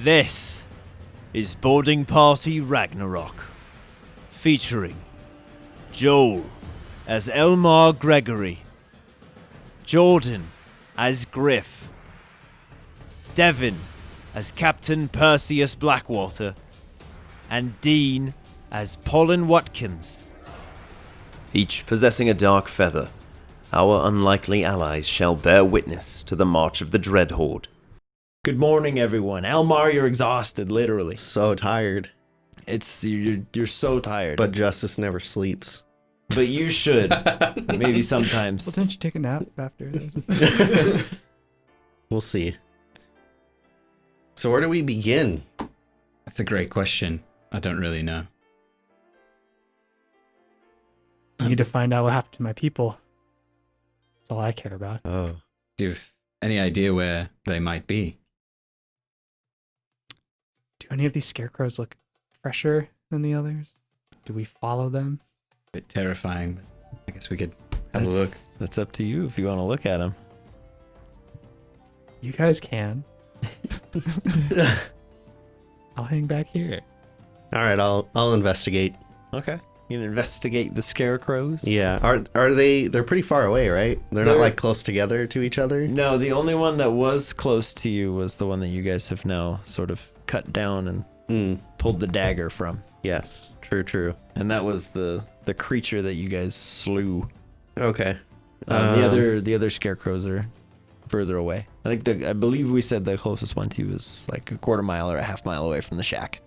This is Boarding Party Ragnarok, featuring Joel as Elmar Gregory, Jordan as Griff, Devin as Captain Perseus Blackwater, and Dean as Pollen Watkins. Each possessing a dark feather, our unlikely allies shall bear witness to the march of the Dread Horde. Good morning, everyone. Elmar, you're exhausted, literally. So tired. You're so tired. But Justice never sleeps. But you should. Maybe sometimes. Well, didn't you take a nap after this? We'll see. So where do we begin? That's a great question. I don't really know. I need to find out what happened to my people. That's all I care about. Oh. Do you have any idea where they might be? Do any of these scarecrows look fresher than the others? Do we follow them? Bit terrifying, but I guess we could have a look. That's up to you if you want to look at them. You guys can. I'll hang back here. All right, I'll investigate. Okay. You can investigate the scarecrows? Yeah. Are they're pretty far away, right? They're not like close together to each other? No, the only one that was close to you was the one that you guys have now sort of cut down and pulled the dagger from. Yes. True. And that was the creature that you guys slew. Okay. The other scarecrows are further away. I believe we said the closest one to you was like a quarter mile or a half mile away from the shack.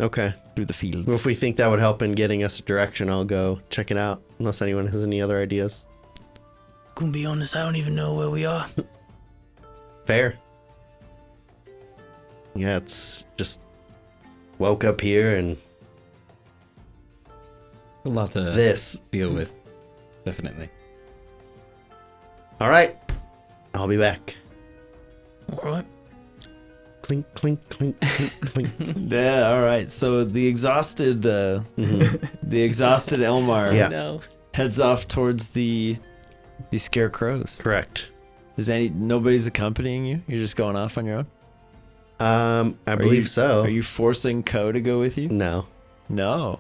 Okay. Through the fields. Well, if we think that would help in getting us a direction, I'll go check it out. Unless anyone has any other ideas. Gonna be honest, I don't even know where we are. Fair. Yeah, it's just woke up here and A lot to this. deal with, definitely. All right. I'll be back. Alright. Clink, clink, clink, clink, clink. Yeah, all right. So the exhausted Elmar Yeah. heads off towards the scarecrows. Correct. Nobody's accompanying you? You're just going off on your own? I believe so. Are you forcing Ko to go with you? No. No.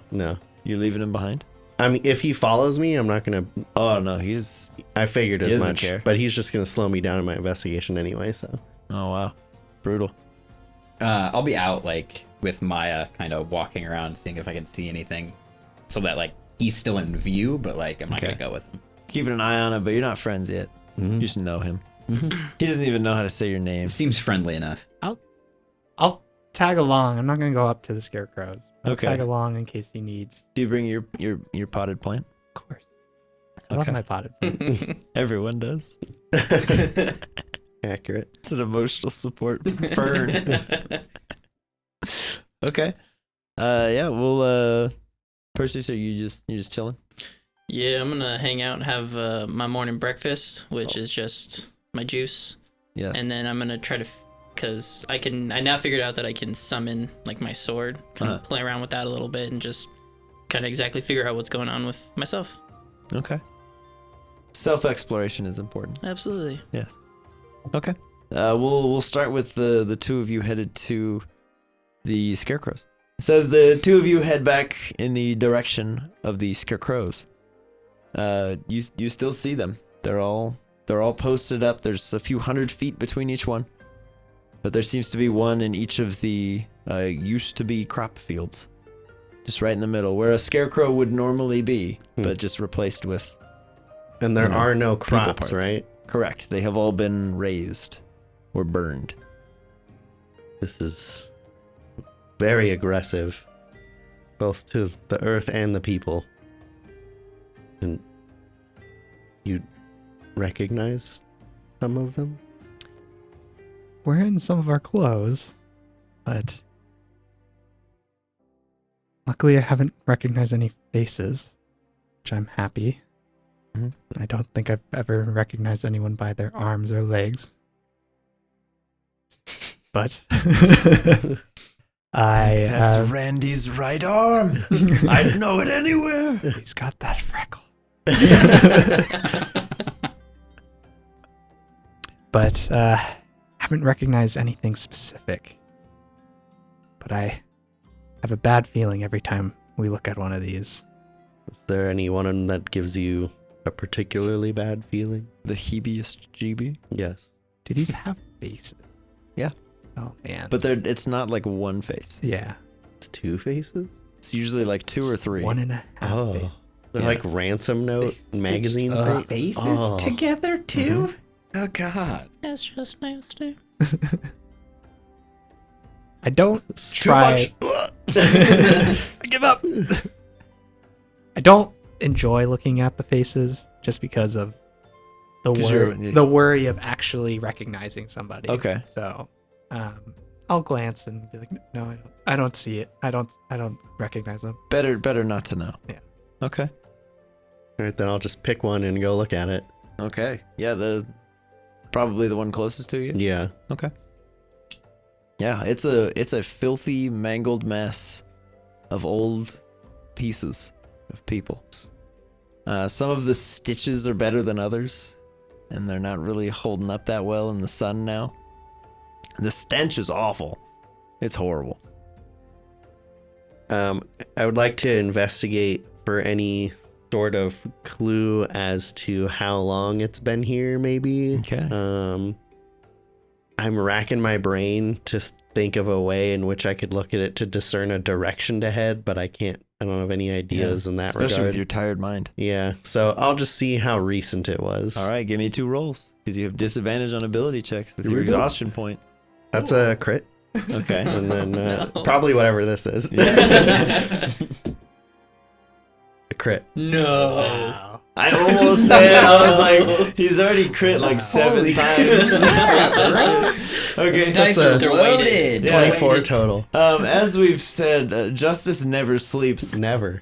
You're leaving him behind? I mean, if he follows me, I'm not gonna. Oh no, I figured he as doesn't much. care. But he's just gonna slow me down in my investigation anyway. So. Oh wow, brutal. I'll be out, like, with Maya kind of walking around, seeing if I can see anything. So that, like, he's still in view, but, like, I'm not going to go with him. Keeping an eye on him, but you're not friends yet. Mm-hmm. You just know him. He doesn't even know how to say your name. It seems friendly enough. I'll tag along. I'm not going to go up to the scarecrows. I'll Okay. tag along in case he needs. Do you bring your potted plant? Of course. I love my potted plant. Everyone does. Accurate. It's an emotional support fern. Okay. Yeah, well, Percy, so you just chilling? Yeah, I'm gonna hang out and have my morning breakfast, which is just my juice. Yes. And then I'm gonna try to, cause I now figured out that I can summon like my sword, kind of play around with that a little bit and just kind of exactly figure out what's going on with myself. Okay. Self-exploration is important. Absolutely. Yes. Okay. We'll start with the two of you headed to the scarecrows. It says the two of you head back in the direction of the scarecrows. You still see them. They're all posted up. There's a few hundred feet between each one, but there seems to be one in each of the used to be crop fields, just right in the middle where a scarecrow would normally be, but just replaced with. And there are no people crops, parts. right? Correct. They have all been raised or burned. This is very aggressive, both to the earth and the people. And you recognize some of them? We're in some of our clothes, but luckily I haven't recognized any faces, which I'm happy. Mm-hmm. I don't think I've ever recognized anyone by their arms or legs. But That's Randy's right arm. I'd know it anywhere. He's got that freckle. But haven't recognized anything specific. but I have a bad feeling every time we look at one of these. Is there any one that gives you a particularly bad feeling? The heebiest GB. Yes. Do these have faces? Yeah. Oh man. But it's not like one face. yeah, It's 2 faces? It's usually like 2 or 3. 1.5 Oh. face. They're Yeah. like ransom note magazine thing? Faces Oh. together too? Oh god. That's just nasty. I don't It's try. too much. I give up. I don't enjoy looking at the faces just because of the 'Cause the worry of actually recognizing somebody. Okay. So, I'll glance and be like, no, I don't see it. I don't recognize them. Better not to know. Yeah. Okay. All right, then I'll just pick one and go look at it. Okay. Yeah, probably the one closest to you. Yeah. Okay. Yeah, it's a filthy, mangled mess of old pieces of people. Some of the stitches are better than others, and they're not really holding up that well in the sun now. The stench is awful. It's horrible. I would like to investigate for any sort of clue as to how long it's been here, maybe. Okay. I'm racking my brain to think of a way in which I could look at it to discern a direction to head, but I can't. I don't have any ideas in that Especially regard. with your tired mind. Yeah, so I'll just see how recent it was. All right, give me 2 rolls because you have disadvantage on ability checks with Here your we go. exhaustion point. That's a crit, Okay. and then No. probably whatever this is. Yeah. A crit. No. Wow. I almost said, I was like, he's already crit like 7 Holy times in the first session. Okay. Dice a- are They're loaded. weighted. Yeah. 24 total. As we've said, justice never sleeps. Never.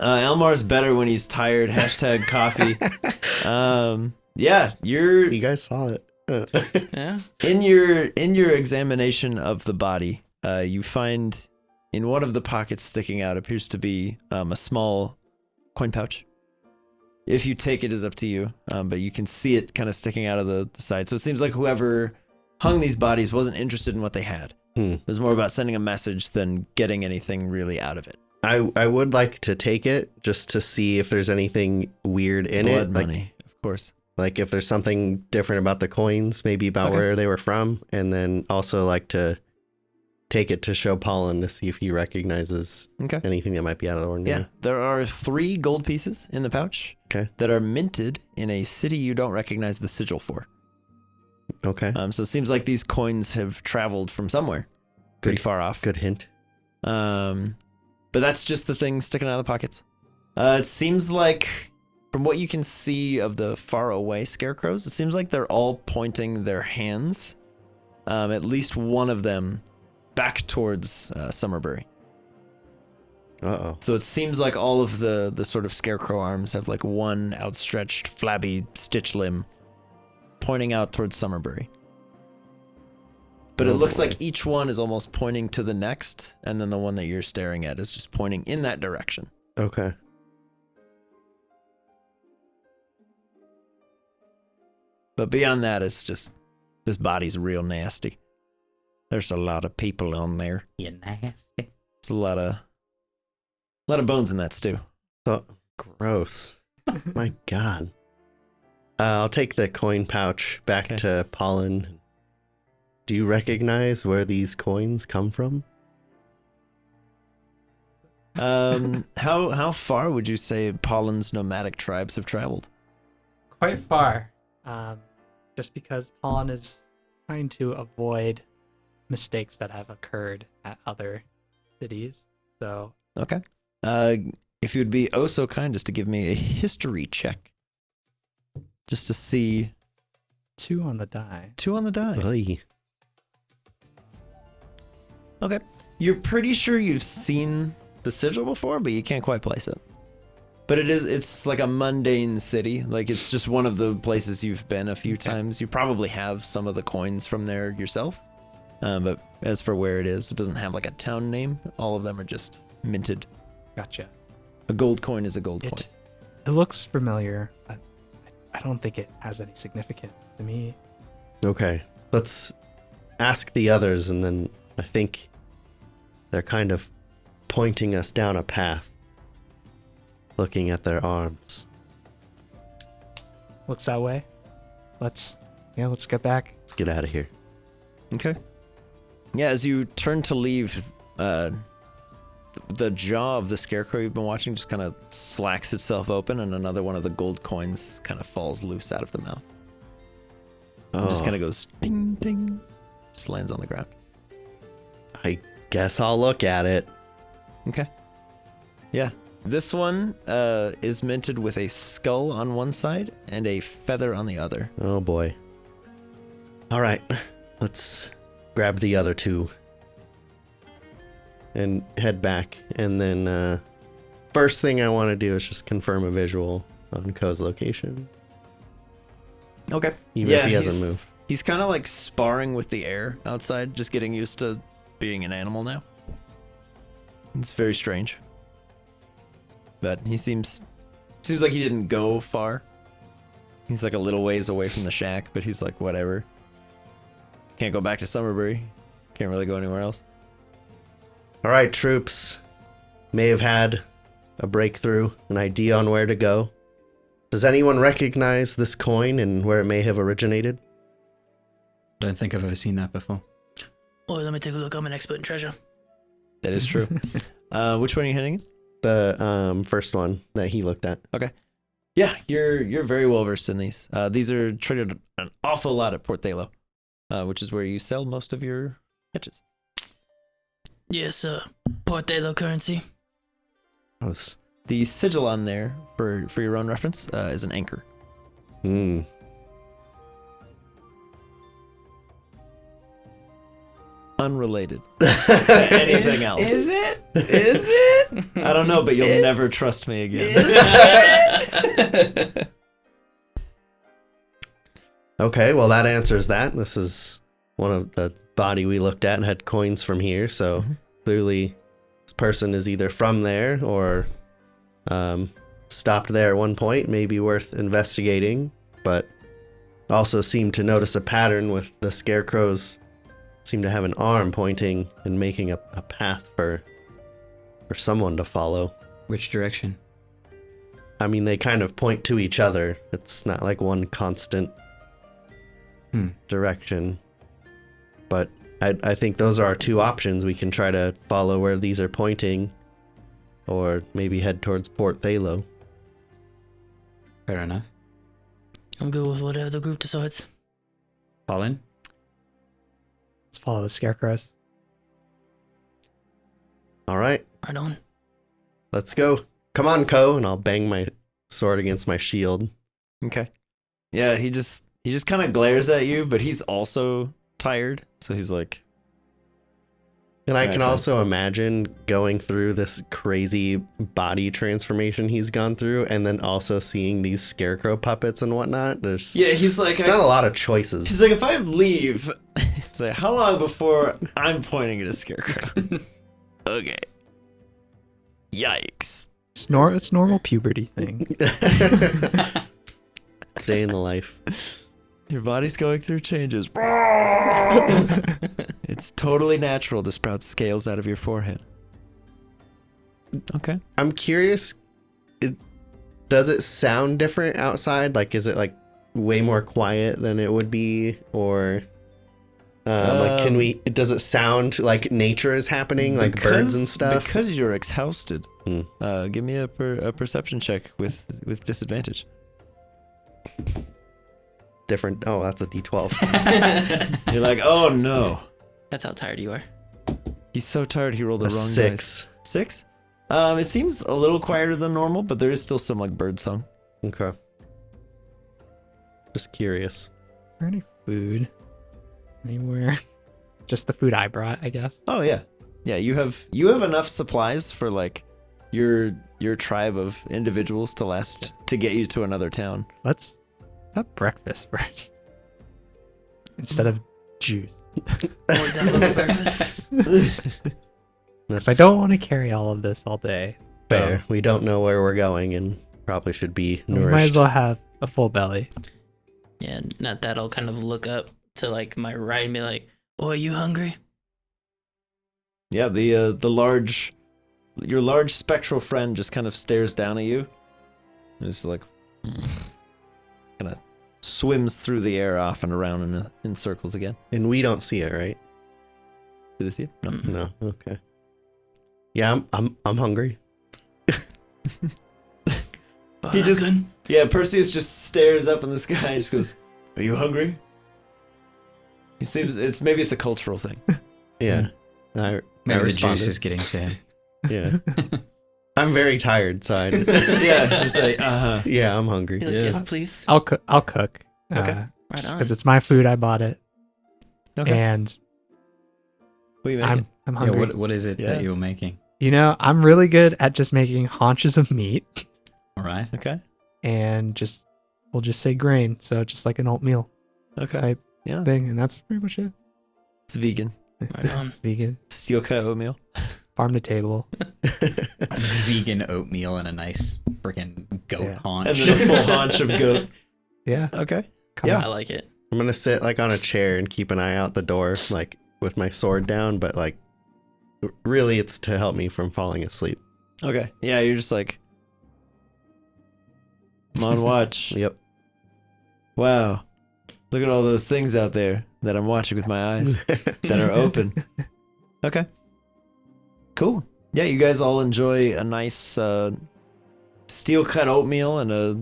Elmar's better when he's tired. Hashtag coffee. Yeah, you're You guys saw it. Yeah. in your examination of the body. You find in one of the pockets sticking out appears to be a small coin pouch. If you take it is up to you, but you can see it kind of sticking out of the side. So it seems like whoever hung these bodies wasn't interested in what they had. It was more about sending a message than getting anything really out of it. I would like to take it just to see if there's anything weird in Blood it. money, of course. Like if there's something different about the coins, maybe about Okay. where they were from. And then also like to take it to show Pollen to see if he recognizes Okay. anything that might be out of the ordinary. Yeah, there are 3 gold pieces in the pouch. Okay. That are minted in a city you don't recognize the sigil for. Okay. So it seems like these coins have traveled from somewhere, pretty Good. far off. Good hint. But that's just the thing sticking out of the pockets. It seems like, from what you can see of the far away scarecrows, it seems like they're all pointing their hands, at least one of them, back towards Summerberry. Uh-oh. So it seems like all of the sort of scarecrow arms have like one outstretched, flabby stitch limb pointing out towards Summerberry. But it Oh, looks boy. like each one is almost pointing to the next, and then the one that you're staring at is just pointing in that direction. Okay. But beyond that, it's just, this body's real nasty. There's a lot of people on there. You nasty. It's a lot of bones in that stew. So gross. My God. I'll take the coin pouch back Okay. to Pollen. Do you recognize where these coins come from? How far would you say Pollen's nomadic tribes have traveled? Quite far. Just because Pollen is trying to avoid mistakes that have occurred at other cities. So Okay. If you'd be oh so kind as to give me a history check. Just to see 2 on the die. 2 on the die. Oy. Okay. You're pretty sure you've seen the sigil before, but you can't quite place it. But it's like a mundane city. Like it's just one of the places you've been a few times. You probably have some of the coins from there yourself. But as for where it is, it doesn't have like a town name. All of them are just minted. Gotcha. A gold coin is a gold coin. It looks familiar, but I don't think it has any significance to me. Okay. Let's ask the others, and then I think They're kind of pointing us down a path, looking at their arms. Looks that way. Let's get back. Let's get out of here. Okay. Yeah, as you turn to leave, the jaw of the scarecrow you've been watching just kind of slacks itself open, and another one of the gold coins kind of falls loose out of the mouth. And just kind of goes ding, ding. Just lands on the ground. I guess I'll look at it. Okay. Yeah. This one is minted with a skull on one side and a feather on the other. Oh boy. All right, let's grab the other two and head back. And then first thing I want to do is just confirm a visual on Ko's location. Okay. Even if he hasn't moved. He's kind of like sparring with the air outside, just getting used to being an animal now. It's very strange. But he seems like he didn't go far. He's like a little ways away from the shack, but he's like, whatever. Can't go back to Summerberry. Can't really go anywhere else. All right, troops. May have had a breakthrough, an idea on where to go. Does anyone recognize this coin and where it may have originated? Don't think I've ever seen that before. Oh, let me take a look. I'm an expert in treasure. That is true. Which one are you hitting? The first one that he looked at. Okay. Yeah, you're very well versed in these. These are traded an awful lot at Port Thalo, which is where you sell most of your fetches. Yes, Port Thalo currency. The sigil on there, for your own reference, is an anchor. Unrelated to anything else. Is it? Is it? I don't know, but you'll never trust me again. Okay, well that answers that. This is one of the body we looked at and had coins from here, so clearly this person is either from there or stopped there at one point, maybe worth investigating, but also seemed to notice a pattern with the scarecrows seem to have an arm pointing and making a path for someone to follow. Which direction? I mean, they kind of point to each other. It's not like one constant direction. But I think those are our two options. We can try to follow where these are pointing, or maybe head towards Port Thalo. Fair enough. I'm good with whatever the group decides. Pollen? Let's follow the scarecrows. All right, Right on. let's go. Come on, Ko, and I'll bang my sword against my shield. Okay. Yeah, he just kind of glares at you, but he's also tired, so he's like. And I Alright, can fine. also imagine going through this crazy body transformation he's gone through, and then also seeing these scarecrow puppets and whatnot. There's He's like. not a lot of choices. He's like, if I leave, it's like, how long before I'm pointing at a scarecrow? Okay. Yikes. It's normal puberty thing. Day in the life. Your body's going through changes. It's totally natural to sprout scales out of your forehead. Okay. I'm curious, does it sound different outside? Like, is it like way more quiet than it would be? Or like, does it sound like nature is happening, like birds and stuff? Because you're ex-housed. Give me a perception check with disadvantage. Different. Oh, that's a D12. You're like, oh no. That's how tired you are. He's so tired he rolled the A wrong 6. dice. 6? It seems a little quieter than normal, but there is still some like bird song. Okay. Just curious. Is there any food anywhere? Just the food I brought, I guess. Oh yeah. Yeah, you have enough supplies for like your tribe of individuals to last to get you to another town. Let's have breakfast first. Instead of juice. Always down for breakfast. That's I don't want to carry all of this all day. fair. We don't know where we're going and probably should be We nourished. might as well have a full belly. Yeah, not that. I'll kind of look up to like my right and be like, "Oh, are you hungry?" Yeah, your large spectral friend just kind of stares down at you. And it's like kind of swims through the air off and around in circles again. And we don't see it, right? Do they see it? No. No. Okay. Yeah, I'm hungry. He just Perseus just stares up in the sky and just goes, "Are you hungry?" He seems maybe it's a cultural thing. Yeah. I Maybe the responded. juice is getting to him. Yeah. I'm very tired, so I Yeah, just like yeah, I'm hungry. Be like, Yeah. yes, please. I'll cook. Okay. Right on. Because it's my food. I bought it, Okay. and What are you making? I'm Yeah, hungry. what is it Yeah. that you're making? You know, I'm really good at just making haunches of meat, All right. Okay. and we'll just say grain, so just like an oatmeal Okay. type Yeah. thing, and that's pretty much it. It's vegan. Right on. Vegan, Steel cut oatmeal. farm to table. Vegan oatmeal and a nice freaking goat Yeah. haunch. And then a full haunch of goat. Yeah, Okay. comes- Yeah. I like it. I'm gonna sit like on a chair and keep an eye out the door, like with my sword down, but like really it's to help me from falling asleep. Okay. Yeah, you're just like, I'm on watch. Yep. Wow. Look at all those things out there that I'm watching with my eyes that are open. Okay. Cool. Yeah, you guys all enjoy a nice steel cut oatmeal and a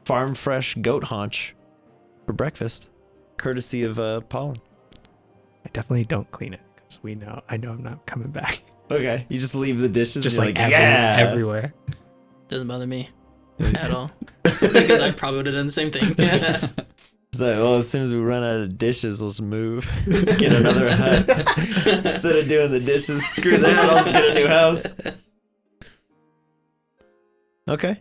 farm fresh goat haunch for breakfast, courtesy of Pollen. I definitely don't clean it because I know I'm not coming back. Okay. You just leave the dishes. Just you're like yeah. everywhere. Doesn't bother me at all. Because I probably would have done the same thing. It's like, well, as soon as we run out of dishes, let's move. Get another hut. Instead of doing the dishes, screw that, I'll just get a new house. Okay.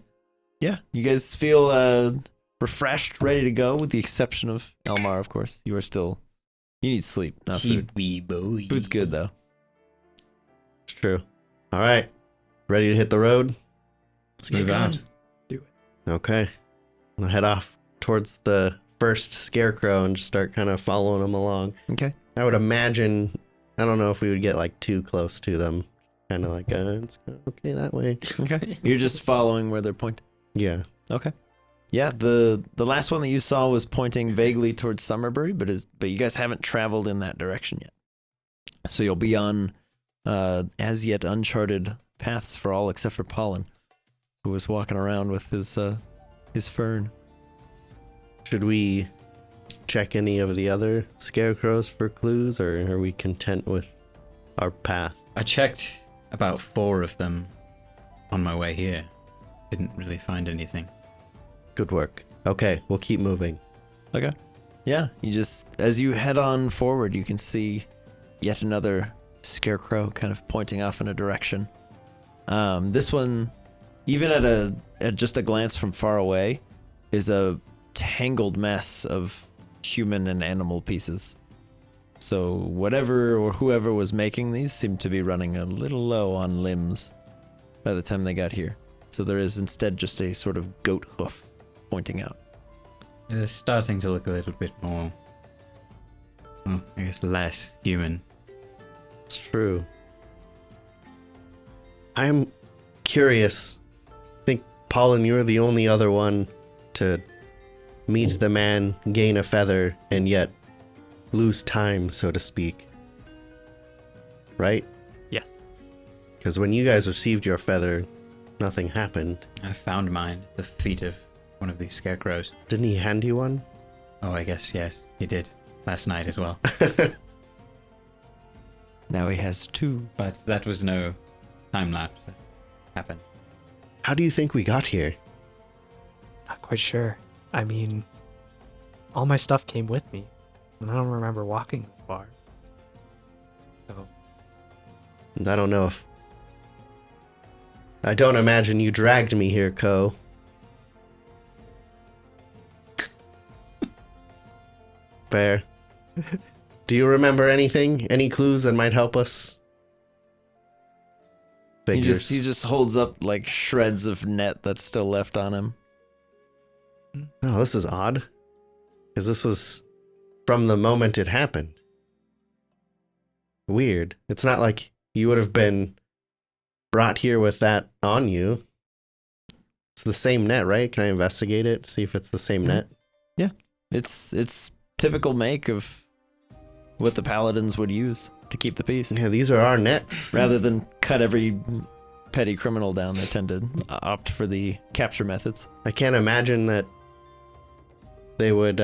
Yeah. You guys feel refreshed, ready to go, with the exception of Elmar, of course. You need sleep, not food. Chibi boy. Food's good, though. It's true. All right. Ready to hit the road? Let's move on. Okay. I'll head off towards the first Scarecrow and just start kind of following them along. Okay. I would imagine, I don't know if we would get like too close to them. Kind of like, it's okay that way. Okay. You're just following where they're pointing. Yeah. Okay. Yeah, the last one that you saw was pointing vaguely towards Summerberry, but you guys haven't traveled in that direction yet. So you'll be on as yet uncharted paths for all except for Pollen, who was walking around with his fern. Should we check any of the other Scarecrows for clues, or are we content with our path? I checked about 4 of them on my way here. Didn't really find anything. Good work. Okay, we'll keep moving. Okay. Yeah, you just, as you head on forward, you can see yet another Scarecrow kind of pointing off in a direction. This one, even at just a glance from far away, is a tangled mess of human and animal pieces. So whatever or whoever was making these seemed to be running a little low on limbs by the time they got here. So there is instead just a sort of goat hoof pointing out. They're starting to look a little bit more, I guess, less human. It's true. I'm curious. I think, Pollen, you're the only other one to meet the man, gain a feather, and yet lose time, so to speak. Right? Yes. Because when you guys received your feather, nothing happened. I found mine at the feet of one of these Scarecrows. Didn't he hand you one? Oh, I guess, yes, he did. Last night as well. Now he has 2. But that was no time lapse that happened. How do you think we got here? Not quite sure. I mean, all my stuff came with me, and I don't remember walking this far. So I don't know if... I don't imagine you dragged me here, Ko. Fair. Do you remember anything? Any clues that might help us? He Figures. just holds up like shreds of net that's still left on him. Oh, this is odd. Because this was from the moment it happened. Weird. It's not like you would have been brought here with that on you. It's the same net, right? Can I investigate it? See if it's the same net? Yeah. It's typical make of what the paladins would use to keep the peace. Yeah, these are our nets. Rather than cut every petty criminal down, they tend to opt for the capture methods. I can't imagine that they would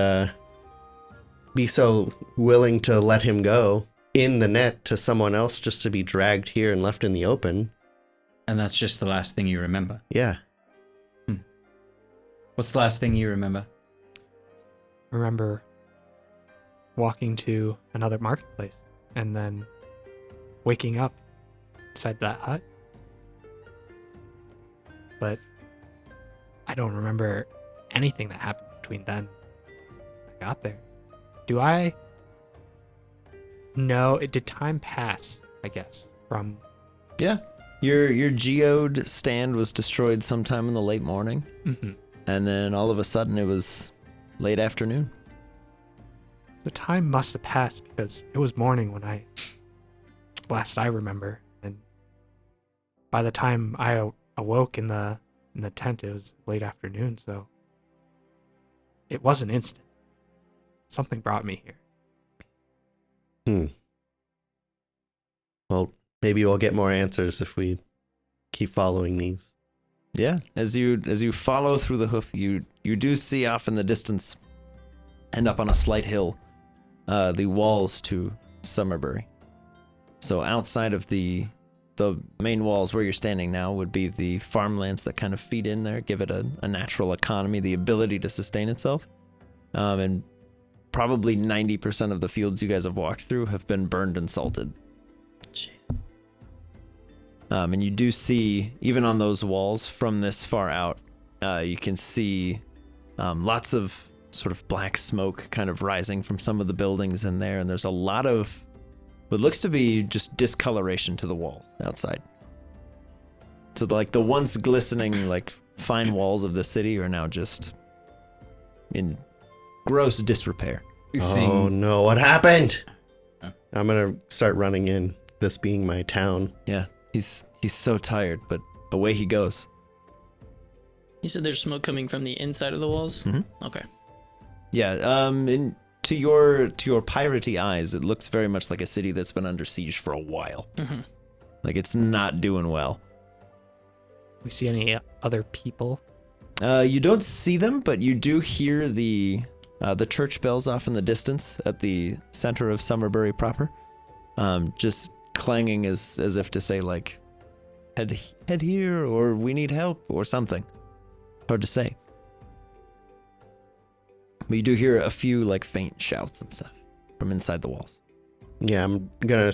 be so willing to let him go in the net to someone else just to be dragged here and left in the open. And that's just the last thing you remember. Yeah. What's the last thing you remember? Remember walking to another marketplace and then waking up inside that hut. But I don't remember anything that happened between then and I got there. Do I know? Did time pass, I guess, from... Yeah. Your geode stand was destroyed sometime in the late morning. Mhm. And then all of a sudden it was late afternoon. The time must have passed because it was morning when last I remember, and by the time I awoke in the tent, it was late afternoon. So it wasn't instant. Something brought me here. Well, maybe we'll get more answers if we keep following these. Yeah, as you follow through the hoof, you do see off in the distance, and up on a slight hill, the walls to Summerberry. So outside of the main walls where you're standing now would be the farmlands that kind of feed in there, give it a natural economy, the ability to sustain itself. And probably 90% of the fields you guys have walked through have been burned and salted. Jeez. And you do see, even on those walls from this far out, you can see lots of sort of black smoke kind of rising from some of the buildings in there. And there's a lot of what looks to be just discoloration to the walls outside. So like the once glistening, like fine walls of the city are now just in gross disrepair. Oh no, what happened? Oh. I'm gonna start running in, this being my town. Yeah, he's so tired, but away he goes. You said there's smoke coming from the inside of the walls? Mhm. Okay. Yeah, and to your piratey eyes, it looks very much like a city that's been under siege for a while. Mm-hmm. Like it's not doing well. We see any other people? You don't see them, but you do hear the church bells off in the distance at the center of Summerberry proper, just clanging as if to say like, head here, or we need help, or something. Hard to say. But you do hear a few like faint shouts and stuff from inside the walls. Yeah, I'm gonna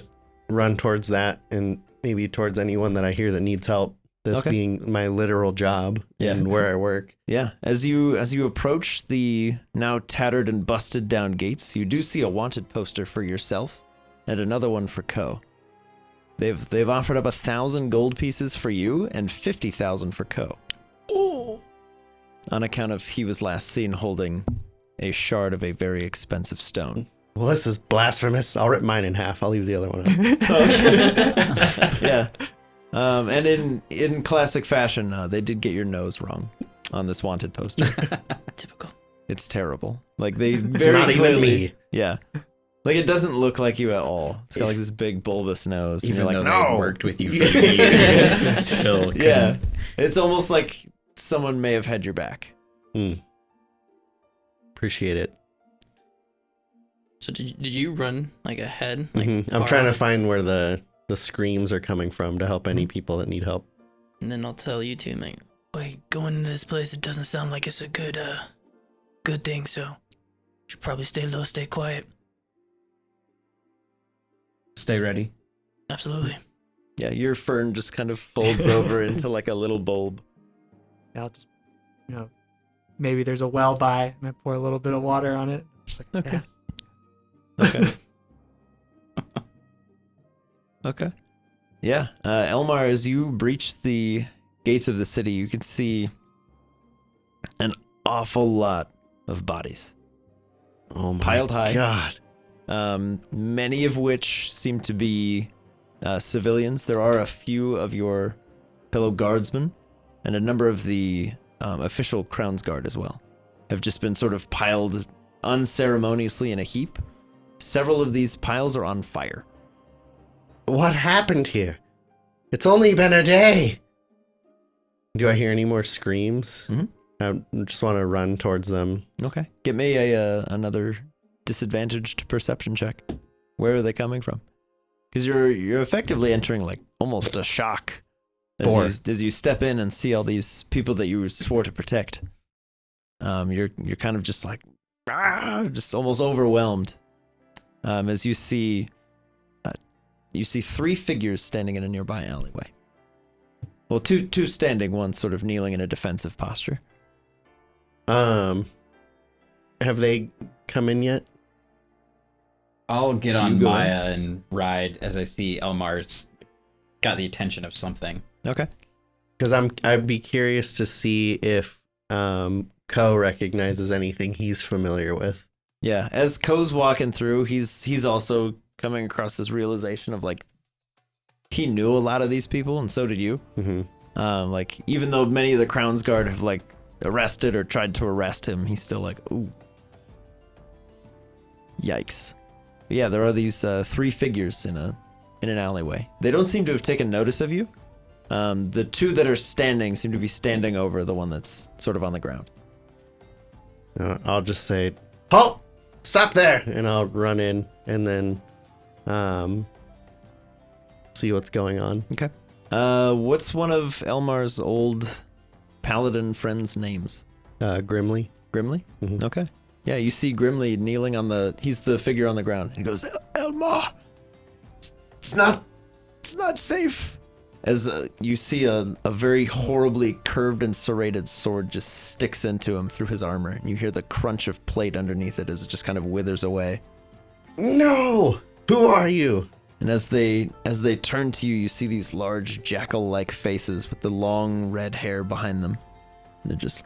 run towards that and maybe towards anyone that I hear that needs help. This Okay. being my literal job and where I work. Yeah, as you approach the now tattered and busted down gates, you do see a wanted poster for yourself and another one for Co. They've offered up 1,000 gold pieces for you and 50,000 for Co. Oh. On account of he was last seen holding a shard of a very expensive stone. Well, this is blasphemous. I'll rip mine in half. I'll leave the other one up. Yeah. And in classic fashion, they did get your nose wrong on this wanted poster. Typical. It's terrible. Like they It's very not even clearly, me. Yeah. Like it doesn't look like you at all. It's got like this big bulbous nose. And Even you're like, though no. they've worked with you for years, still couldn't. Yeah. It's almost like someone may have had your back. Appreciate it. So did you run like ahead? Like I'm far trying to off? find where the screams are coming from to help any people that need help. And then I'll tell you two, like, wait, going into this place, it doesn't sound like it's a good thing, so you should probably stay low, stay quiet. Stay ready. Absolutely. Yeah, your fern just kind of folds over into like a little bulb. Yeah, I'll just, maybe there's a well by, and I pour a little bit of water on it. Just like, Okay. yes. Okay. Okay. Yeah. Elmar, as you breach the gates of the city, you can see an awful lot of bodies. Oh my Piled high. God. Many of which seem to be civilians. There are a few of your fellow guardsmen and a number of the official Crown's Guard as well have just been sort of piled unceremoniously in a heap. Several of these piles are on fire. What happened here? It's only been a day. Do I hear any more screams? Mhm. I just want to run towards them. Okay. Give me another disadvantaged perception check. Where are they coming from? Because you're effectively entering like almost a shock as you step in and see all these people that you swore to protect. You're kind of just like just almost overwhelmed as you see 3 figures standing in a nearby alleyway. Well, two standing, one sort of kneeling in a defensive posture. Have they come in yet? I'll get Do on you go Maya and ride as I see Elmar's got the attention of something. Okay. Because I'd be curious to see if Ko recognizes anything he's familiar with. Yeah, as Ko's walking through, he's also coming across this realization of like he knew a lot of these people, and so did you. Mm-hmm. Like even though many of the Crown's Guard have like arrested or tried to arrest him, he's still like, ooh, yikes. But yeah, there are these 3 figures in an alleyway. They don't seem to have taken notice of you. The 2 that are standing seem to be standing over the one that's sort of on the ground. I'll just say, halt! Stop there! And I'll run in and then see what's going on. Okay. What's one of Elmar's old paladin friends' names? Grimly. Grimly? Mhm. Okay. Yeah, you see Grimly kneeling he's the figure on the ground. He goes, Elmar, it's not safe. As you see a very horribly curved and serrated sword just sticks into him through his armor, and you hear the crunch of plate underneath it as it just kind of withers away. No! Who are you? And as they turn to you, you see these large jackal-like faces with the long red hair behind them. And they're just...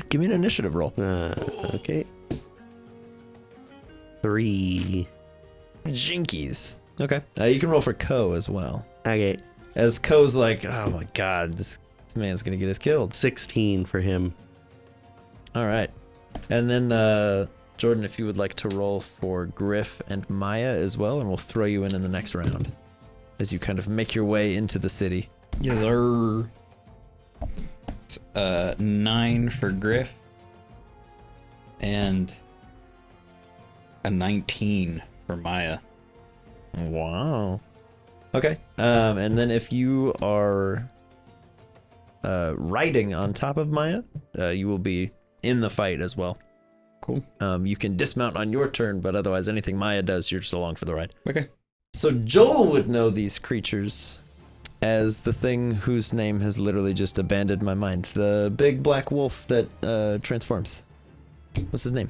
Give me an initiative roll. Okay. 3. Jinkies. Okay. You can roll for Ko as well. Okay. As Ko's like, oh my god, this man's gonna get us killed. 16 for him. All right. And then, Jordan, if you would like to roll for Griff and Maya as well, and we'll throw you in the next round as you kind of make your way into the city. Yes, sir. It's 9 for Griff and a 19 for Maya. Wow. Okay. And then if you are riding on top of Maya, you will be in the fight as well. Cool. You can dismount on your turn, but otherwise anything Maya does, you're just along for the ride. Okay. So Joel would know these creatures as the thing whose name has literally just abandoned my mind. The big black wolf that transforms. What's his name?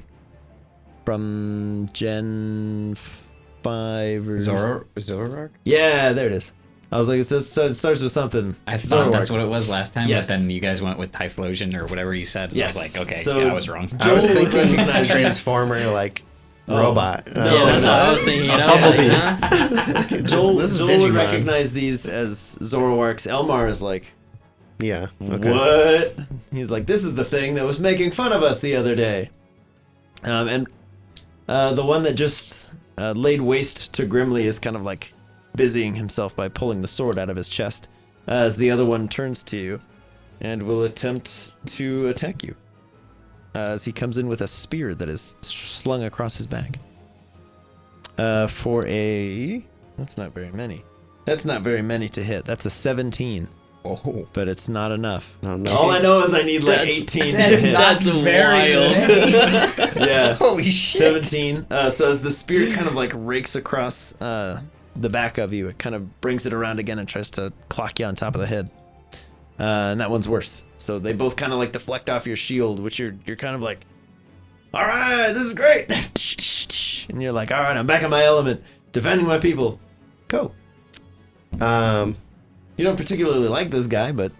From Gen 5 or... Zoroark? Yeah, there it is. I was like, it starts with something. I thought Zoroark. that's what it was last time, Yes. but then you guys went with Typhlosion or whatever you said. Yes. I was like, okay, So- yeah, I was wrong. I was Joel would thinking recognize these. Transformer, like, robot. Yeah, that's what I was thinking. And I was like, huh? Joel This is would Digimon. recognize these as Zoroark's. Elmar is like, Yeah. Okay. what? He's like, this is the thing that was making fun of us the other day. And the one that just laid waste to Grimly is kind of like busying himself by pulling the sword out of his chest as the other one turns to you and will attempt to attack you as he comes in with a spear that is slung across his back. For a... That's not very many. That's not very many to hit. That's a 17. Oh. But it's not enough. No, no. All I know is I need like That's- 18 to That's hit. not That's very wild. many. Yeah. Holy shit. 17. So as the spear kind of like rakes across the back of you, it kind of brings it around again and tries to clock you on top of the head. And that one's worse. So they both kind of like deflect off your shield, which you're kind of like, all right, this is great. And you're like, all right, I'm back in my element, defending my people. Go. You don't particularly like this guy, but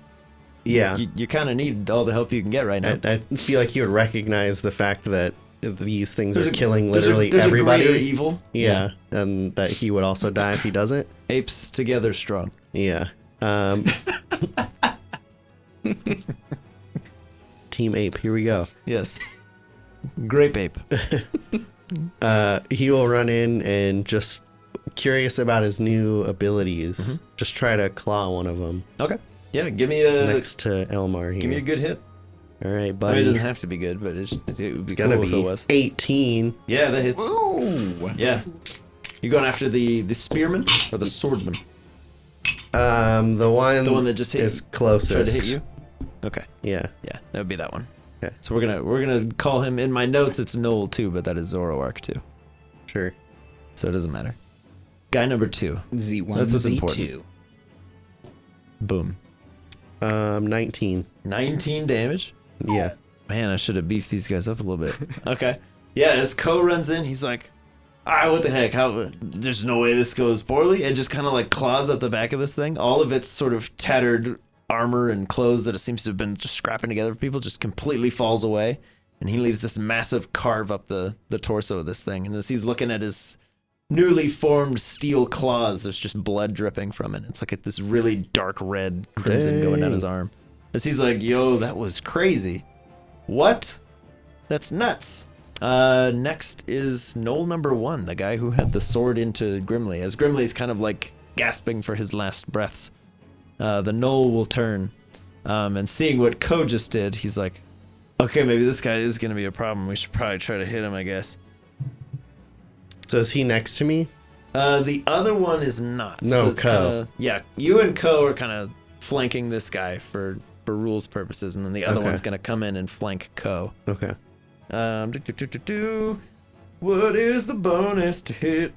Yeah. you kind of need all the help you can get right now. I feel like he would recognize the fact that these things There's are killing there's literally there's everybody. A greater evil. Yeah, and that he would also die if he doesn't. Apes together strong. Yeah. Team Ape, here we go. Yes. Grape ape. He will run in and just curious about his new abilities. Just try to claw one of them Okay. Yeah, give me a next to Elmar here. give me a good hit. All right, I mean, buddy. it doesn't have to be good, but it would be it's gonna cool if it be was. 18. Yeah, that hits. Ooh. Yeah. You going after the spearman or the swordman? The one that just hit is you? closest. Tried to hit you? Okay. Yeah. Yeah, that would be that one. Okay. So we're gonna call him in my notes. It's Noel too, but that is Zoroark too. Sure. So it doesn't matter. Guy number 2. Z1, That's what's Z2. important. Boom. 19. 19 damage. Yeah. Man, I should have beefed these guys up a little bit. Okay. Yeah, as Ko runs in, he's like, what the heck? How? There's no way this goes poorly. And just kind of like claws up the back of this thing. All of its sort of tattered armor and clothes that it seems to have been just scrapping together for people just completely falls away. And he leaves this massive carve up the torso of this thing. And as he's looking at his newly formed steel claws, there's just blood dripping from it. It's like this really dark red crimson going down his arm. As he's like, yo, that was crazy. What? That's nuts. Next is Noel number 1, the guy who had the sword into Grimly. As Grimly's kind of like gasping for his last breaths, the Noel will turn, and seeing what Ko just did, he's like, okay, maybe this guy is going to be a problem. We should probably try to hit him, I guess. So is he next to me? The other one is not. No, so it's Ko. kinda, yeah, you and Ko are kind of flanking this guy for rules purposes, and then the other Okay. one's going to come in and flank Ko. Okay. What is the bonus to hit?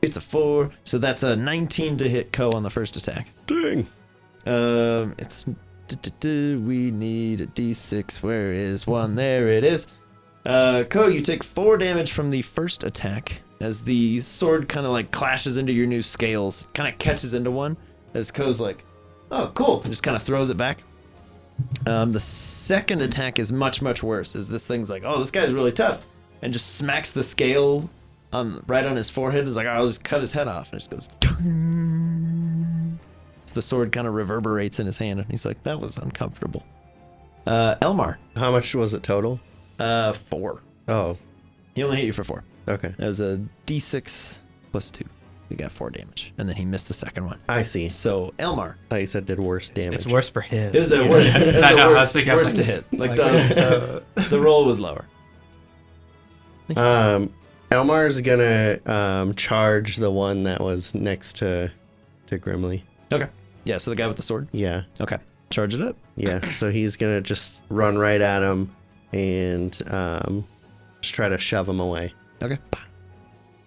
It's a 4. So that's a 19 to hit Ko on the first attack. Dang. It's we need a d6. Where is one? There it is. Ko, you take 4 damage from the first attack as the sword kind of like clashes into your new scales, kind of catches into one. As Ko's like, oh, cool, and just kind of throws it back. The second attack is much, much worse, as this thing's like, oh, this guy's really tough, and just smacks the scale right on his forehead. It's like, I'll just cut his head off, and it just goes. The sword kind of reverberates in his hand, and he's like, that was uncomfortable. Elmar. How much was it total? 4. Oh, He only hit you for 4. okay. As a d6 plus 2. You got 4 damage, and then he missed the second one. I see. So Elmar. I thought you said did worse damage. It's worse for him. Is it worse? Is I it know, I was worse, thinking, I was worse to like- hit? Like like, the roll was lower. Elmar's gonna charge the one that was next to Grimly. Okay. Yeah. So the guy with the sword. Yeah. Okay. Charge it up. Yeah. So he's gonna just run right at him and just try to shove him away. Okay.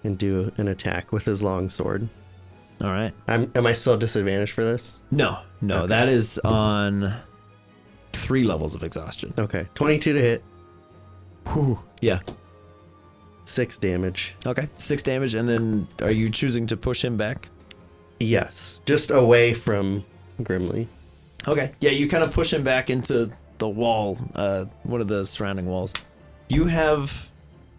And do an attack with his long sword. All right. Am I still disadvantaged for this? No. Okay. That is on 3 levels of exhaustion. Okay. 22 to hit. Whew. Yeah. 6 damage. Okay. 6 damage, and then are you choosing to push him back? Yes. Just away from Grimly. Okay. Yeah, you kind of push him back into the wall, one of the surrounding walls. You have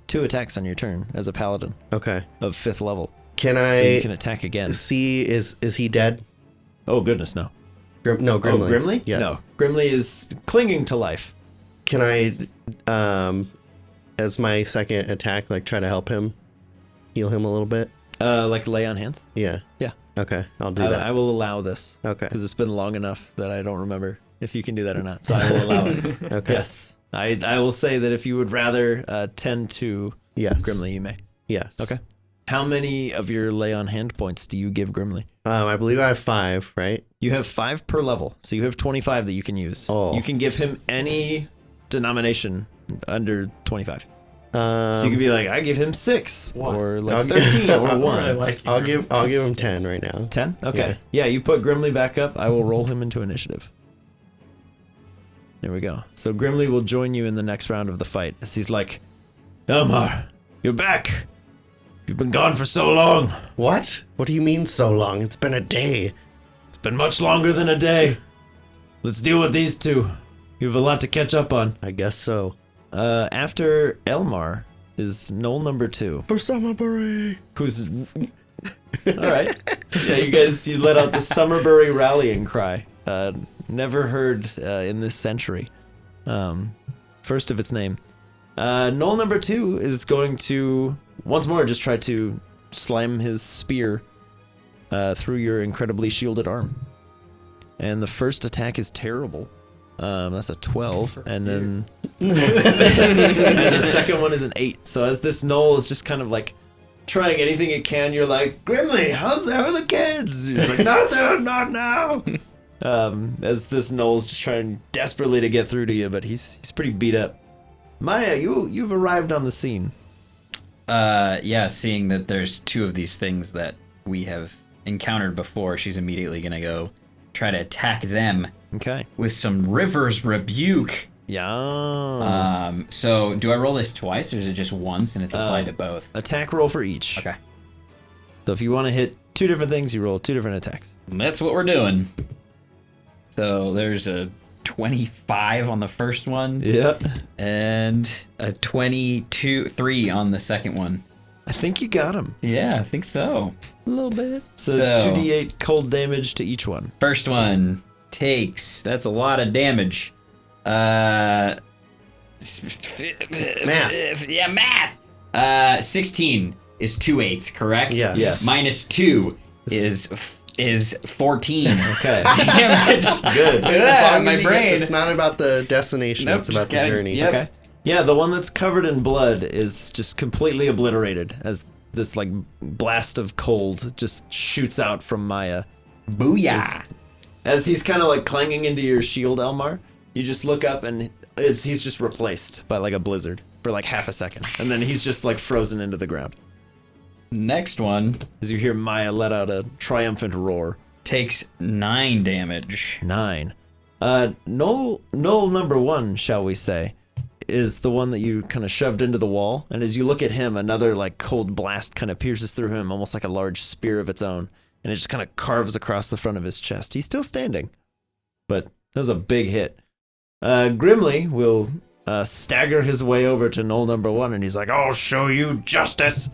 2 attacks on your turn as a paladin Okay. of 5th level. Can So I you can attack again. see is he dead? Oh, goodness, no. No, Grimly. Oh, Grimly? Yes. No. Grimly is clinging to life. Can I as my second attack like try to help him heal him a little bit? Like lay on hands? Yeah. Yeah. Okay. I'll do I that. will allow this. Okay. Because it's been long enough that I don't remember if you can do that or not. So I will allow it. Okay. Yes. I will say that if you would rather tend to Yes. Grimly, you may. Yes. Okay. How many of your lay on hand points do you give Grimly? I believe I have 5, right? You have 5 per level, so you have 25 that you can use. Oh. You can give him any denomination under 25. So you Um, could be like, I give him 6, or I'll like give- 13, or I 1. I'll give him 10 right now. 10? Okay. Yeah, you put Grimly back up. I will roll him into initiative. There we go. So Grimly will join you in the next round of the fight. As he's like, Elmar, you're back. You've been gone for so long. What? What do you mean so long? It's been a day. It's been much longer than a day. Let's deal with these 2. You have a lot to catch up on. I guess so. After Elmar, is Knoll number 2. For Summerberry. Who's... All right. Yeah, you let out the Summerberry rallying cry. Never heard in this century. First of its name. Knoll number 2 is going to, once more, just try to slam his spear through your incredibly shielded arm. And the first attack is terrible. That's a 12, and then and the second one is an 8. So as this Knoll is just kind of like trying anything it can, you're like, Grimly, how are the kids? He's like, not there, not now. As this Knoll's just trying desperately to get through to you, but he's pretty beat up. Maya, you've arrived on the scene. Yeah, seeing that there's 2 of these things that we have encountered before, she's immediately gonna go try to attack them. Okay. With some River's Rebuke. Yeah. So do I roll this twice, or is it just once and it's applied to both? Attack roll for each. Okay. So if you want to hit 2 different things, you roll 2 different attacks. That's what we're doing. So there's a 25 on the first one. Yep. And a 3 on the second one. I think you got him. Yeah, I think so. A little bit. So 2d8 cold damage to each one. First one takes, that's a lot of damage. Math. Yeah, math. 16 is 2 8s, correct? Yeah. Yes. Minus 2 is 14. Okay. Damage. Good. As long my as brain. it's not about the destination, Nope, it's about just the gotta- journey. yep. Okay. Yeah, the one that's covered in blood is just completely obliterated as this like blast of cold just shoots out from Maya. Booyah. As he's kind of like clanging into your shield, Elmar, you just look up and he's just replaced by like a blizzard for like half a second. And then he's just like frozen into the ground. Next one As you hear Maya let out a triumphant roar. takes 9 damage. 9. Knoll number 1, shall we say, is the one that you kind of shoved into the wall. And as you look at him, another like cold blast kind of pierces through him, almost like a large spear of its own. And it just kind of carves across the front of his chest. He's still standing, but that was a big hit. Grimly will stagger his way over to Knoll number 1, and he's like, I'll show you justice.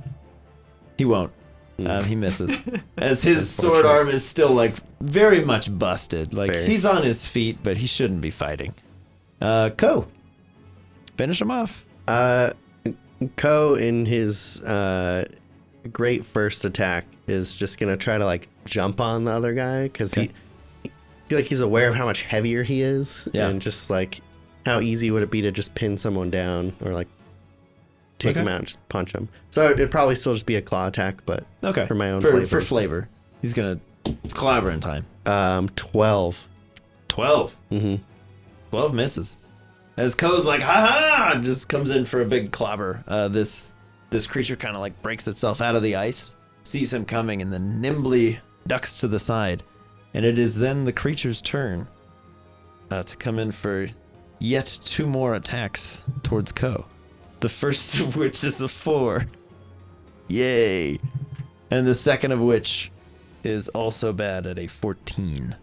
He won't. He misses. As his sword arm is still like very much busted. Like Very. he's on his feet, but he shouldn't be fighting. Ko. Finish him off. Ko, in his great first attack, is just gonna try to like jump on the other guy because Okay. I feel like he's aware of how much heavier he is, Yeah. and just like how easy would it be to just pin someone down or like take him out and just punch him. So it'd probably still just be a claw attack, but Okay. for my own For flavor. flavor. He's gonna. It's clobbering time. 12. 12. Mm-hmm. 12 misses. As Ko's like, ha ha, just comes in for a big clobber. This creature kind of like breaks itself out of the ice, sees him coming, and then nimbly ducks to the side. And it is then the creature's turn to come in for yet 2 more attacks towards Ko. The first of which is a 4. Yay. And the second of which is also bad at a 14.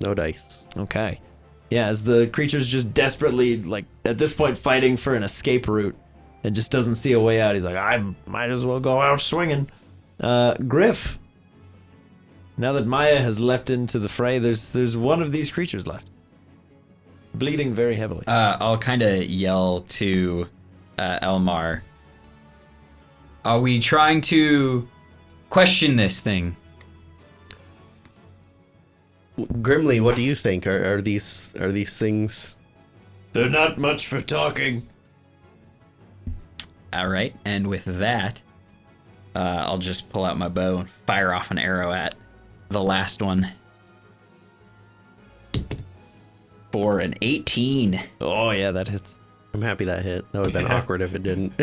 No dice. Okay. Yeah, as the creature's just desperately, like, at this point fighting for an escape route and just doesn't see a way out. He's like, I might as well go out swinging. Griff. Now that Maya has leapt into the fray, there's one of these creatures left. Bleeding very heavily. I'll kind of yell to Elmar. Are we trying to question this thing? Grimly, what do you think? Are these things? They're not much for talking. All right, and with that, I'll just pull out my bow and fire off an arrow at the last one. For an 18. Oh, yeah, that hits. I'm happy that hit. That would have been awkward if it didn't.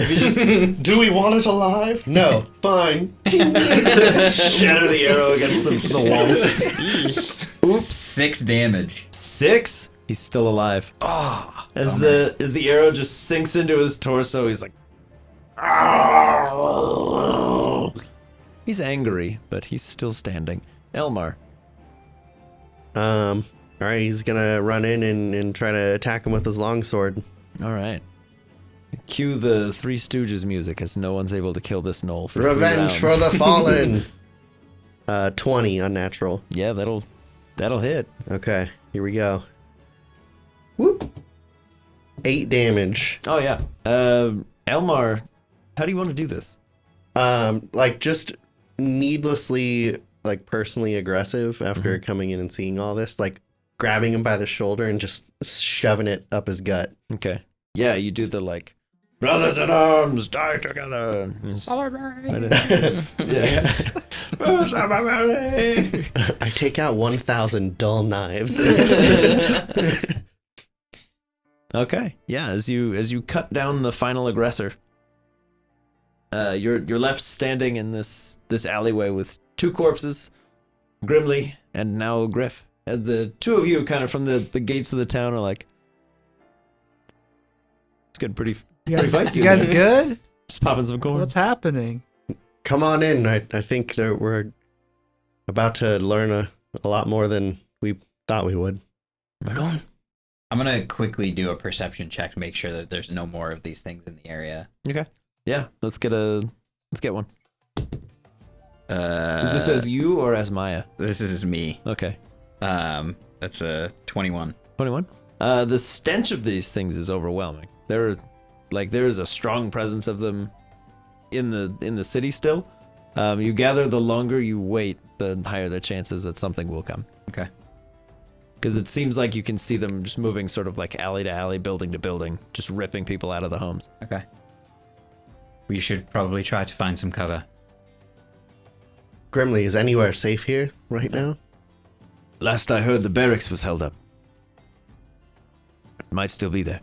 Do we want it alive? No. Fine. Shatter the arrow against the wall. Oops. 6 damage. 6? He's still alive. Oh, as the arrow just sinks into his torso, he's like, "Arr!" He's angry, but he's still standing. Elmar. All right, he's gonna run in and try to attack him with his longsword. All right. Cue the Three Stooges music as no one's able to kill this gnoll for Revenge 3 for rounds. the fallen. 20 unnatural. Yeah, that'll hit. Okay, here we go. Whoop. 8 damage. Oh yeah. Elmar, how do you want to do this? Like just needlessly, like personally aggressive after Mm-hmm. coming in and seeing all this, like grabbing him by the shoulder and just shoving it up his gut. Okay. Yeah, you do the like, brothers in arms, die together. And you just try to- yeah. I take out 1,000 dull knives. Okay. Yeah, as you cut down the final aggressor, you're left standing in this alleyway with 2 corpses, Grimly and now Griff. And the 2 of you, kind of from the gates of the town, are like, it's getting pretty You guys, feisty you guys in there. good? Just popping some corn. What's happening? Come on in. I think that we're about to learn a lot more than we thought we would. Right on. I'm gonna quickly do a perception check to make sure that there's no more of these things in the area. Okay. Yeah, let's get one. Is Is this as you or as Maya? This is me. Okay. That's a 21. 21. The stench of these things is overwhelming. There's a strong presence of them in the city still. You gather the longer you wait, the higher the chances that something will come. Okay. Because it seems like you can see them just moving sort of like alley to alley, building to building, just ripping people out of the homes. Okay. We should probably try to find some cover. Grimly, is anywhere safe here right now? Last I heard, the barracks was held up. It might still be there.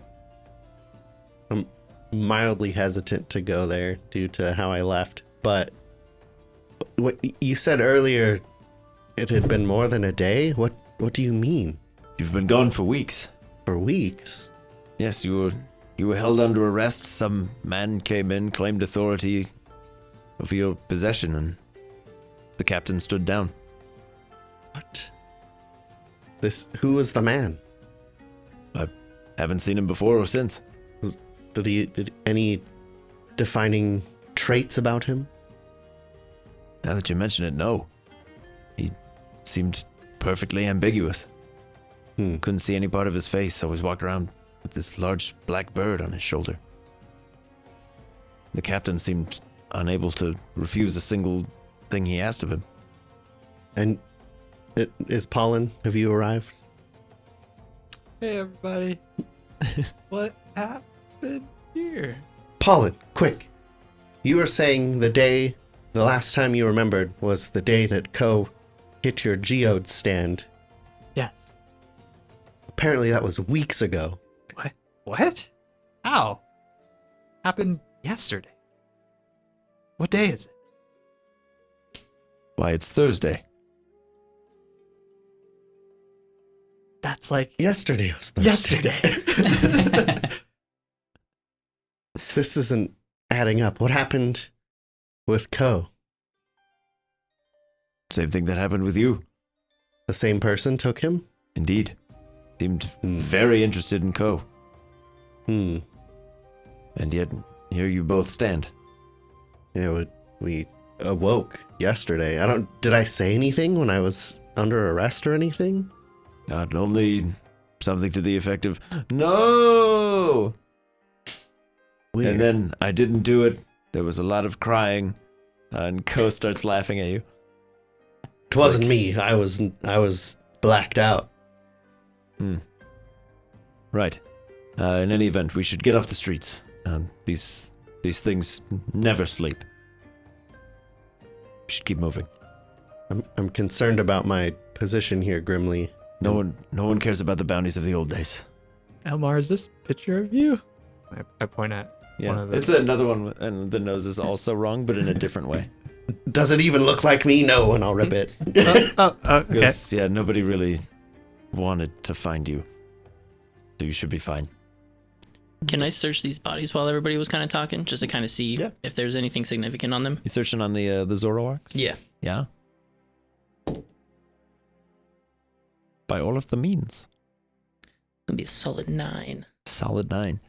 I'm mildly hesitant to go there due to how I left, but what you said earlier, it had been more than a day? What do you mean? You've been gone for weeks. For weeks? Yes, you were held under arrest. Some man came in, claimed authority over your possession, and the captain stood down. What? Who was the man? Haven't seen him before or since. Did any defining traits about him? Now that you mention it, no. He seemed perfectly ambiguous. Couldn't see any part of his face. Always walked around with this large black bird on his shoulder. The captain seemed unable to refuse a single thing he asked of him. And is Pollen, have you arrived? Hey, everybody. What happened here? Pollen, quick! You were saying the last time you remembered was the day that Ko hit your geode stand. Yes. Apparently that was weeks ago. What? How? Happened yesterday. What day is it? Why, it's Thursday. That's like Yesterday was Thursday. yesterday. This isn't adding up. What happened with Ko? Same thing that happened with you. The same person took him? Indeed. Seemed very interested in Ko. And yet, here you both stand. Yeah, we awoke yesterday. Did I say anything when I was under arrest or anything? Not only something to the effect of, no! Weird. And then I didn't do it. There was a lot of crying, and Ko starts laughing at you. It wasn't me. I was blacked out. Right. In any event, we should get off the streets. These things never sleep. We should keep moving. I'm concerned about my position here, Grimly. No one cares about the bounties of the old days. Elmar, is this picture of you? I point at one of the... It's another one, and the nose is also wrong, but in a different way. Does it even look like me? No, and I'll rip it. okay. Because, nobody really wanted to find you. So you should be fine. Can I search these bodies while everybody was kind of talking, just to kind of see if there's anything significant on them? You searching on the Zoroarks? Yeah. Yeah. By all of the means. Gonna be a solid 9. Solid 9.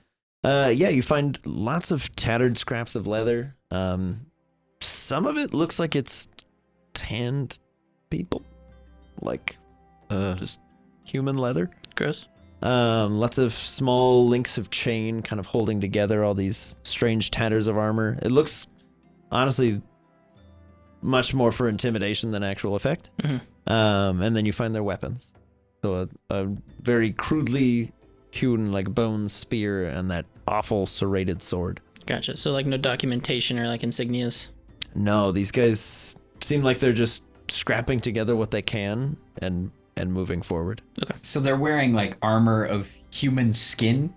Yeah, you find lots of tattered scraps of leather. Some of it looks like it's tanned people, like just human leather. Gross. Lots of small links of chain kind of holding together all these strange tatters of armor. It looks, honestly, much more for intimidation than actual effect. And then you find their weapons. So a very crudely hewn, like, bone spear and that awful serrated sword. Gotcha. So, like, no documentation or, like, insignias? No, these guys seem like they're just scrapping together what they can and moving forward. Okay. So they're wearing like armor of human skin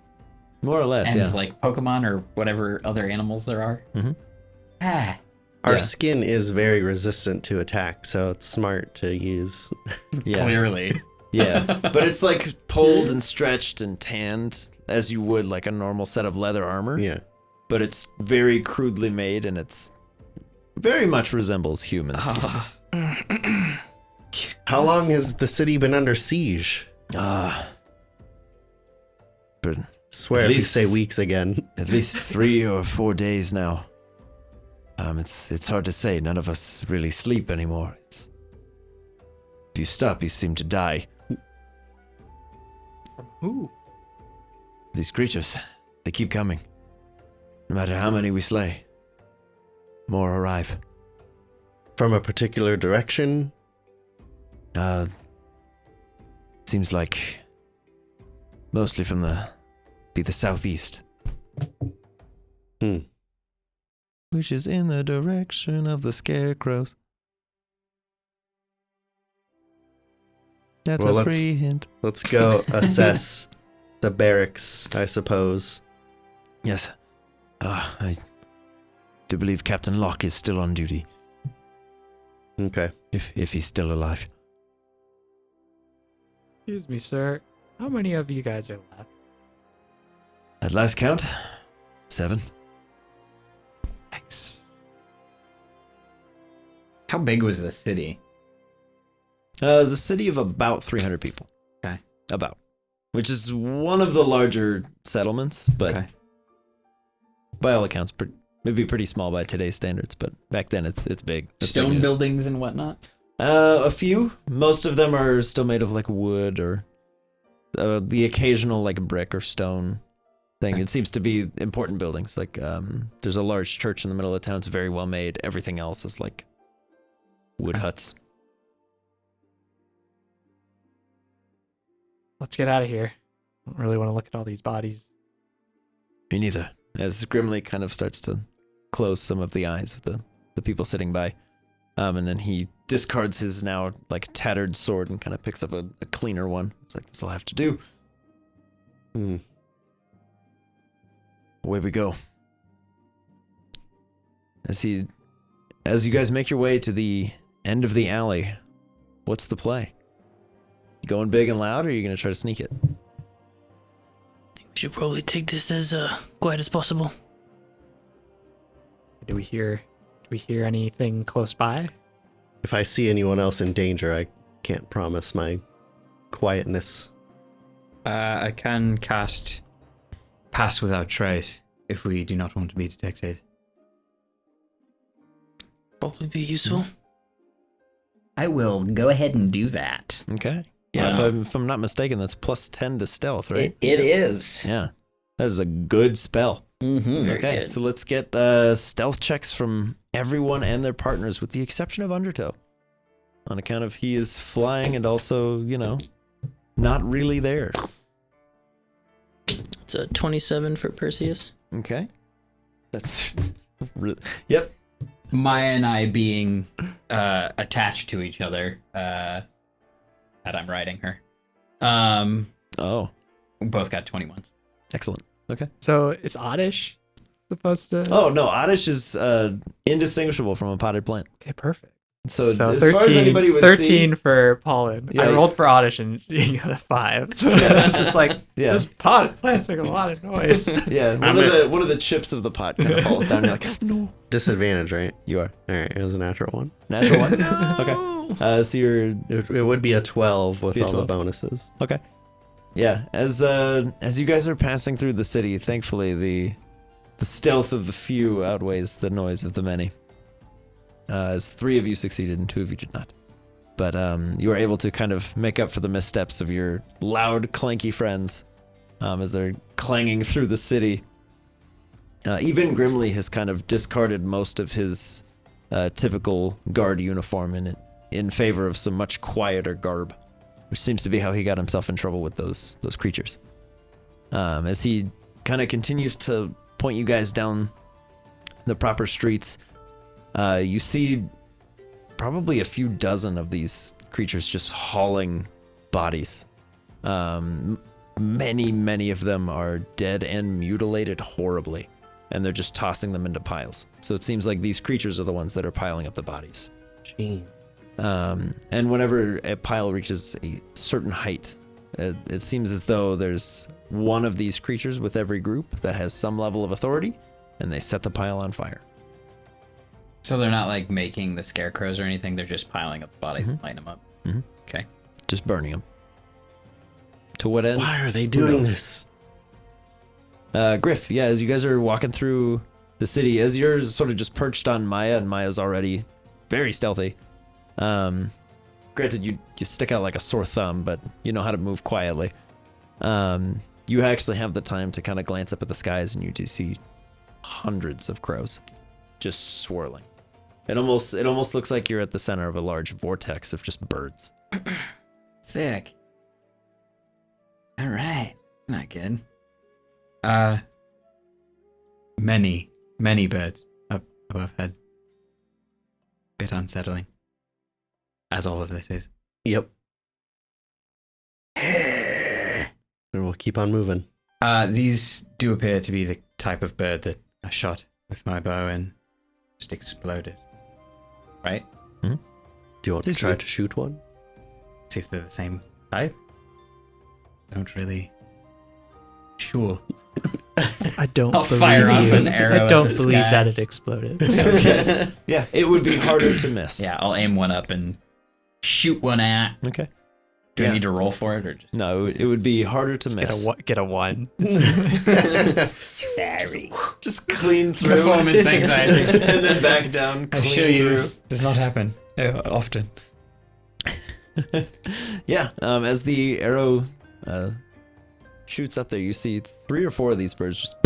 More or less, and yeah. like Pokemon or whatever other animals there are. Ah. Our Yeah. skin is very resistant to attack, so it's smart to use. Yeah. Clearly. Yeah, but it's like pulled and stretched and tanned as you would like a normal set of leather armor. Yeah. But it's very crudely made and it's very much resembles human skin. How long has the city been under siege? But Swear At if you least- say weeks again. at least 3 or 4 days now. It's hard to say. None of us really sleep anymore. If you stop, you seem to die. From who? These creatures, they keep coming. No matter how many we slay, more arrive. From a particular direction? Seems like mostly from the southeast. Which is in the direction of the Scarecrows. That's Well, a let's- free hint. Let's go assess the barracks, I suppose. Yes. I do believe Captain Locke is still on duty, Okay. if he's still alive. Excuse me, sir. How many of you guys are left? At last count, 7. Thanks. How big was the city? It's a city of about 300 people. Okay. About. Which is one of the larger settlements, but Okay. by all accounts, maybe pretty small by today's standards, but back then it's big. It's Stone big news. buildings and whatnot? A few. Most of them are still made of like wood or the occasional like brick or stone thing. Okay. It seems to be important buildings. Like there's a large church in the middle of town. It's very well made. Everything else is like wood huts. Let's get out of here. I don't really want to look at all these bodies. Me neither. As Grimly kind of starts to close some of the eyes of the people sitting by. And then he discards his now like tattered sword and kind of picks up a cleaner one. It's like, this'll have to do. Away we go. As you guys make your way to the end of the alley, what's the play? You going big and loud, or are you going to try to sneak it? We should probably take this as quiet as possible. Do we hear anything close by? If I see anyone else in danger, I can't promise my quietness. I can cast Pass Without Trace if we do not want to be detected. Probably be useful. I will go ahead and do that. Okay. Yeah, if I'm not mistaken, that's plus 10 to stealth, right? It is. Yeah. That is a good spell. Mm-hmm. Okay, good. so let's get stealth checks from everyone and their partners, with the exception of Undertow. On account of he is flying and also, not really there. It's a 27 for Perseus. Okay. That's... Yep. Maya and I being attached to each other, that I'm riding her. Oh, We both got 21s. excellent. Okay. So is Oddish supposed to? Oh, no, Oddish is indistinguishable from a potted plant. Okay, perfect. So as 13, far as anybody would 13 for Pollen. Yeah, I rolled for Oddish and you got a 5. So Yeah. that's just like, Yeah. those potted plants make a lot of noise. Yeah, one of the chips of the pot kind of falls down. You're like, no. Disadvantage, right? You are. All right, it was a natural one. Natural one? Okay. So you're... It would be a 12 with Be a all the 12. bonuses. Okay. Yeah, as you guys are passing through the city, thankfully the stealth of the few outweighs the noise of the many. As 3 of you succeeded and 2 of you did not. But you are able to kind of make up for the missteps of your loud, clanky friends as they're clanging through the city. Even Grimly has kind of discarded most of his typical guard uniform in favor of some much quieter garb, which seems to be how he got himself in trouble with those creatures. As he kind of continues to point you guys down the proper streets, you see probably a few dozen of these creatures just hauling bodies. Many of them are dead and mutilated horribly, and they're just tossing them into piles. So it seems like these creatures are the ones that are piling up the bodies. Gee. And whenever a pile reaches a certain height, it seems as though there's one of these creatures with every group that has some level of authority, and they set the pile on fire. So they're not like making the scarecrows or anything. They're just piling up bodies and lighting them up. Mhm. Okay. Just burning them. To what end? Why are they doing knows? this? Griff, yeah, as you guys are walking through the city, as you're sort of just perched on Maya, and Maya's already very stealthy. Granted, you stick out like a sore thumb, but you know how to move quietly. You actually have the time to kind of glance up at the skies, and you do see hundreds of crows just swirling. It almost looks like you're at the center of a large vortex of just birds. Sick. All right. Not good. Many birds up above head. Bit unsettling. As all of this is. Yep. And we'll keep on moving. These do appear to be the type of bird that I shot with my bow and just exploded. Right? Do you want to try to shoot one? See if they're the same type. Don't really. Sure. I don't I'll believe fire off you. an arrow I at don't the believe sky. that it exploded. Okay. Yeah, it would be harder to miss. Yeah, I'll aim one up and shoot one at. Okay. Do Yeah. I need to roll for it or just? No, it would be harder to miss. Get a 1. Sorry. Just clean through. Performance anxiety. And then back down, clean through. does not happen often. Yeah, as the arrow shoots up there, you see 3 or 4 of these birds just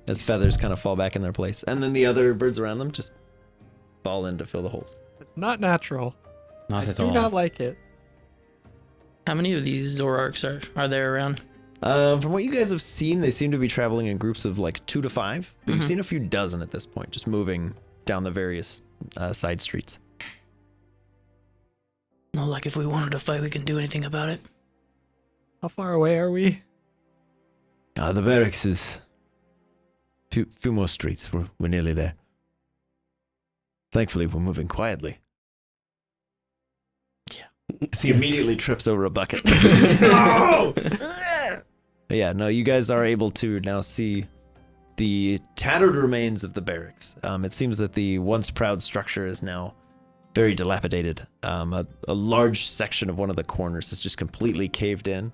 as feathers kind of fall back in their place. And then the other birds around them just fall in to fill the holes. It's not natural. Not I at do all. not like it. How many of these Zorarks are there around? From what you guys have seen, they seem to be traveling in groups of like 2 to 5. But you've seen a few dozen at this point, just moving down the various side streets. No, like if we wanted to fight, we can do anything about it. How far away are we? The barracks is few more streets. We're nearly there. Thankfully, we're moving quietly. Yeah. He immediately trips over a bucket. No! Yeah, no, you guys are able to now see the tattered remains of the barracks. It seems that the once proud structure is now very dilapidated. A large section of one of the corners is just completely caved in.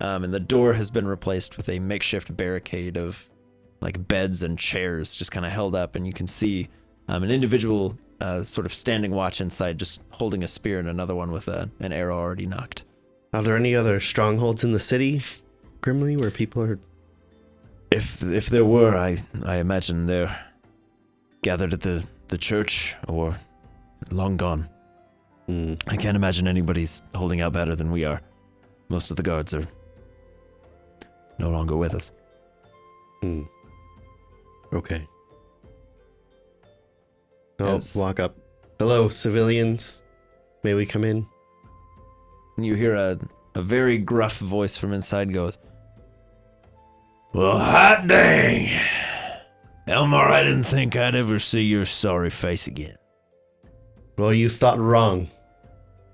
And the door has been replaced with a makeshift barricade of like beds and chairs just kind of held up, and you can see an individual sort of standing watch inside, just holding a spear, and another one with an arrow already knocked. Are there any other strongholds in the city, Grimly, where people are? If there were, I imagine they're gathered at the church or long gone. I can't imagine anybody's holding out better than we are. Most of the guards are no longer with us. Okay. I'll Yes. walk up. Hello, civilians. May we come in? And you hear a very gruff voice from inside goes, "Well, hot dang! Elmar, I didn't think I'd ever see your sorry face again. Well, you thought wrong.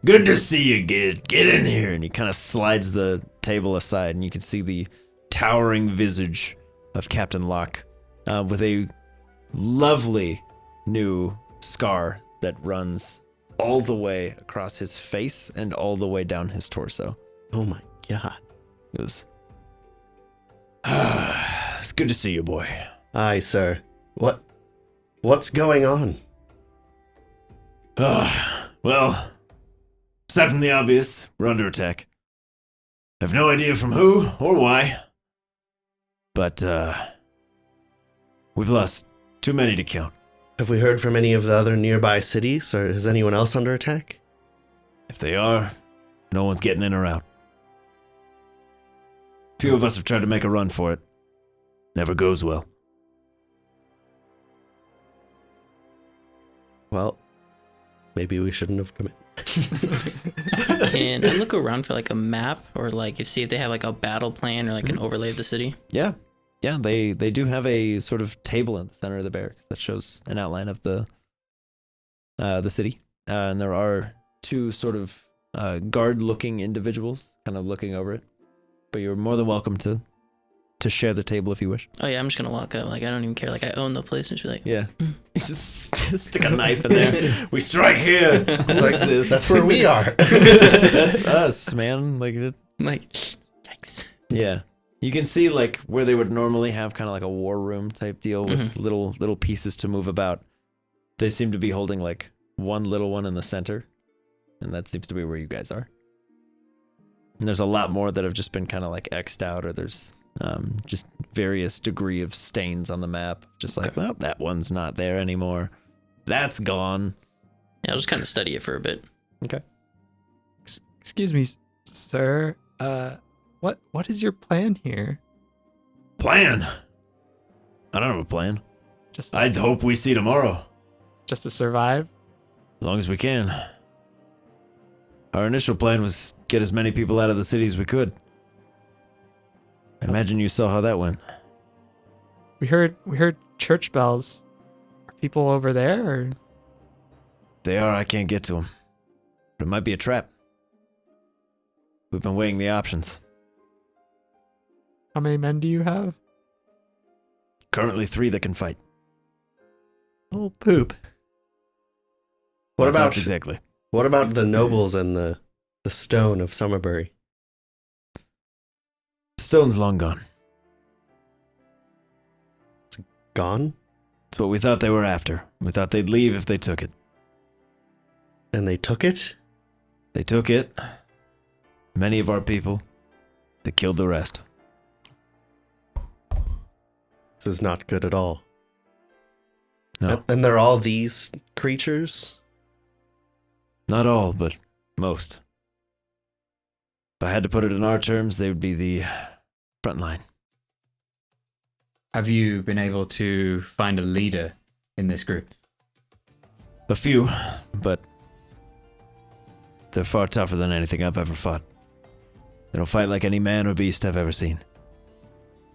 Good to see you, Get in here." And he kind of slides the table aside, and you can see the towering visage of Captain Locke with a lovely new scar that runs all the way across his face and all the way down his torso. Oh my god. He goes, it's good to see you, boy. Aye, sir. What's going on? Well, aside from the obvious, we're under attack. I have no idea from who or why, but we've lost too many to count. Have we heard from any of the other nearby cities, or is anyone else under attack? If they are, no one's getting in or out. Few of us have tried to make a run for it. Never goes well. Well, maybe we shouldn't have come in. Can I look around for like a map or like see if they have like a battle plan or like an overlay of the city? Yeah, they do have a sort of table in the center of the barracks that shows an outline of the city, and there are two sort of guard-looking individuals kind of looking over it. But you're more than welcome to share the table if you wish. Oh yeah, I'm just gonna walk up. Like I don't even care. Like I own the place and just be like, Yeah, you just stick a knife in there. We strike here. What's this? That's where we are. That's us, man. like, yikes. Yeah. You can see like where they would normally have kind of like a war room type deal with little pieces to move about. They seem to be holding like one little one in the center, and that seems to be where you guys are. And there's a lot more that have just been kind of like X'd out, or there's just various degree of stains on the map. Just like, well, that one's not there anymore. That's gone. Yeah, I'll just kind of study it for a bit. Okay. Excuse me, sir. What is your plan here? Plan? I don't have a plan. Just I'd hope we see tomorrow. just to survive? As long as we can. Our initial plan was get as many people out of the city as we could. I imagine you saw how that went. We heard church bells. Are people over there? Or? If they are, I can't get to them. But it might be a trap. We've been weighing the options. How many men do you have? Currently 3 that can fight. Oh, poop. What about exactly? What about the nobles and the stone of Summerberry? The stone's long gone. Gone? It's what we thought they were after. We thought they'd leave if they took it. And they took it? They took it. Many of our people. They killed the rest. This is not good at all. No. And they're all these creatures? Not all, but most. If I had to put it in our terms, they would be the front line. Have you been able to find a leader in this group? A few, but they're far tougher than anything I've ever fought. They don't fight like any man or beast I've ever seen.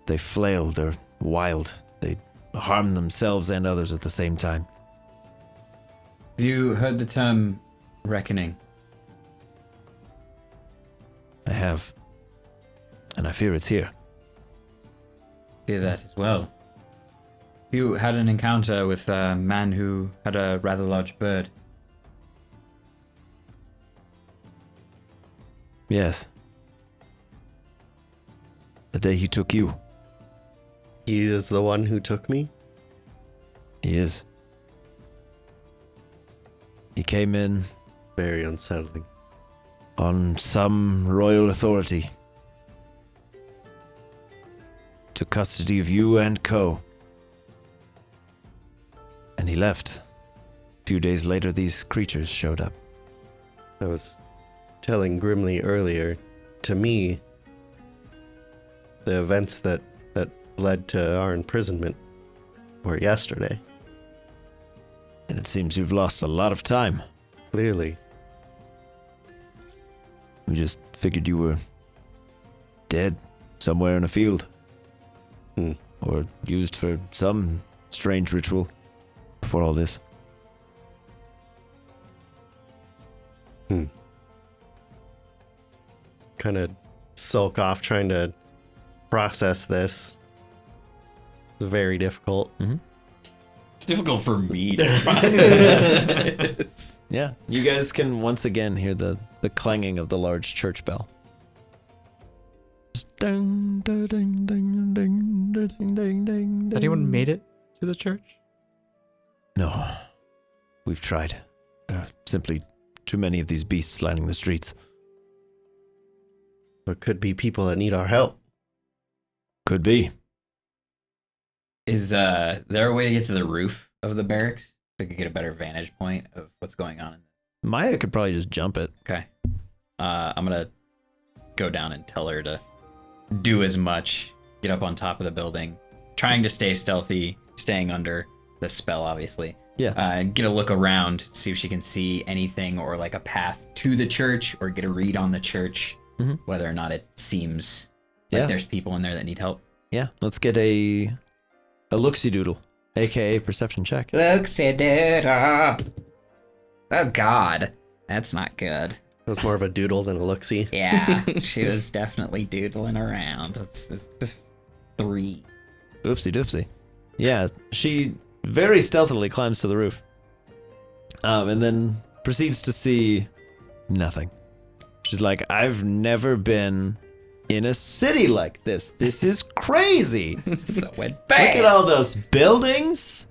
They flail, they're wild. They harm themselves and others at the same time. Have you heard the term reckoning? I have. And I fear it's here. Hear that as well. You had an encounter with a man who had a rather large bird. Yes. The day he took you. He is the one who took me? He is. He came in Very unsettling. on some royal authority. Took custody of you and Co. And he left. A few days later, these creatures showed up. I was telling Grimly earlier, to me, the events that led to our imprisonment were yesterday. And it seems you've lost a lot of time. Clearly. We just figured you were dead somewhere in a field. Or used for some strange ritual before all this. Kind of sulk off trying to process this. It's very difficult. It's difficult for me to process. Yeah, you guys can once again hear the clanging of the large church bell. Just ding, ding, ding, ding, ding, ding, ding, ding. Has anyone made it to the church? No. We've tried. There are simply too many of these beasts lining the streets. There could be people that need our help. Could be. Is there a way to get to the roof of the barracks so I could get a better vantage point of what's going on? Maya could probably just jump it. Okay. I'm gonna go down and tell her to do as much. Get up on top of the building, trying to stay stealthy, staying under the spell, obviously. Yeah. Get a look around, see if she can see anything or like a path to the church or get a read on the church, whether or not it seems like there's people in there that need help. Yeah. Let's get a looksy doodle, aka perception check. Looksy doodle. Oh God, that's not good. It was more of a doodle than a look-see. Yeah, she was definitely doodling around. It's 3. Oopsie doopsie. Yeah, she very stealthily climbs to the roof. And then proceeds to see nothing. She's like, I've never been in a city like this. This is crazy. So it Look at all those buildings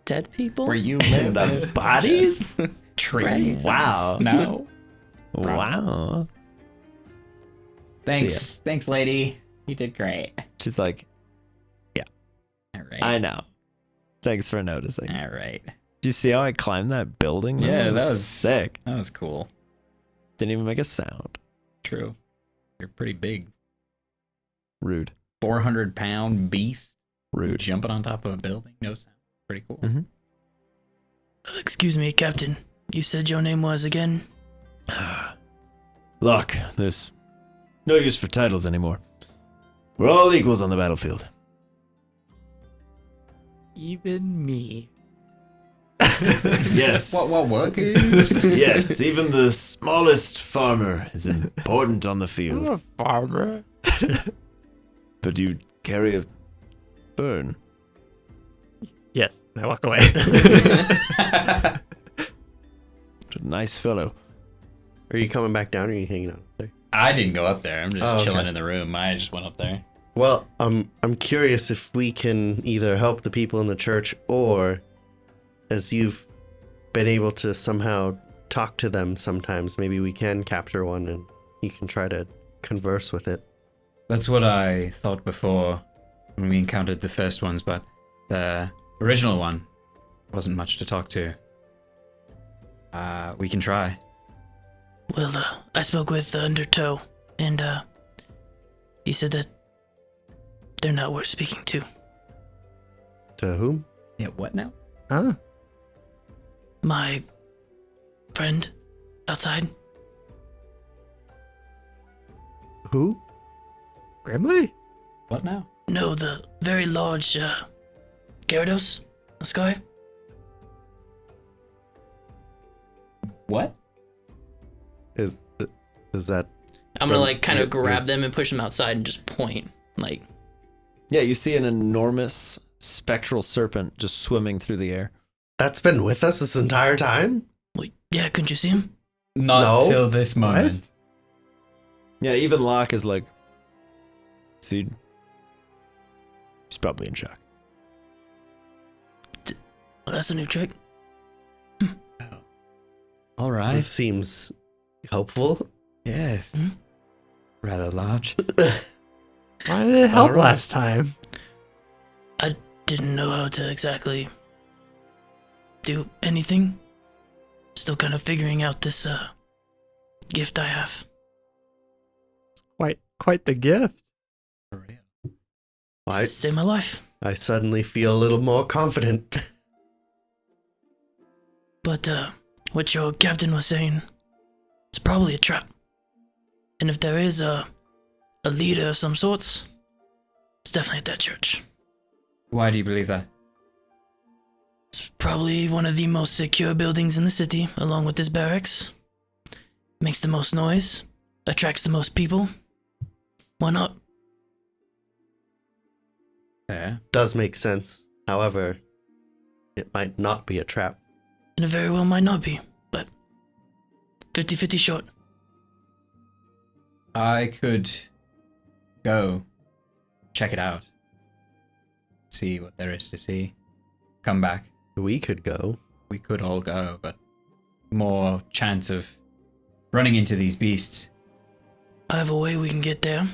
Dead people? where you and live. the bodies. Trees. Wow. No. Wow. Thanks, lady. You did great. She's like, All right. I know. Thanks for noticing. All right. Did you see how I climbed that building? Yeah, that was sick. That was cool. Didn't even make a sound. True. You're pretty big. Rude. 400-pound beast Rude. jumping on top of a building. No sound. Pretty cool. Mhm. Excuse me, Captain. You said your name was again? Look, there's no use for titles anymore. We're all equals on the battlefield. Even me. Yes. What? Yes, even the smallest farmer is important on the I'm field. a farmer. But you carry a burn. Yes, and I walk away. Nice fellow. Are you coming back down or are you hanging out there? I didn't go up there. I'm just Oh, okay. chilling in the room. I just went up there. Well, I'm curious if we can either help the people in the church or, as you've been able to somehow talk to them sometimes, maybe we can capture one and you can try to converse with it. That's what I thought before when we encountered the first ones, but the original one wasn't much to talk to. We can try. Well, I spoke with Undertow, and he said that they're not worth speaking to. To whom? Yeah, what now? Huh? My friend outside. Who? Grimly? What now? No, the very large Gyarados in the sky. What? Is that I'm gonna From- like kind yeah, of grab them and push them outside and just point. Like, Yeah, you see an enormous spectral serpent just swimming through the air. that's been with us this entire time? well, yeah, couldn't you see him? Not No. till this moment. Yeah, even Locke is like, see, he's probably in shock. Well, that's a new trick. All right. This seems hopeful. Yes. Hmm? Rather large. Why did it help Alright. last time? Didn't know how to exactly do anything. Still kind of figuring out this gift I have. Quite the gift. For real. Save my life. I suddenly feel a little more confident. But what your captain was saying, it's probably a trap. And if there is a leader of some sorts, it's definitely at that church. Why do you believe that? It's probably one of the most secure buildings in the city, along with this barracks. Makes the most noise, attracts the most people. Why not? Fair. Does make sense. However, it might not be a trap. And it very well might not be, but 50-50 short. I could go check it out, see what there is to see, come back. We could go. We could all go, but more chance of running into these beasts. I have a way we can get there.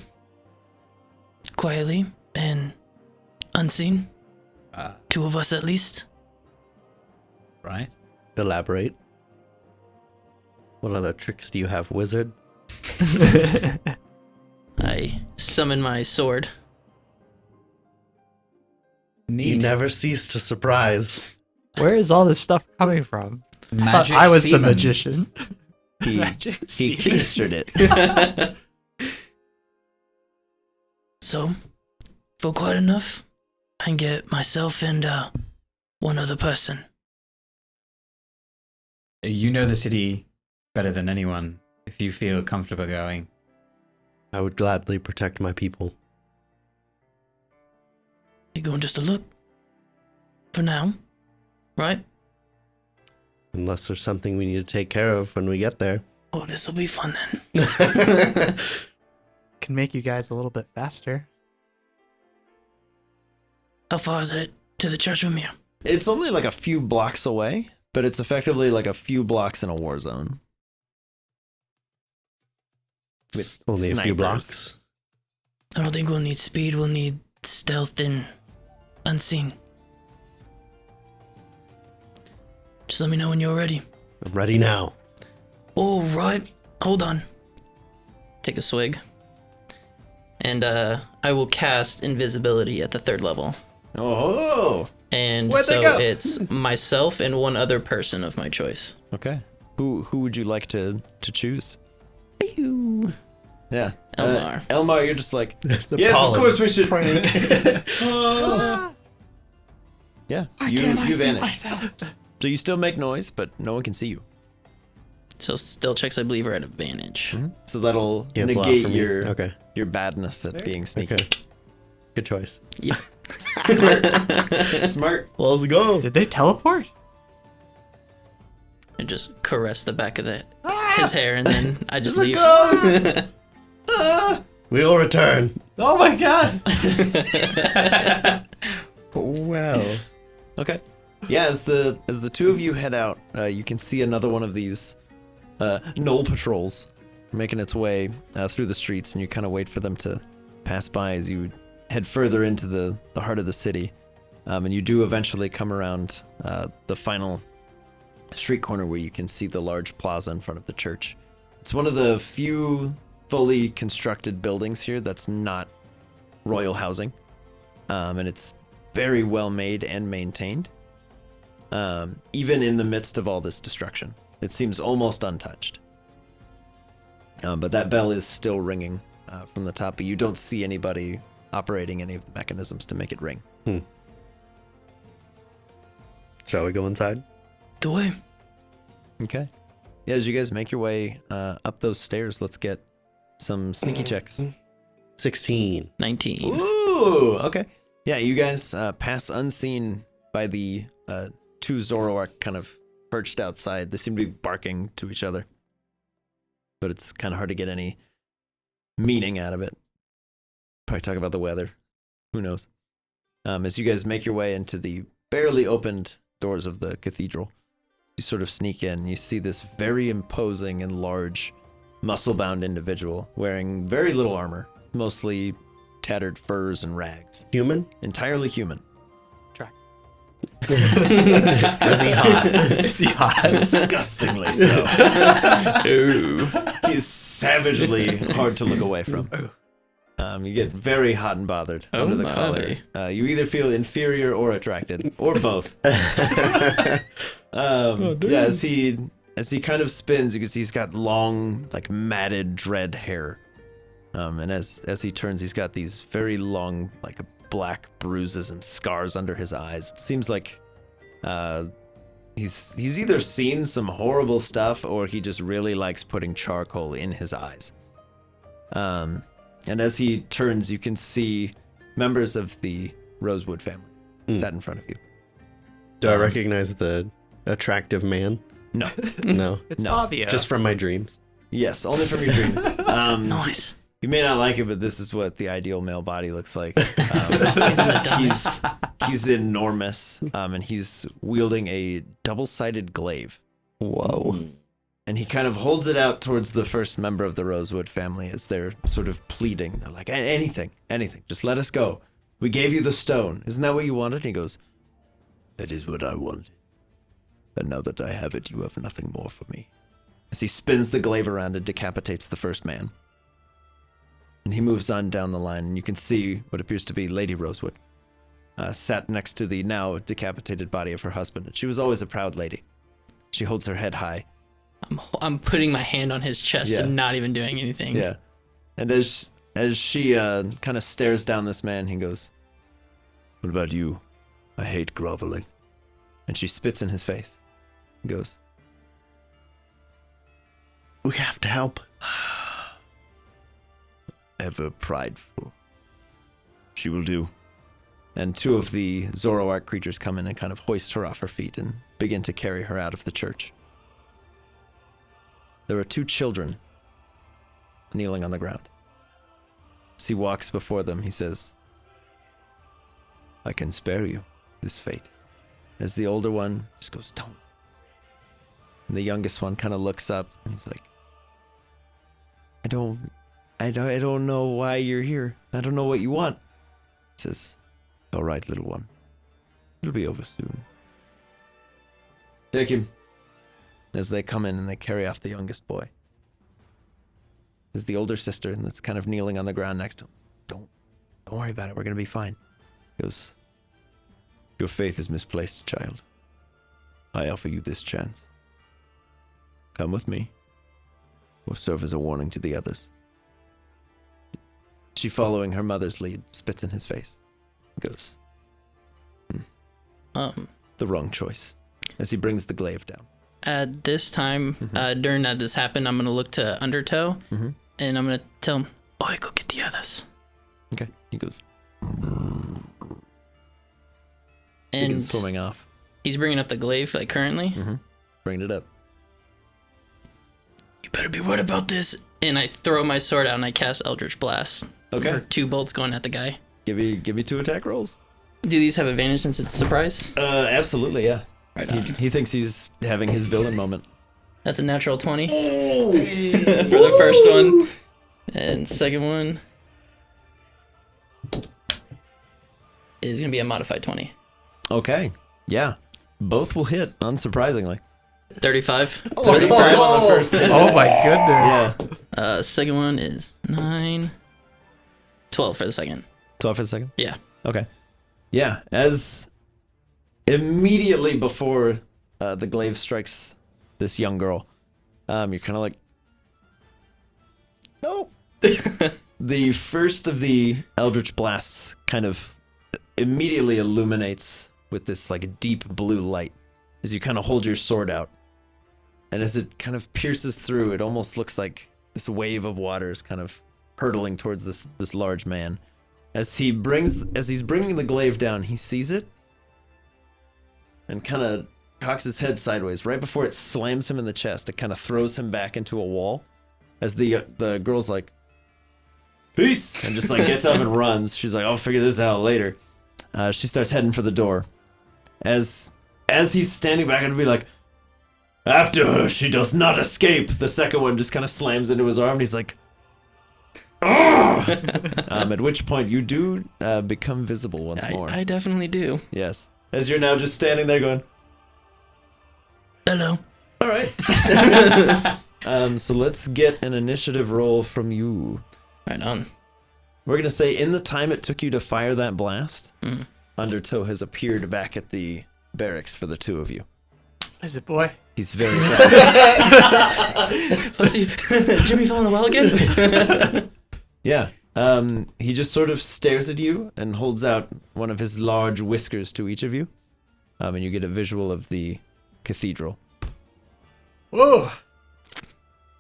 Quietly and unseen. 2 of us at least. Right? Elaborate. What other tricks do you have, wizard? I summon my sword. Neat. You never cease to surprise. Where is all this stuff coming from? Magic I was the semen. magician. He keistered it. So, for quite enough, I can get myself and one other person. You know the city better than anyone. If you feel comfortable going, I would gladly protect my people. You going just to look? For now, right? Unless there's something we need to take care of when we get there. Oh, this'll be fun then. Can make you guys a little bit faster. How far is it to the church from here? It's only like a few blocks away, but it's effectively like a few blocks in a war zone. It's only a few snipers. blocks. I don't think we'll need speed, we'll need stealth and unseen. Just let me know when you're ready. I'm ready now. All right, hold on. Take a swig. And I will cast invisibility at the 3rd level. Oh, And Where'd they so go? it's myself and one other person of my choice. okay. Who would you like to choose? Pew. Yeah, Elmar. Elmar, you're just like, The yes, of pollen. course we should. Yeah, you vanish. myself? So you still make noise, but no one can see you. So still checks, I believe, are at advantage. So that'll Cancel out negate from you. your Okay. your badness at being sneaky. Okay. Good choice. Yep. Smart. Let's go. Did they teleport? I just caress the back of his hair and then I just leave. We will return. Oh my god! Well. Okay. Yeah, as the 2 of you head out, you can see another one of these knoll patrols making its way through the streets, and you kind of wait for them to pass by as you head further into the heart of the city. And you do eventually come around the final street corner where you can see the large plaza in front of the church. It's one of the few fully constructed buildings here that's not royal housing, and it's very well made and maintained. Even in the midst of all this destruction, it seems almost untouched. But that bell is still ringing from the top, but you don't see anybody operating any of the mechanisms to make it ring. Shall we go inside? The way. Okay. Yeah, as you guys make your way up those stairs, let's get some sneaky checks. 16. 19. Ooh, okay. Yeah, you guys pass unseen by the 2 Zoroark kind of perched outside. They seem to be barking to each other, but it's kind of hard to get any meaning out of it. Probably talk about the weather. Who knows? As you guys make your way into the barely opened doors of the cathedral, you sort of sneak in. You see this very imposing and large, muscle-bound individual wearing very little armor, mostly tattered furs and rags. Human? Entirely human. Is he hot? Is he hot? Disgustingly so. He's savagely hard to look away from. You get very hot and bothered Oh under the my. collar. You either feel inferior or attracted, or both. Yeah, as he kind of spins, you can see he's got long, like matted, dread hair. And as he turns, he's got these very long, like black bruises and scars under his eyes. It seems like he's either seen some horrible stuff or he just really likes putting charcoal in his eyes. And as he turns, you can see members of the Rosewood family sat in front of you. Do I recognize the attractive man? No. No. It's No, Fabio. Just from my dreams. Yes, only from your dreams. Nice. You may not like it, but this is what the ideal male body looks like. He's enormous, and he's wielding a double-sided glaive. Whoa. And he kind of holds it out towards the first member of the Rosewood family as they're sort of pleading. They're like, anything, just let us go. We gave you the stone. Isn't that what you wanted? And he goes, that is what I wanted. And now that I have it, you have nothing more for me. As he spins the glaive around and decapitates the first man. And he moves on down the line, and you can see what appears to be Lady Rosewood, sat next to the now decapitated body of her husband. And she was always a proud lady. She holds her head high. I'm putting my hand on his chest and not even doing anything. Yeah. And as she kind of stares down this man, he goes, what about you? I hate groveling. And she spits in his face. He goes, We have to help. ever prideful. She will do. And two of the Zoroark creatures come in and kind of hoist her off her feet and begin to carry her out of the church. There are two children kneeling on the ground. As he walks before them, he says, I can spare you this fate. As the older one just goes, don't. And the youngest one kind of looks up and he's like, I don't know why you're here. I don't know what you want. He says, all right, little one. It'll be over soon. Take him. As they come in and they carry off the youngest boy. There's the older sister that's kind of kneeling on the ground next to him. Don't worry about it. We're going to be fine. He goes, your faith is misplaced, child. I offer you this chance. Come with me. Will serve as a warning to the others. She, following her mother's lead, spits in his face. Goes, the wrong choice. As he brings the glaive down. At this time, during that this happened, I'm going to look to Undertow, and I'm going to tell him, Oi, go get the others. Okay, he goes. And begins swimming off. He's bringing up the glaive, like, currently. Bringing it up. You better be worried about this. And I throw my sword out and I cast Eldritch Blast. Okay. For 2 bolts going at the guy. Give me 2 attack rolls. Do these have advantage since it's a surprise? Absolutely, yeah. Right on. He thinks he's having his villain moment. That's a natural 20 for the first one. And second one is going to be a modified 20. Okay, yeah. Both will hit, unsurprisingly. 35 for the On the first. first hit. Oh my goodness. Yeah. Second one is 9. 12 for the second. 12 for the second? Yeah. Okay. Yeah, as immediately before the glaive strikes this young girl, you're kind of like, no. The first of the Eldritch Blasts kind of immediately illuminates with this like deep blue light as you kind of hold your sword out. And as it kind of pierces through, it almost looks like this wave of water is kind of hurtling towards this large man. As he's bringing the glaive down, he sees it and kind of cocks his head sideways. Right before it slams him in the chest, it kind of throws him back into a wall. As the girl's like, peace, and just like gets up and runs. She's like, I'll figure this out later. She starts heading for the door. As he's standing back and be like, after her, she does not escape. The second one just kind of slams into his arm and he's like, at which point you do become visible once more. I definitely do. Yes. As you're now just standing there going, Hello. all right. So let's get an initiative roll from you. Right on. We're going to say in the time it took you to fire that blast, Undertow has appeared back at the barracks for the two of you. Is it, boy? He's very fast. Let's see. Is Jimmy falling well again? Yeah. He just sort of stares at you and holds out one of his large whiskers to each of you. And you get a visual of the cathedral. Whoa.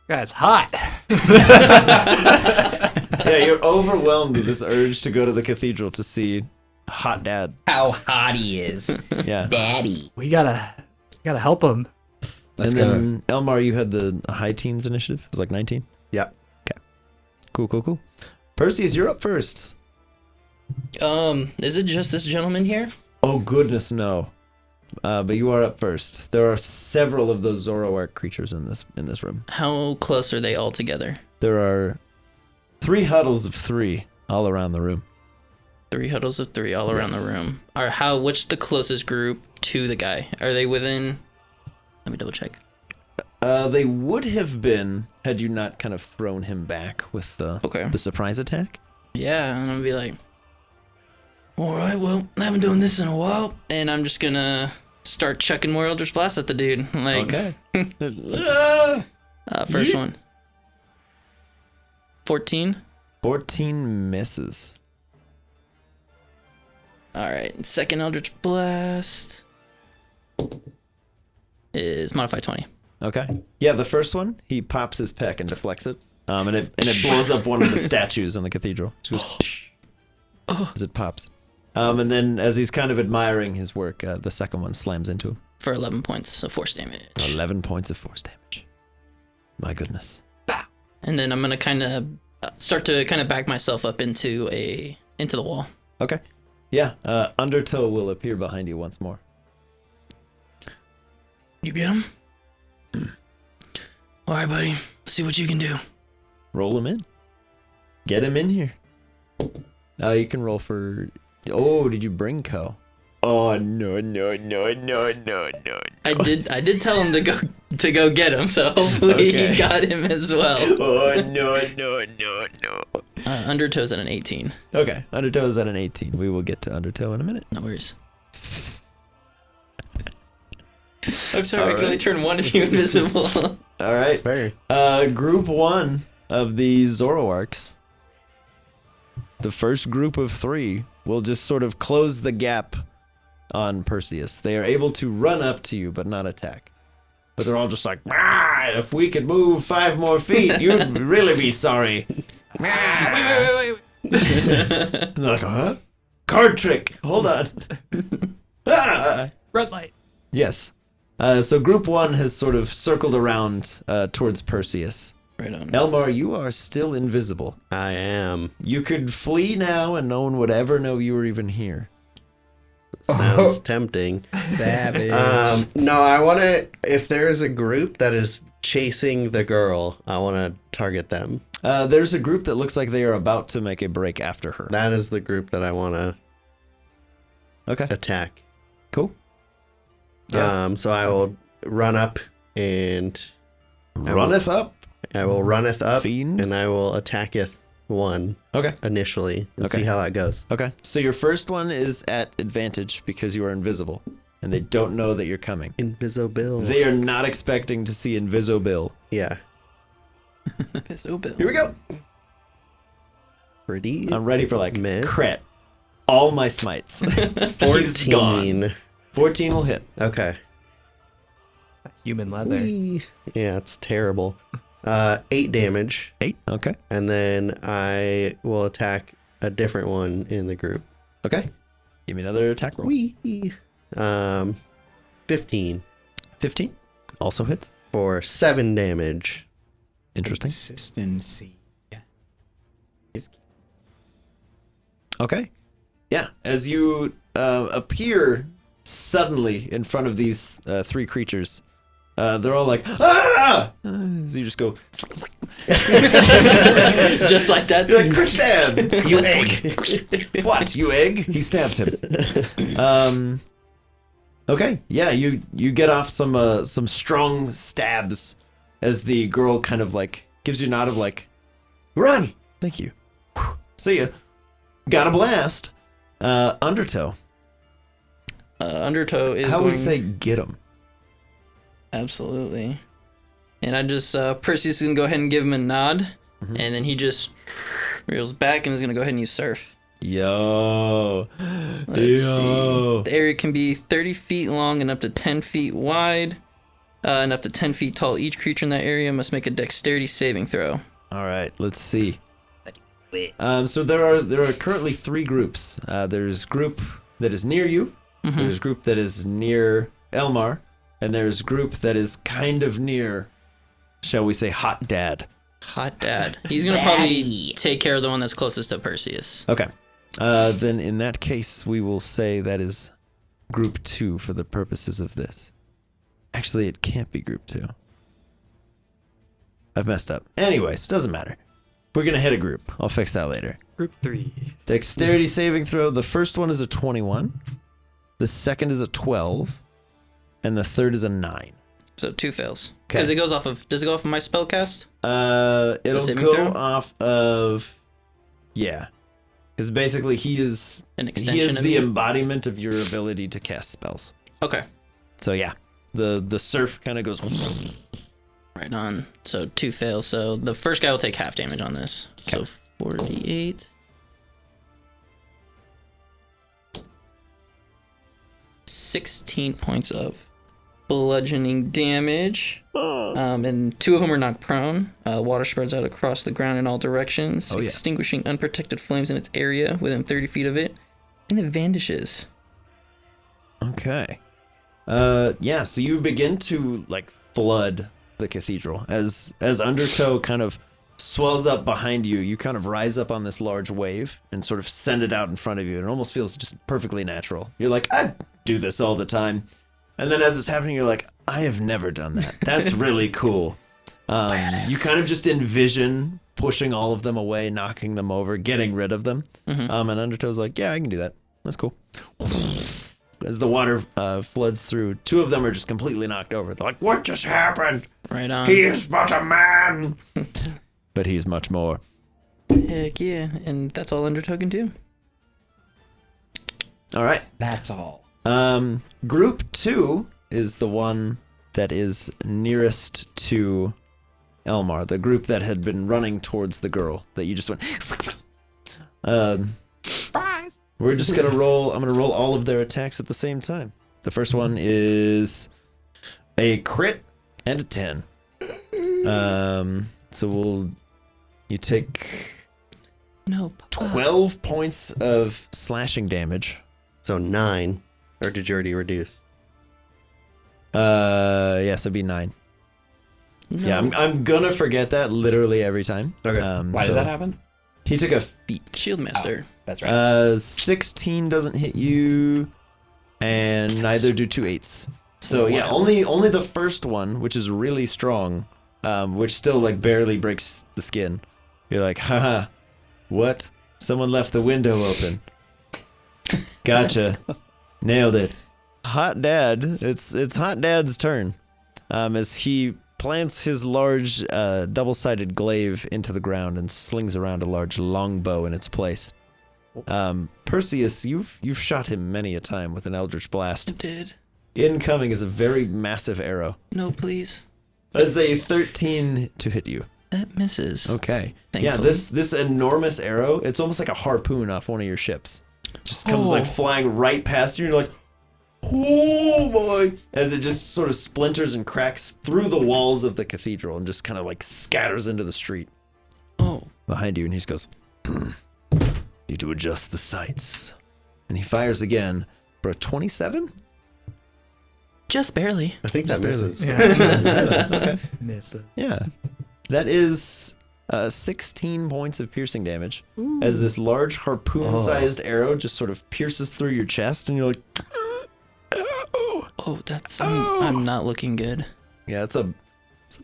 That's hot. Yeah, you're overwhelmed with this urge to go to the cathedral to see Hot Dad. How hot he is. Yeah. Daddy. We gotta help him. Let's and go. then, Elmar, you had the high teens initiative. It was like 19? Yep. Cool. Perseus, you're up first. Is it just this gentleman here? Oh goodness, no. But you are up first. There are several of those Zoroark creatures in this room. How close are they all together? There are 3 huddles of 3 all around the room. 3 huddles of 3 all around the room. Which the closest group to the guy? Are they within? Let me double check. They would have been had you not kind of thrown him back with the surprise attack. Yeah, and I'm gonna be like, all right, well, I haven't done this in a while, and I'm just gonna start chucking more Eldritch Blast at the dude. Like, Okay. First one. 14. 14 misses. All right, second Eldritch Blast is modified 20. Okay. Yeah, the first one, he pops his peck and deflects it. And it blows up one of the statues in the cathedral. It goes as it pops. And then as he's kind of admiring his work, the second one slams into him. For 11 points of force damage. 11 points of force damage. My goodness. And then I'm gonna kind of start to kind of back myself up into the wall. Okay. Yeah, Undertow will appear behind you once more. You get him? All right, buddy. Let's see what you can do. Roll him in. Get him in here. You can roll for... Oh, did you bring Co? Oh, no. I did tell him to go get him, so hopefully Okay. he got him as well. Oh, no. Undertow's at an 18. Okay, Undertow is at an 18. We will get to Undertow in a minute. No worries. I'm sorry, I All can only right. turn one of you invisible. All right. That's fair. Group 1 of the Zoroarks. The first group of 3 will just sort of close the gap on Perseus. They are able to run up to you, but not attack. But they're all just like, if we could move 5 more feet, you'd really be sorry. Wait. And they're like, huh? Card trick. Hold on. Red light. Yes. So group 1 has sort of circled around towards Perseus. Right on. Elmar, you are still invisible. I am. You could flee now and no one would ever know you were even here. Sounds tempting. Savage. No, I want to. If there is a group that is chasing the girl, I want to target them. There's a group that looks like they are about to make a break after her. That is the group that I want to Okay, attack. cool. Yeah. So I will run up and Runneth up. I will runneth up Fiend. and I will attacketh one Okay. initially and Okay. see how that goes. Okay. So your first one is at advantage because you are invisible and they don't know that you're coming. Invisible. They are not expecting to see Invisibill. Yeah. So Bill. Here we go. Pretty. I'm ready for like Meh. crit. All my smites. He's gone. 14 will hit. Okay. Human leather. Whee. Yeah, it's terrible. 8 damage, 8. Okay. and then I will attack a different one in the group. Okay. Give me another attack roll. Whee. 15 15. Also hits. for 7 damage. Interesting. Consistency. Yeah. Okay. Yeah. As you appear suddenly in front of these 3 creatures, they're all like, ah! So you just go, Just like that. you're like, quick stab! You egg! What? You egg? He stabs him. Okay. Yeah, you get off some strong stabs as the girl kind of like gives you a nod of like, run! Thank you. Whew. See ya. Got a blast. Undertow. Undertow is How going... we say get him? Absolutely. And I just, Perseus is going to go ahead and give him a nod. Mhm. And then he just reels back and is going to go ahead and use Surf. Yo. Let's see. The area can be 30 feet long and up to 10 feet wide. And up to 10 feet tall. Each creature in that area must make a dexterity saving throw. All right, let's see. So there are currently 3 groups. There's group that is near you. Mm-hmm. There's group that is near Elmar, and there's group that is kind of near, shall we say, Hot Dad. Hot dad. He's gonna probably take care of the one that's closest to Perseus. Okay. Then in that case, we will say that is group 2 for the purposes of this. Actually, it can't be group 2. I've messed up. Anyways, doesn't matter. We're going to hit a group. I'll fix that later. Group 3. Dexterity saving throw. The first one is a 21. The second is a 12. And the third is a 9. So 2 fails. Okay. Because it goes off of. Does it go off of my spell cast? It'll saving go throw? off of... Yeah. Because basically he is An extension of the you? embodiment of your ability to cast spells. Okay. So yeah, the surf kind of goes... Right on. So 2 fails. So the first guy will take half damage on this. So 48. 16 points of bludgeoning damage. And 2 of them are knocked prone. Water spreads out across the ground in all directions, Oh, yeah. extinguishing unprotected flames in its area within 30 feet of it. And it vanishes. Okay. Yeah, so you begin to like flood the cathedral as Undertow kind of swells up behind you. You kind of rise up on this large wave and sort of send it out in front of you. It almost feels just perfectly natural. You're like, I do this all the time. And then as it's happening, you're like, I have never done that. That's really cool. You kind of just envision pushing all of them away, knocking them over, getting rid of them. And Undertow's like, yeah, I can do that. That's cool. As the water floods through, 2 of them are just completely knocked over. They're like, what just happened? Right on. He is but a man. But he's much more. Heck yeah. And that's all Undertow can do. All right. That's all. Group 2 is the one that is nearest to Elmar, the group that had been running towards the girl that you just went. We're just gonna roll. I'm gonna roll all of their attacks at the same time. The first one is a crit and a 10. So you take Nope. 12 points of slashing damage. So 9. Or did you already reduce? Yes, it'd be 9. No. Yeah, I'm gonna forget that literally every time. Okay. Why does that happen? He took a feat. Shield Master. That's right. 16 doesn't hit you, and neither do 2 8s. So yeah, only the first one, which is really strong, which still like barely breaks the skin. You're like, haha, what? Someone left the window open. Gotcha. Nailed it. Hot Dad. It's Hot Dad's turn. As he plants his large double-sided glaive into the ground and slings around a large longbow in its place. Perseus, you've shot him many a time with an Eldritch Blast. Did. Incoming is a very massive arrow. No, please. That's a 13 to hit you. That misses. Okay. Yeah, Thankfully. this enormous arrow, it's almost like a harpoon off one of your ships. Just comes like flying right past you, and you're like, oh boy, as it just sort of splinters and cracks through the walls of the cathedral and just kind of like scatters into the street Oh. behind you. And he just goes, need to adjust the sights. And he fires again for a 27. Just barely. I think that misses. Okay. Misses. Yeah. That is 16 points of piercing damage as this large harpoon-sized arrow just sort of pierces through your chest, and you're like, Oh, that's. I'm not looking good. yeah, it's a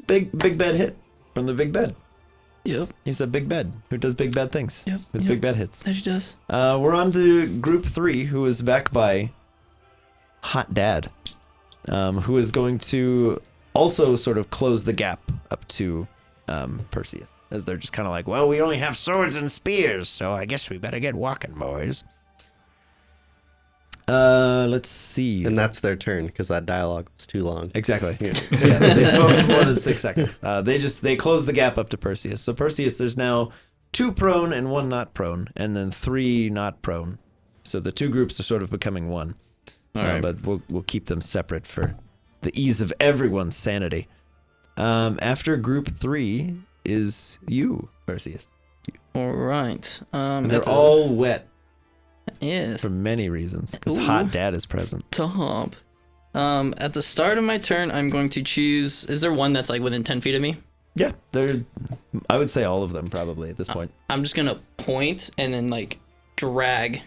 big bad hit from the big bed. Yep. He's a big bed who does big bad things Yep. with yep. big bad hits. That he does. We're on to group 3, who is back by Hot Dad, who is going to also sort of close the gap up to Perseus, as they're just kind of like, well, we only have swords and spears, so I guess we better get walking, boys. Let's see. And that's their turn because that dialogue was too long. Exactly. Yeah, they spoke for more than 6 seconds. They closed the gap up to Perseus. So Perseus, there's now 2 prone and 1 not prone, and then 3 not prone. So the 2 groups are sort of becoming one. All right. But we'll keep them separate for the ease of everyone's sanity. After group 3 is you, Perseus. All right. And they're all wet Yeah. for many reasons, because Ooh. Hot Dad is present. Top. At the start of my turn, I'm going to choose. Is there one that's like within 10 feet of me? Yeah, they're. I would say all of them probably at this point. I'm just gonna point and then like drag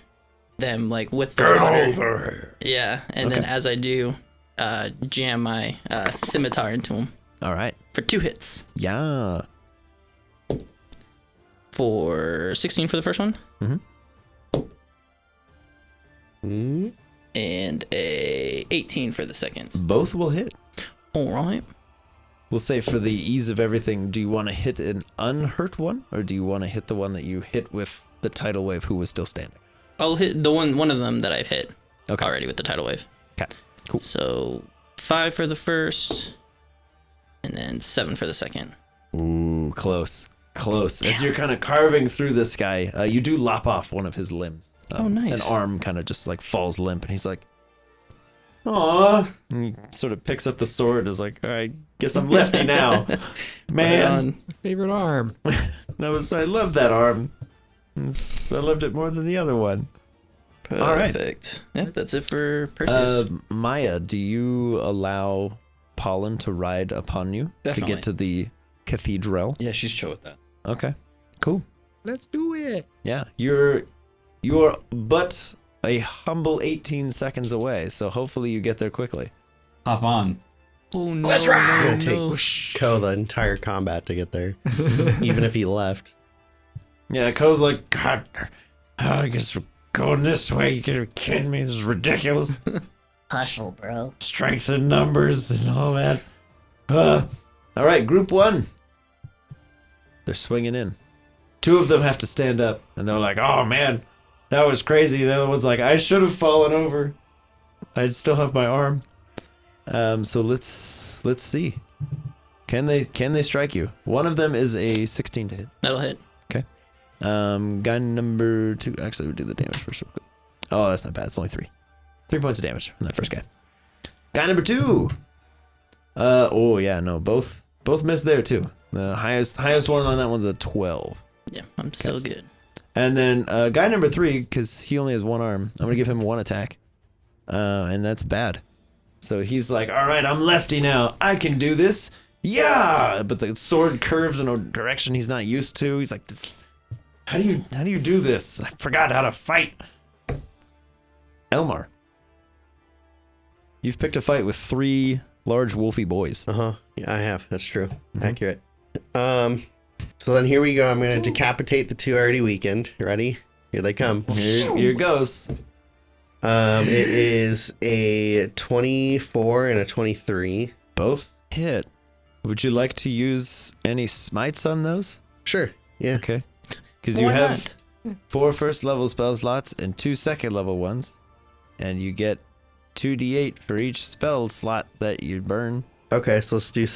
them like with the water. over here. Yeah, and then Okay. as I do, jam my scimitar into him All right. for 2 hits. Yeah. For 16 for the first one. Mm. And a 18 for the second. Both will hit. All right. We'll say for the ease of everything, do you want to hit an unhurt one, or do you want to hit the one that you hit with the tidal wave who was still standing? I'll hit the one of them that I've hit Okay. already with the tidal wave. Okay. Cool. So 5 for the first, and then 7 for the second. Ooh, close. Close. As you're kind of carving through this guy, you do lop off one of his limbs. Oh, nice. An arm kind of just like falls limp, and he's like, "Aw." And he sort of picks up the sword, is like, "All right, guess I'm lefty now." Man, Favorite arm. I love that arm. I loved it more than the other one. All right. Perfect. Yep, that's it for Perseus. Maya, do you allow Pollen to ride upon you to Definitely. get to the cathedral? Yeah, she's chill with that. Okay, cool. Let's do it. Yeah, you're but a humble 18 seconds away, so hopefully you get there quickly. Hop on. Oh no! It's gonna no, take no. Ko the entire combat to get there, even if he left. Yeah, Ko's like, "God, I guess we're going this way. You gotta be kidding me. This is ridiculous. Hustle, bro. Strength in numbers and all that." All right, group 1. They're swinging in. 2 of them have to stand up, and they're like, "Oh man, that was crazy." The other one's like, "I should have fallen over. I'd still have my arm." So let's see. Can they strike you? One of them is a 16 to hit. That'll hit. Guy number 2. Actually, we'll do the damage first real quick. Oh, that's not bad. It's only 3. 3 points of damage from that first guy. Guy number 2. Oh yeah, no, both missed there too. The highest one on that one's a 12. Yeah, I'm still good. And then guy number 3, because he only has 1 arm, I'm gonna give him 1 attack, and that's bad. So he's like, "All right, I'm lefty now. I can do this." Yeah, but the sword curves in a direction he's not used to. He's like, How do you do this? I forgot how to fight." Elmar, you've picked a fight with 3 large wolfy boys. Yeah, I have. That's true. Accurate. So then here we go. I'm gonna decapitate the 2 already weakened. Ready? Here they come. Here goes. It is a 24 and a 23. Both hit. Would you like to use any smites on those? Sure. Yeah. Okay. Because you Why have 4 first level spell slots and 2 second level ones. And you get 2d8 for each spell slot that you burn. Okay, so let's do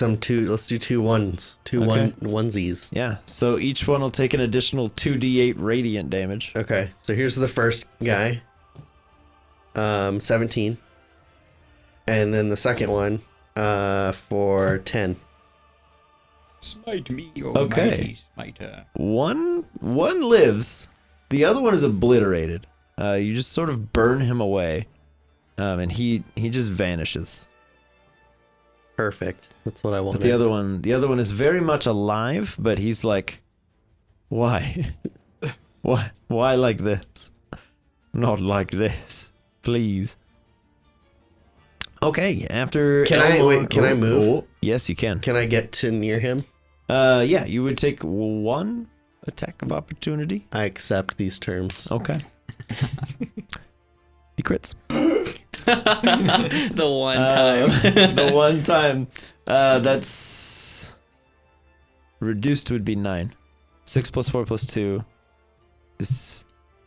2 ones. 2 Okay. onesies. Yeah, so each one will take an additional 2d8 radiant damage. Okay, so here's the first guy. 17. And then the second one, for 10. Smite me, Okay. mighty smiter. One lives. The other one is obliterated. You just sort of burn him away. And he just vanishes. Perfect. That's what I But wanted. the other one is very much alive, but he's like, "Why? Why like this? Not like this, please." Okay, after Can I move? Oh, yes, you can. Can I get to near him? Yeah, you would take 1 attack of opportunity. I accept these terms. Okay. He crits. The one time. The one time. That's reduced would be 9. 6 plus 4 plus 2 is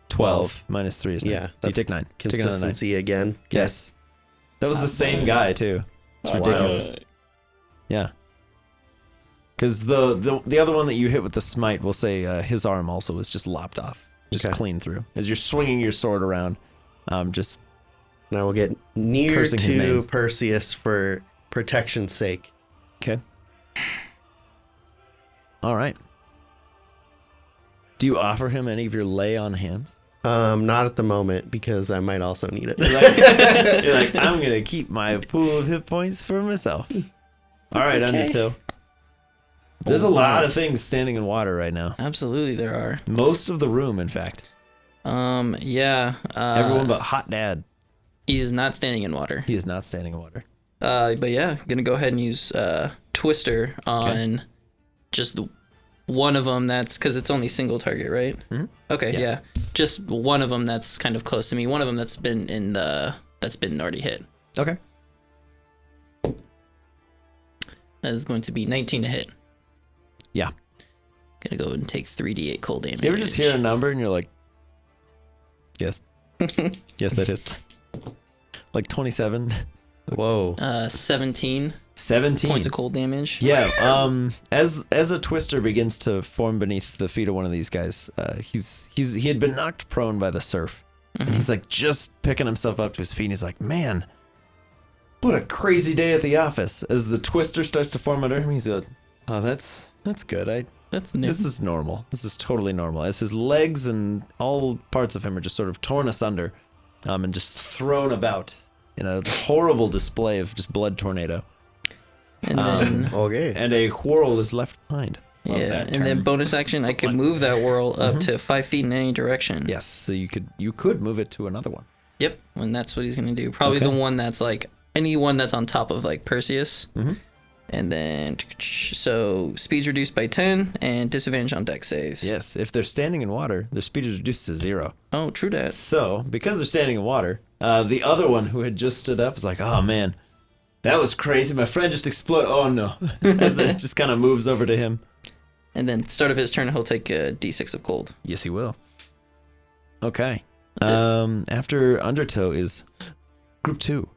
12. Minus 3 is 9. Yeah, So you that's take 9. Take another 9. Consistency again. Yes. That was the same guy too. It's ridiculous. Yeah. Because the other one that you hit with the smite, we'll say his arm also was just lopped off. Just Okay. clean through. As you're swinging your sword around, just And I will get near Cursing his to name. Perseus for protection's sake. okay. All right. Do you offer him any of your lay on hands? Not at the moment because I might also need it. You're like, I'm gonna keep my pool of hit points for myself. All right, okay. Undertow. There's a lot of things standing in water right now. Absolutely, there are. Most of the room, in fact. Yeah. Everyone but Hot Dad. He is not standing in water. He is not standing in water. But yeah, gonna go ahead and use Twister on just one of them. That's because it's only single target, right? Mhm. Okay, Yeah. yeah. Just one of them that's kind of close to me. One of them that's been already hit. Okay. That is going to be 19 to hit. Yeah. Gonna go and take 3d8 cold damage. You ever just hear a number and you're like, yes. Yes, that hits. Like 27. Whoa. 17 17. points of cold damage. Yeah. As a twister begins to form beneath the feet of one of these guys, he had been knocked prone by the surf, and he's like just picking himself up to his feet. And he's like, man, what a crazy day at the office. As the twister starts to form under him, he's like, oh, that's good. This is normal. This is totally normal. As his legs and all parts of him are just sort of torn asunder, and just thrown about in a horrible display of just blood tornado. And then Okay. And a whirl is left behind. Love yeah, that and then term. bonus action, I could move that whirl up to 5 feet in any direction. Yes, so you could move it to another one. Yep, and that's what he's gonna do. Probably Okay. the one that's like anyone that's on top of like Perseus. Mhm. And then so speed's reduced by 10 and disadvantage on dex saves. Yes, if they're standing in water, their speed is reduced to 0. Oh, true that. So, because they're standing in water, the other one who had just stood up is like, oh man, that was crazy. My friend just exploded. Oh no. As it just kind of moves over to him. And then start of his turn, he'll take a d6 of cold. Yes, he will. Okay. After Undertow is Group 2.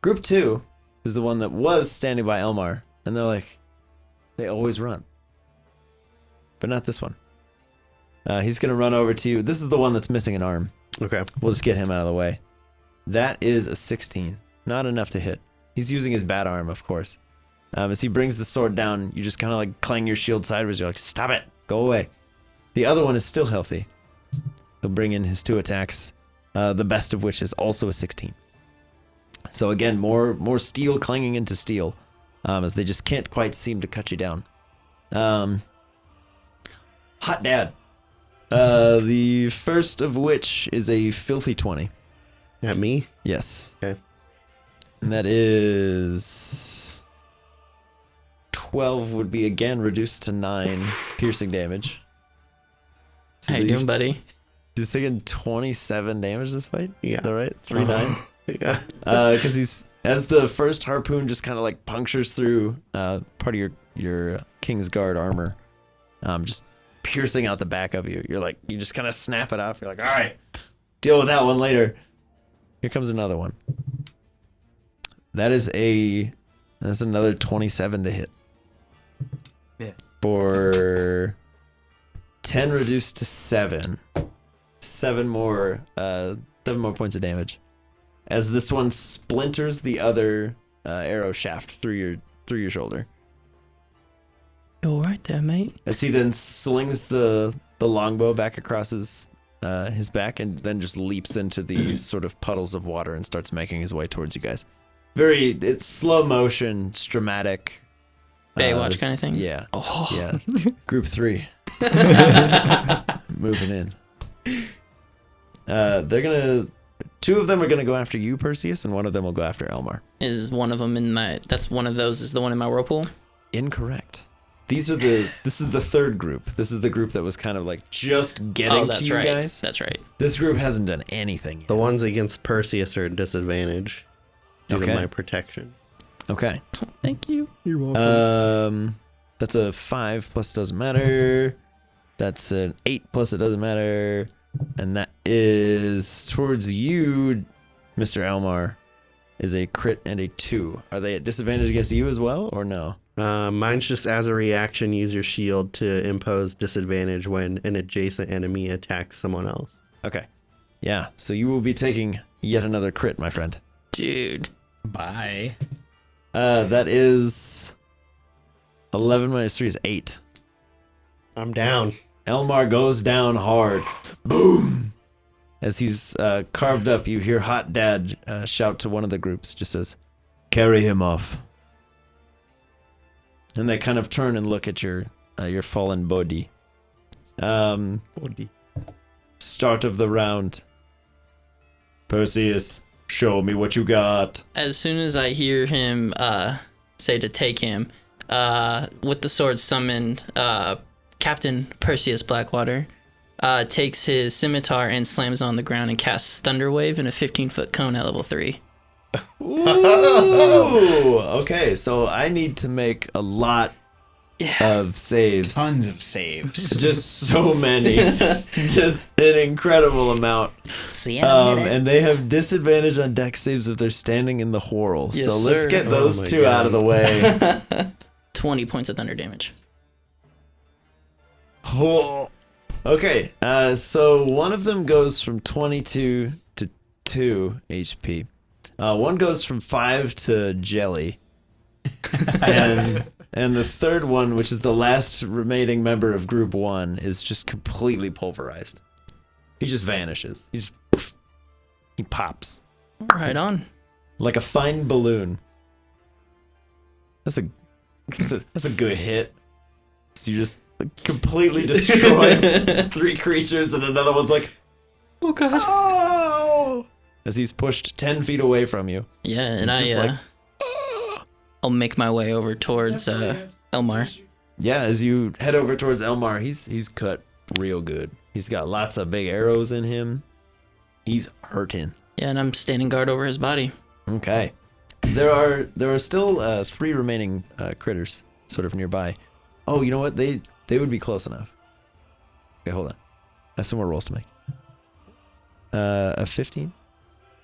Group 2 is the one that was standing by Elmar, and they're like, they always run. But not this one. He's going to run over to you. This is the one that's missing an arm. Okay. We'll just get him out of the way. That is a 16. Not enough to hit. He's using his bad arm, of course. As he brings the sword down, you just kind of like clang your shield sideways. You're like, stop it. Go away. The other one is still healthy. He'll bring in his 2 attacks, the best of which is also a 16. So again, more steel clanging into steel, as they just can't quite seem to cut you down. Hot Dad. The first of which is a filthy 20. At me? Yes. Okay. And that is 12 would be again reduced to 9 piercing damage. So How you doing, buddy? He's taking 27 damage this fight? Yeah. Is that right? 3 nines? Yeah. Because he's, as the first harpoon just kind of like punctures through part of your King's Guard armor, just piercing out the back of you. You're like, you just kind of snap it off. You're like, all right, deal with that one later. Here comes another one. That's another 27 to hit. Yes. For 10 reduced to 7. 7 more points of damage. As this one splinters the other arrow shaft through your shoulder. You all right there, mate? As he then slings the longbow back across his back and then just leaps into the sort of puddles of water and starts making his way towards you guys. It's slow motion, it's dramatic. Baywatch kind of thing? Yeah. Oh. Yeah. Group 3. Moving in. Two of them are gonna go after you, Perseus, and one of them will go after Elmar. Is one of them that's one of those is the one in my whirlpool? Incorrect. This is the third group. This is the group that was kind of like just getting to you right. guys. That's right. This group hasn't done anything yet. The ones against Perseus are at disadvantage due to Okay. my protection. Okay. Thank you. You're welcome. That's a 5 plus doesn't matter. That's an 8 plus it doesn't matter. And that is towards you, Mr. Elmar, is a crit and a 2. Are they at disadvantage against you as well, or no? Mine's just as a reaction, use your shield to impose disadvantage when an adjacent enemy attacks someone else. Okay. Yeah, so you will be taking yet another crit, my friend. Dude. Bye. That is 11 minus 3 is 8. I'm down. Elmar goes down hard. Boom! As he's carved up, you hear Hot Dad shout to one of the groups. Just says, carry him off. And they kind of turn and look at your fallen body. Start of the round. Perseus, show me what you got. As soon as I hear him say to take him, with the sword summoned, Captain Perseus Blackwater takes his scimitar and slams on the ground and casts Thunderwave in a 15-foot cone at level 3. Ooh! Okay, so I need to make a lot of saves. Tons of saves. Just so many. Just an incredible amount. See you in a minute. And they have disadvantage on dex saves if they're standing in the whorl. Yes, so let's sir. get Oh those my two God. out of the way. 20 points of thunder damage. Oh. Okay, so one of them goes from 22 to 2 HP. One goes from 5 to jelly. And the third one, which is the last remaining member of Group 1, is just completely pulverized. He just vanishes. He pops. Right on. Like a fine balloon. That's a good hit. So you just completely destroy 3 creatures, and another one's like, Oh god. oh! As he's pushed 10 feet away from you. Yeah, and It's just like, I'll make my way over towards Elmar. yeah, as you head over towards Elmar, he's cut real good. He's got lots of big arrows in him. He's hurting. Yeah, and I'm standing guard over his body. Okay. There are still 3 remaining critters sort of nearby. Oh, you know what? They would be close enough. Okay, hold on. I have some more rolls to make. A 15,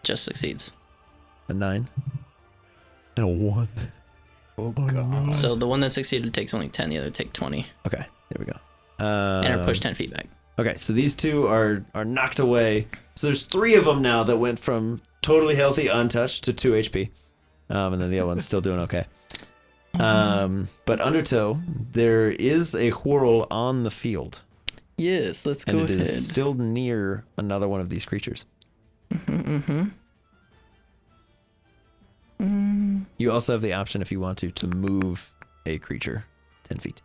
Just succeeds. a 9, and a 1. Oh god. So the one that succeeded takes only 10, the other take 20. Okay, there we go. And are pushed 10 feet back. Okay, so these 2 are knocked away. So there's 3 of them now that went from totally healthy, untouched, to 2 HP. And then the other one's still doing okay. But Undertow, there is a whorl on the field. Yes, let's And go it ahead. is still near another one of these creatures. You also have the option, if you want to move a creature 10 feet.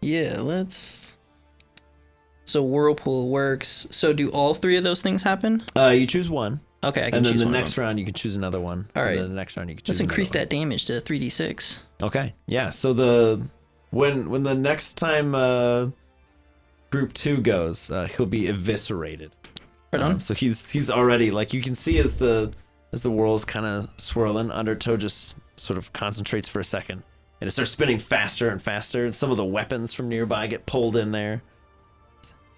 Yeah, let's... So Whirlpool works. So do all 3 of those things happen? You choose one, Okay, I can and then choose the one of next them. round you can choose another one. All right. And then the next round you can choose Let's increase another that damage to 3d6. one. Okay, yeah. So when the next time Group 2 goes, he'll be eviscerated. Right on. So he's already, like, you can see as the whirl's kind of swirling, Undertow just sort of concentrates for a second, and it starts spinning faster and faster, and some of the weapons from nearby get pulled in there.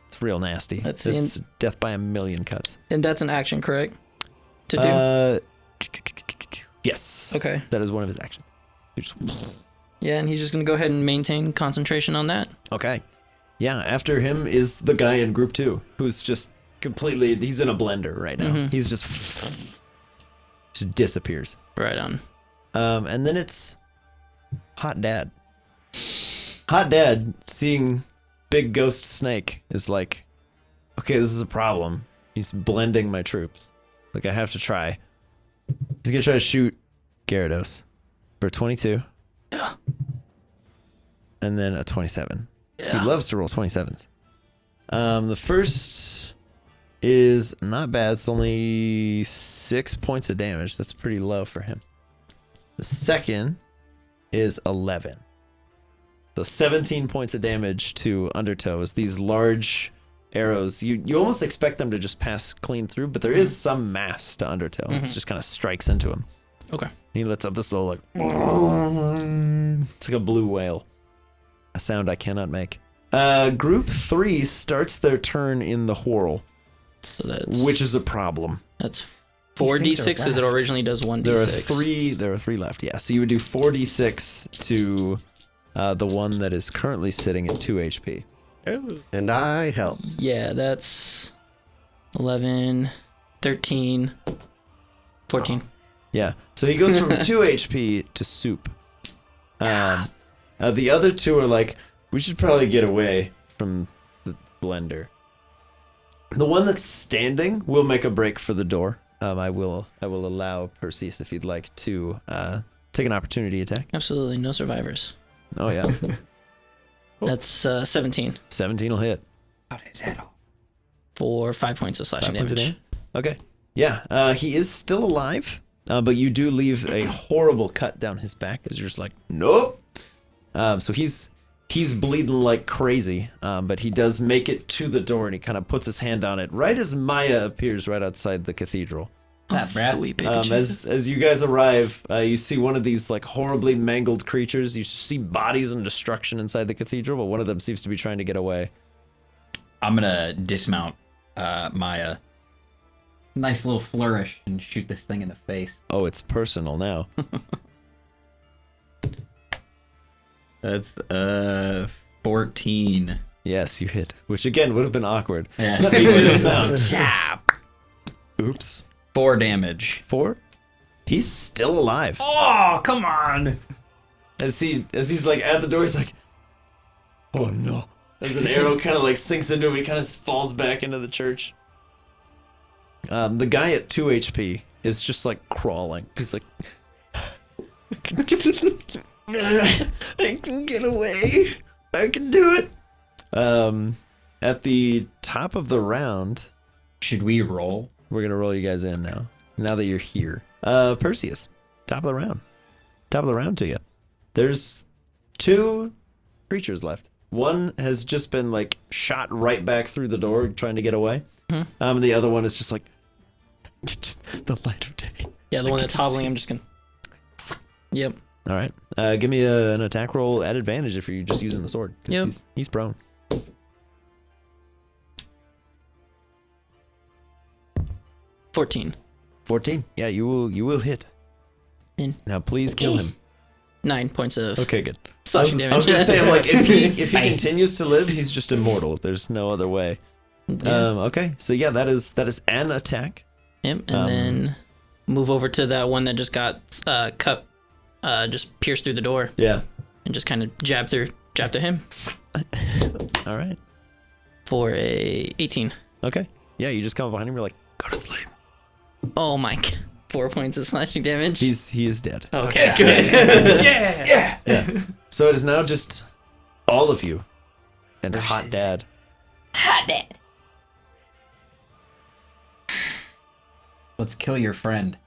It's real nasty. That's It's death by a million cuts. And that's an action, correct? To do? Yes. Okay. That is one of his actions. You just- Yeah, and he's just going to go ahead and maintain concentration on that. Okay. Yeah, after him is the guy in Group 2, who's just completely, he's in a blender right now. Mhm. He's just disappears. Right on. And then it's Hot Dad. Hot Dad, seeing Big Ghost Snake, is like, okay, this is a problem. He's blending my troops. Like, I have to try. He's gonna try to shoot Gyarados for 22. Yeah. And then a 27. Yeah. He loves to roll 27s. The first is not bad. It's only 6 points of damage. That's pretty low for him. The second is 11. So 17 points of damage to Undertow as these large arrows. You almost expect them to just pass clean through, but there is some mass to Undertow. It just kind of strikes into him. Okay. He lets out this little, like, it's like a blue whale. A sound I cannot make. Group 3 starts their turn in the whorl, So that's... which is a problem. That's These 4d6 things are because it left. originally does 1d6. There are three left, yeah. So you would do 4d6 to the one that is currently sitting at 2 HP. And I help. Yeah, that's 11, 13, 14. Yeah. So he goes from 2 HP to soup. The other 2 are like, we should probably get away from the blender. The one that's standing will make a break for the door. I will allow Perseus, if you'd like, to take an opportunity attack. Absolutely, no survivors. Oh yeah, That's 17 17 will hit. Cut his head off. for 5 points of slashing 5 points of damage. Okay. Yeah, he is still alive, but you do leave a horrible cut down his back as you're just like, nope. So he's bleeding like crazy, but he does make it to the door and he kind of puts his hand on it right as Maya appears right outside the cathedral. What's that, Brad? Sweet baby Jesus. As you guys arrive, you see one of these like horribly mangled creatures. You see bodies and destruction inside the cathedral, but one of them seems to be trying to get away. I'm gonna dismount Maya. Nice little flourish and shoot this thing in the face. Oh, it's personal now. That's 14. Yes, you hit, which again would have been awkward. Yeah. Let me dismount. Chap. Oops. 4 damage. 4? He's still alive. Oh, come on. As he's like at the door, he's like, oh no. As an arrow kind of like sinks into him, he kind of falls back into the church. The guy at 2 HP is just like crawling. He's like, I can get away. I can do it. At the top of the round, Should we roll? we're gonna roll you guys in now. Now that you're here, Perseus, top of the round. Top of the round to you. There's 2 creatures left. One has just been like shot right back through the door, trying to get away. And the other one is just like, just the light of day. Yeah, the one I that's can hobbling, see. I'm just gonna. Yep. All right. Give me an attack roll at advantage if you're just using the sword. 'Cause Yep. He's prone. 14. 14. Yeah, you will hit. In. Now please kill him. 9 points of Okay, good. slashing I was damage. gonna say, I'm like, if he continues to live, he's just immortal. There's no other way. Yeah. Okay, so yeah, that is an attack. Yep, and then move over to that one that just got cut, just pierced through the door, Yeah. and just kind of jab to him All right. for a 18. Okay. Yeah, you just come behind him. You're like, go to sleep. Oh my! 4 points of slashing damage. He is dead. Okay, good. Yeah. So it is now just all of you and Hot Dad. Hot dad. Let's kill your friend.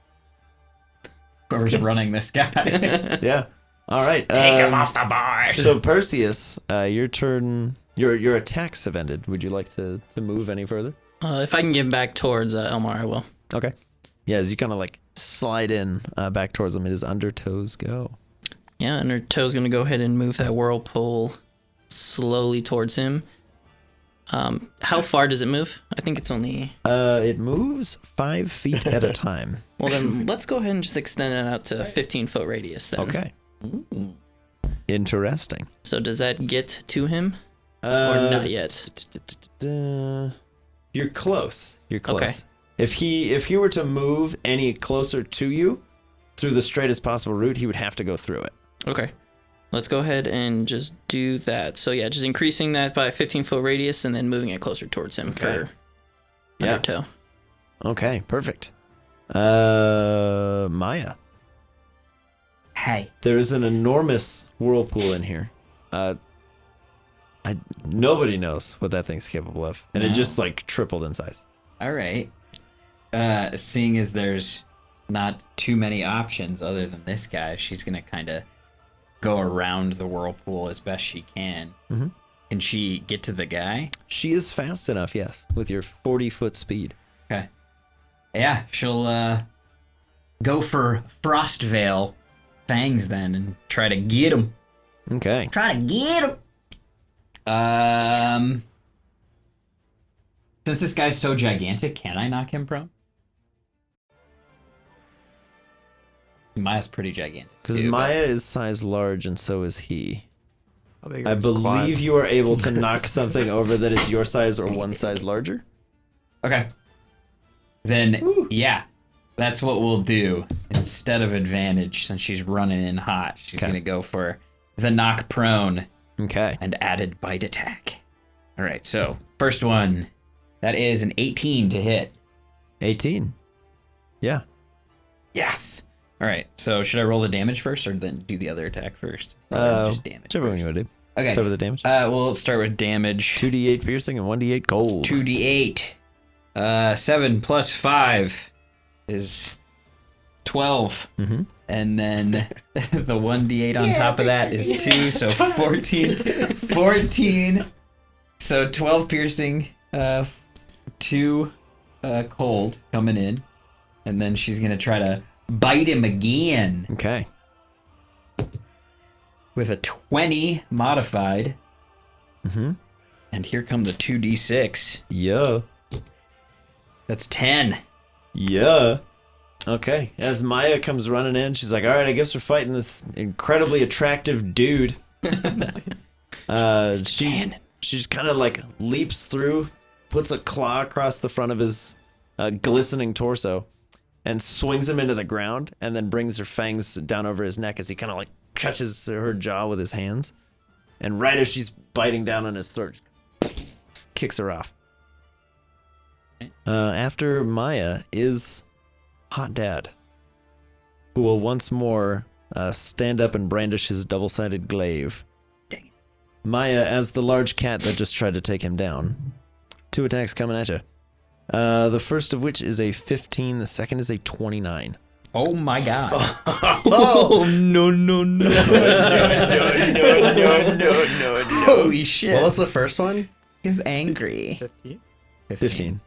Whoever's running this guy. Yeah. All right. Take him off the bar. So Perseus, your turn. Your attacks have ended. Would you like to move any further? If I can get back towards Elmar, I will. Okay. Yeah, as you kind of like slide in back towards him, it is Undertow's go. Yeah, and her toe's gonna go ahead and move that whirlpool slowly towards him. How far does it move? I think it's only. It moves 5 feet at a time. Well, then let's go ahead and just extend it out to a 15-foot radius. Then. Okay. Interesting. So does that get to him, or not yet? You're close. You're close. Okay. If he were to move any closer to you through the straightest possible route, he would have to go through it. Okay. Let's go ahead and just do that. So yeah, just increasing that by a 15-foot radius and then moving it closer towards him for Yeah. Undertow. Okay, perfect. Maya. Hey. There is an enormous whirlpool in here. Nobody knows what that thing's capable of, and it No. just like tripled in size. All right. Seeing as there's not too many options other than this guy, she's gonna kind of go around the whirlpool as best she can. Mhm. Can she get to the guy? She is fast enough, yes, with your 40-foot speed. Okay. Yeah, she'll go for Frostveil fangs then and try to get him. Okay. Try to get him. Since this guy's so gigantic, can I knock him prone? Maya's pretty gigantic. Because too, but- Maya is size large, and so is he. How big are I his believe quads? you are able to knock something over that is your size or one size larger. Okay. Then, yeah, that's what we'll do. Instead of advantage, since she's running in hot, she's Okay. going to go for the knock prone Okay. and added bite attack. All right, so first one, that is an 18 to hit. 18. Yeah. Yes. All right. So should I roll the damage first, or then do the other attack first? Just damage. Whichever one you want to do. Okay. Start with the damage. We'll start with damage. 2d8 piercing and 1d8 cold. 2d8. 7 plus 5 is 12. Mm-hmm. And then the 1d8 on top of that is 2, so 14. 14. So 12 piercing, 2 cold coming in. And then she's going to try to bite him again Okay. with a 20 modified. Mm-hmm. And here come the 2d6. Yeah. That's 10. Yeah. Okay. As Maya comes running in, she's like, all right, I guess we're fighting this incredibly attractive dude. She just kind of like leaps through, puts a claw across the front of his glistening torso, and swings him into the ground, and then brings her fangs down over his neck as he kind of like catches her jaw with his hands. And right as she's biting down on his throat, kicks her off. After Maya is Hot Dad, who will once more stand up and brandish his double-sided glaive. Dang it. Maya, as the large cat that just tried to take him down. 2 attacks coming at you. The first of which is a 15, the second is a 29. Oh my god. Oh, no, no, no. No. Holy shit. What was the first one? He's angry. 15.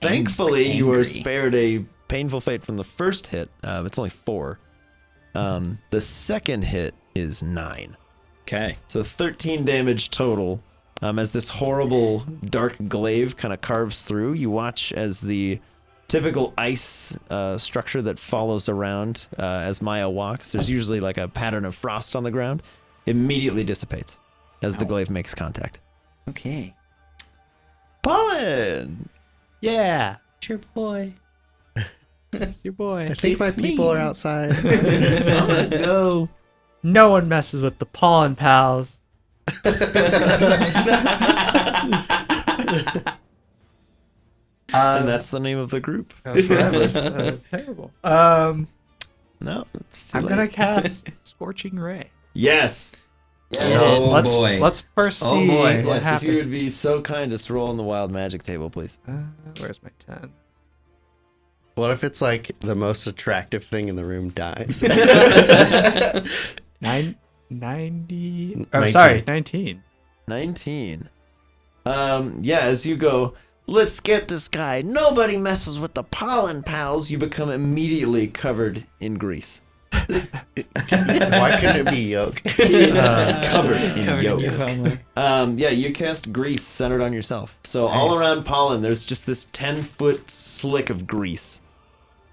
Thankfully, you were Angry. spared a painful fate from the first hit. It's only 4. The second hit is 9. Okay. So 13 damage total. As this horrible dark glaive kind of carves through, you watch as the typical ice structure that follows around as Maya walks. There's usually like a pattern of frost on the ground. Immediately dissipates as the glaive makes contact. Okay. Pollen! Yeah. It's your boy. It's your boy. I think my people are outside. Pollen, no. No one messes with the Pollen pals. And that's the name of the group. Forever. That's terrible. No, it's too I'm late. gonna cast Scorching Ray. Yes. Oh let's, boy. Let's first see Oh boy. what Yes, if happens. you would be so kind as to roll on the wild magic table, please. Where's my 10? What if it's like the most attractive thing in the room dies? 90. Oh, 19. sorry, 19. 19. Yeah, as you go, let's get this guy. Nobody messes with the Pollen pals. You become immediately covered in grease. Why couldn't it be yolk? Covered in Covered in yolk. Yeah, you cast grease centered on yourself. So all around Pollen, there's just this 10-foot slick of grease.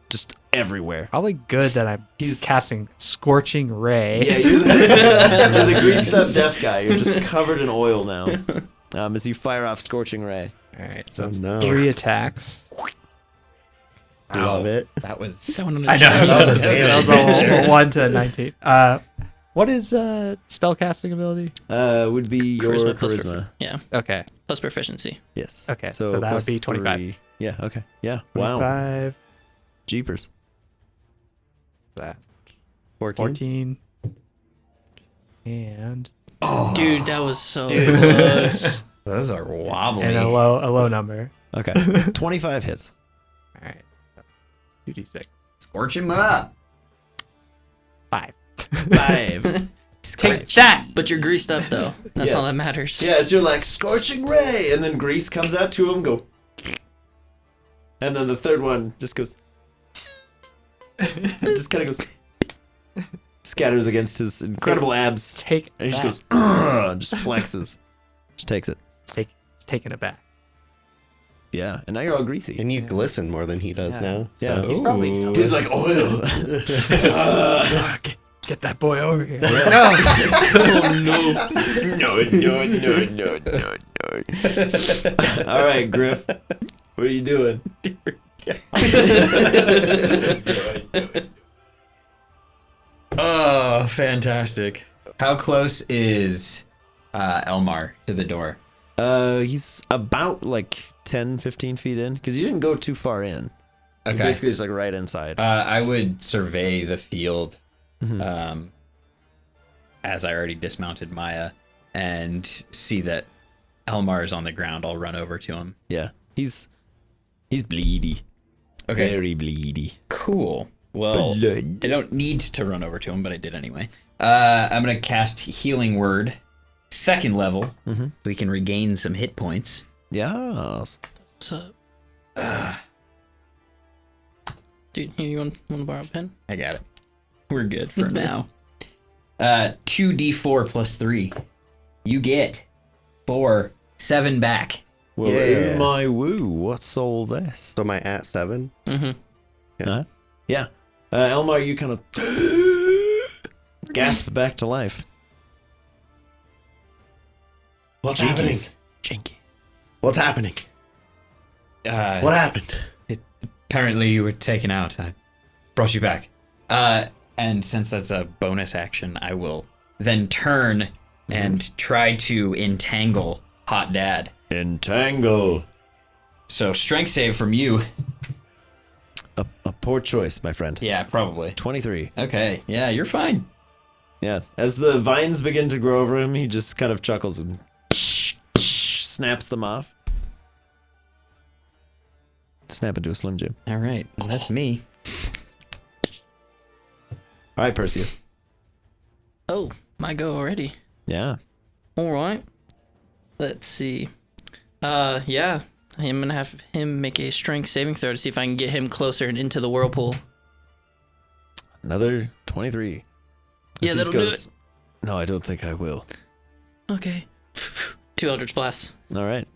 Just everywhere. Probably good that I'm He's- casting Scorching Ray. Yeah, you're the greased up deaf guy. You're just covered in oil now. As you fire off Scorching Ray. All right, so Oh, it's no. 3 attacks. Love it. That was That one on I the know. chest. That was a That was damage. a 1 to 19. What is spellcasting ability? Would be your Charisma plus charisma. Yeah, Okay. plus proficiency. Yes. Okay, so that would plus be 25. 3. Yeah, okay. Yeah. Wow. 25. Jeepers. That 14. 14. And Dude, that was so close. those are wobbly. and a low number. Okay. 25 hits. All right. 2d6. Scorch him up. 5. 5. Take that. But you're greased up though. That's all Yes. that matters. Yeah, as you're like, Scorching Ray! And then grease comes out, 2 of them go. And then the third one just goes. Just kind of goes. Scatters against his incredible abs. Take And he that. just goes. "Ugh," just flexes. Just takes it. It's taking it back. Yeah. And now you're all greasy. And you glisten more than he does Yeah. now. Yeah, so- he's probably- He's like, oil. Get that boy over here. No, no. All right, Griff. What are you doing? Oh, fantastic. How close is Elmar to the door? He's about like 10, 15 feet in, because you didn't go too far in. Okay. Basically, just like right inside. I would survey the field, Mhm. as I already dismounted Maya, and see that Elmar is on the ground. I'll run over to him. Yeah, he's bleedy. Okay. Very bleedy. Cool. Well, Blood. I don't need to run over to him, but I did anyway. I'm gonna cast Healing Word, 2nd level, Mhm. so we can regain some hit points. Yes. What's up? Dude, here, you want to borrow a pen? I got it. We're good for now. 2d4 plus 3. You get 4, 7 back. Well, Yeah. oh my woo, what's all this? So am I at 7? Mm-hmm. Yeah. Elmar, you kind of gasp back to life. What's happening? Jinkies. What's happening? What happened? Apparently you were taken out. I brought you back. And since that's a bonus action, I will then turn and try to entangle Hot Dad. Entangle. So strength save from you. A poor choice, my friend. Yeah, probably. 23. Okay, yeah, you're fine. Yeah. As the vines begin to grow over him, he just kind of chuckles and snaps them off. Snap into a Slim Jim. All right, well, that's me. All right, Perseus. Oh, my go already. Yeah. All right. Let's see. Yeah. I'm going to have him make a strength saving throw to see if I can get him closer and into the whirlpool. Another 23. Yeah, Perseus that'll do it. No, I don't think I will. Okay. 2 Eldritch Blasts. All right.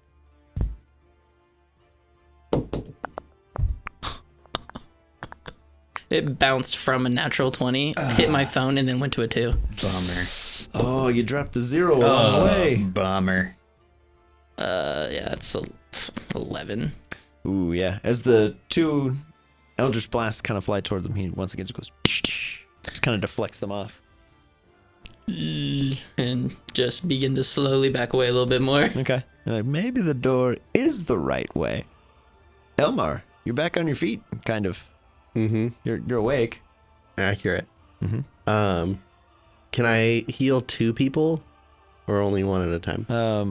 It bounced from a natural 20, hit my phone, and then went to a 2. Bummer. Oh, you dropped the 0 along the way. Bummer. Yeah, it's 11. Ooh, yeah. As the 2 Eldritch Blasts kind of fly towards him, he once again just goes... Just kind of deflects them off. And just begin to slowly back away a little bit more. Okay. You're like, maybe the door is the right way. Elmar, you're back on your feet, kind of. Mm-hmm. You're awake. Accurate. Mhm. Can I heal 2 people or only 1 at a time?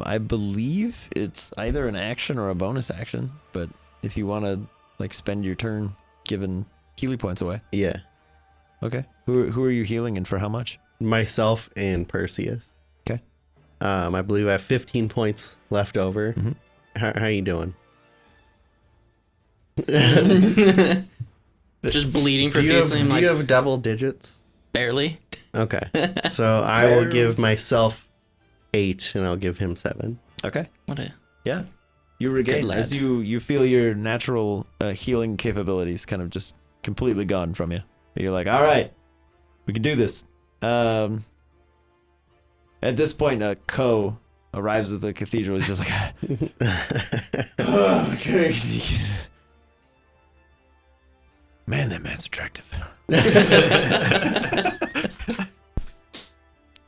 I believe it's either an action or a bonus action, but if you want to like spend your turn giving healing points away. Yeah. Okay. Who are you healing and for how much? Myself and Perseus. Okay. I believe I have 15 points left over. Mhm. How you doing? Just bleeding Do you profusely. I'm have, like, do you have double digits? barely. Okay. So I will give myself 8 and I'll give him 7. Okay. What a... Yeah. You regain lad. as you feel your natural healing capabilities kind of just completely gone from you. You're like, all right, we can do this. At this point, Ko arrives at the cathedral. He's just like, oh, okay. Man, that man's attractive.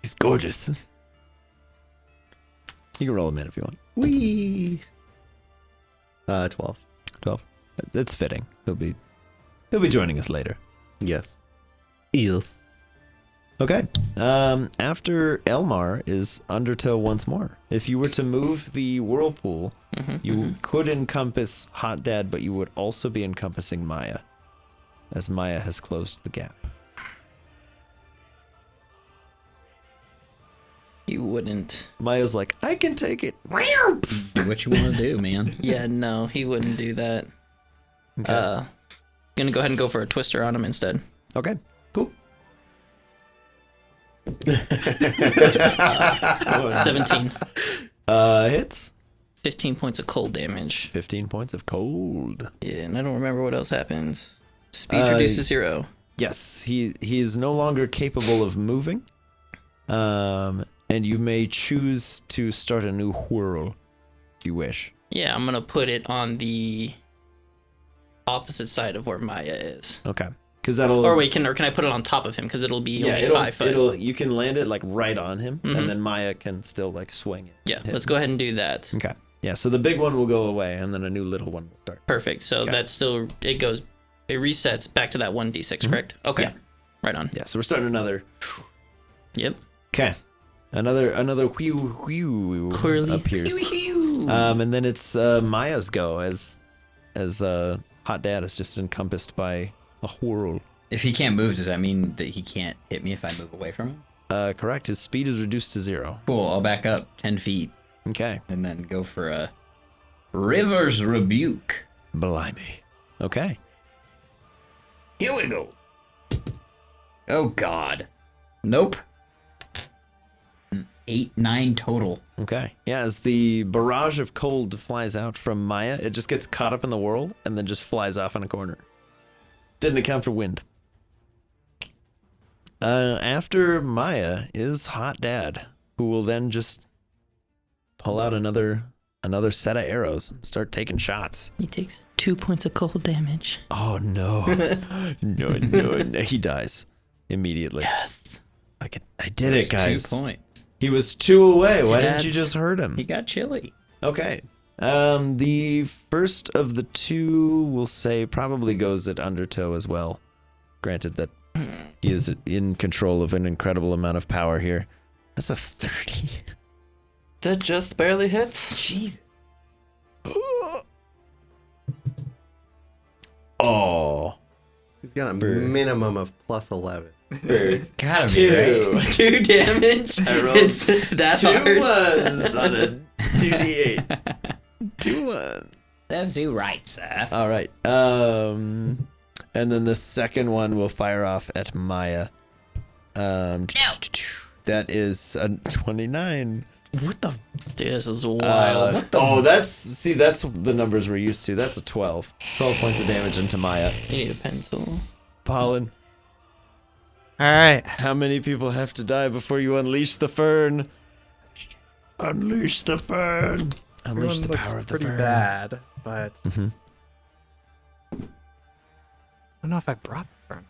He's gorgeous. You can roll him in if you want. Whee! 12. 12. That's fitting. He'll be joining us later. Yes. Yes. Okay. After Elmar is Undertow once more. If you were to move the whirlpool, you could encompass Hot Dad, but you would also be encompassing Maya, as Maya has closed the gap. You wouldn't. Maya's like, I can take it. Do what you want to do, man. Yeah, no, he wouldn't do that. Okay. Gonna go ahead and go for a twister on him instead. Okay. Cool. 17. Hits. 15 points of cold damage. 15 points of cold. Yeah, and I don't remember what else happens. Speed reduced to 0. Yes, he is no longer capable of moving. And you may choose to start a new whirl if you wish. Yeah, I'm gonna put it on the opposite side of where Maya is. Okay. Because that'll... Or wait, can I put it on top of him? Because it'll be only it'll, 5 foot. you can land it like right on him, Mhm. and then Maya can still like swing it. Yeah, hit let's him. go ahead and do that. Okay. Yeah, so the big one will go away, and then a new little one will start. Perfect. So Okay. that's still, it goes it resets back to that 1d6, correct? Okay. Yeah. Right on. Yeah, so we're starting another. Yep. Okay. Another whew Quirly. appears. And then it's Maya's go as Hot Dad is just encompassed by a whirl. If he can't move, does that mean that he can't hit me if I move away from him? Correct. His speed is reduced to 0. Cool. I'll back up 10 feet Okay. and then go for a River's Rebuke. Blimey. Okay. Here we go. Oh, God. Nope. 8, 9 total. Okay. Yeah, as the barrage of cold flies out from Maya, it just gets caught up in the whirl and then just flies off in a corner. Didn't account for wind. After Maya is Hot Dad, who will then just pull out another set of arrows and start taking shots. He takes 2 points of cold damage. Oh no. no. He dies immediately. Yes. I did it, guys. 2 points. He was 2 away. Why didn't you That's- just hurt him? He got chilly. Okay. The first of the 2, we'll say, probably goes at Undertow as well. Granted that he is in control of an incredible amount of power here. That's a 30. That just barely hits. Jesus. Oh. He's got a Bird. minimum of plus 11. Gotta be right. 2 damage. I rolled It's that 2 hard. ones on a 2d8. 2 ones. That's you right, sir. All right. And then the second one will fire off at Maya. That is a 29. What the? Dude, this is wild. That's the numbers we're used to. That's a 12. 12 points of damage into Maya. You need a pencil. Pollen, All right. how many people have to die before you unleash the fern? Unleash the fern. Unleash Everyone the looks power of the pretty fern. bad, but Mhm. I don't know if I brought the fern.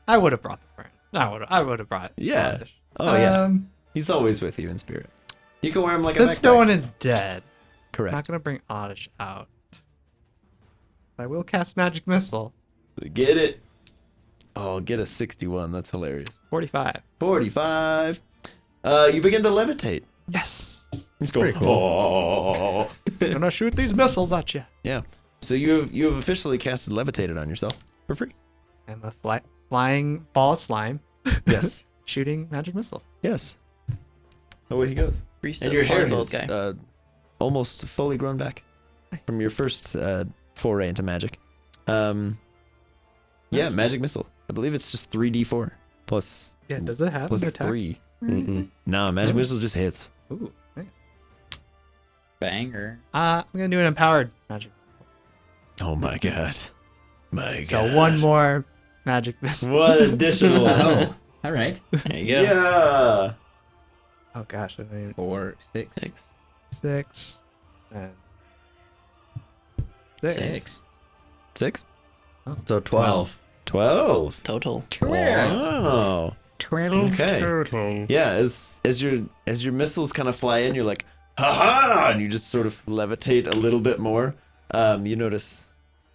I would have brought the fern. I would have brought. Yeah. Oddish. Oh yeah. He's always with you in spirit. You can wear him like Since a backpack. no one is dead, I'm Correct. not gonna bring Oddish out. I will cast Magic Missile. Get it. Oh, get a 61. That's hilarious. 45. 45. You begin to levitate. Yes. He's going. Pretty Oh. I'm gonna shoot these missiles at you. Yeah. So you have officially casted levitated on yourself for free. I'm a flying ball of slime Yes. shooting magic missiles. Yes. Away he goes. Priest And of your hair Fireball is guy. almost fully grown back from your first foray into magic. Yeah, magic missile. I believe it's just 3d4 plus Yeah, does it have plus an attack? 3. Mm-mm. No, magic missile just hits. Ooh. Nice. Banger. I'm gonna do an empowered magic. Oh my god. My god. So one more magic missile. One additional. Oh, all right. There you go. Yeah. Oh gosh, I mean 4, 6. 6 and 6. 6? So 12. 12. Total. Wow. Okay. Yeah, as your missiles kind of fly in, you're like, haha, and you just sort of levitate a little bit more. You notice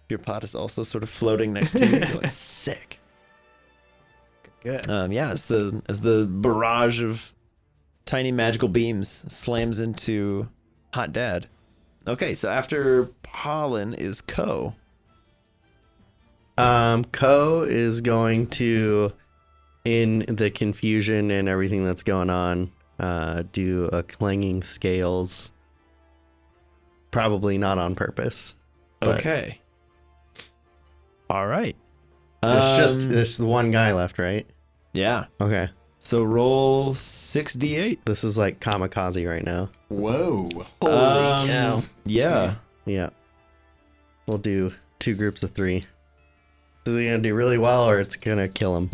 your pot is also sort of floating next to you. You're like, sick. Good. Yeah, as the barrage of tiny magical beams slams into Hot Dad. Okay, so after Pollen is Ko. Ko is going to, in the confusion and everything that's going on, do a clanging scales. Probably not on purpose. But Okay. All right. There's the one guy left, right? Yeah. Okay. So roll 6d8. This is like kamikaze right now. Whoa. Holy cow. Yeah. Yeah. We'll do 2 groups of 3. Is he gonna do really well or it's gonna kill him?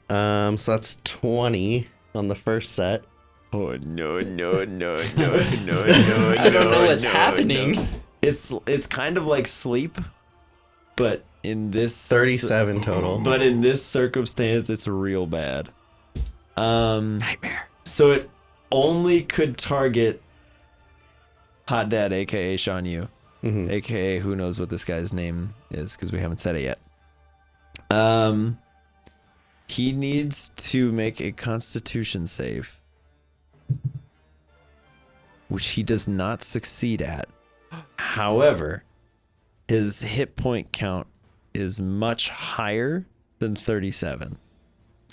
So that's 20 on the first set. Oh no no no no no no! I don't know what's happening. It's kind of like sleep, but in this 37 total. But in this circumstance, it's real bad. Nightmare. So it only could target Hot Dad, aka Sean Yu. aka who knows what this guy's name is because we haven't said it yet. He needs to make a Constitution save, which he does not succeed at. However, his hit point count is much higher than 37.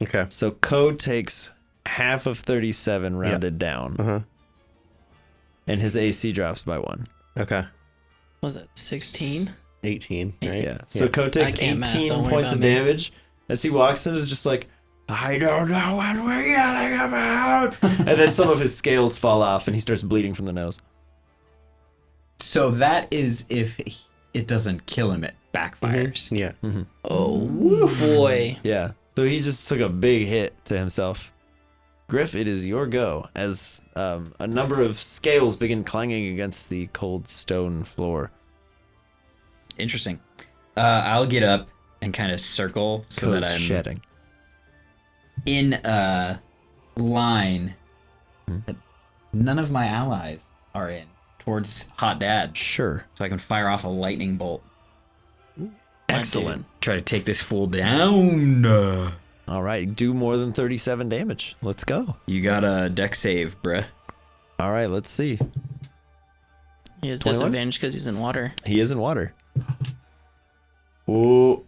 Okay. So Code takes half of 37 rounded down, Uh-huh. and his AC drops by 1. Okay. Was it 16? 18, right? Yeah. So Code takes I can't math, 18 don't worry points about of me. damage as he walks in. Is just like, I don't know what we're yelling about. And then some of his scales fall off, and he starts bleeding from the nose. So that is if it doesn't kill him, it backfires. Yeah. Oh boy. Yeah. So he just took a big hit to himself. Griff, it is your go as a number of scales begin clanging against the cold stone floor. Interesting. I'll get up and kind of circle so Code's that I'm shedding. in a line that none of my allies are in towards Hot Dad, Sure. so I can fire off a lightning bolt. Excellent. Try to take this fool down. All right. Do more than 37 damage. Let's go. You got a deck save, bruh. All right. Let's see. He has 21? disadvantage because he's in water. He is in water. Ooh.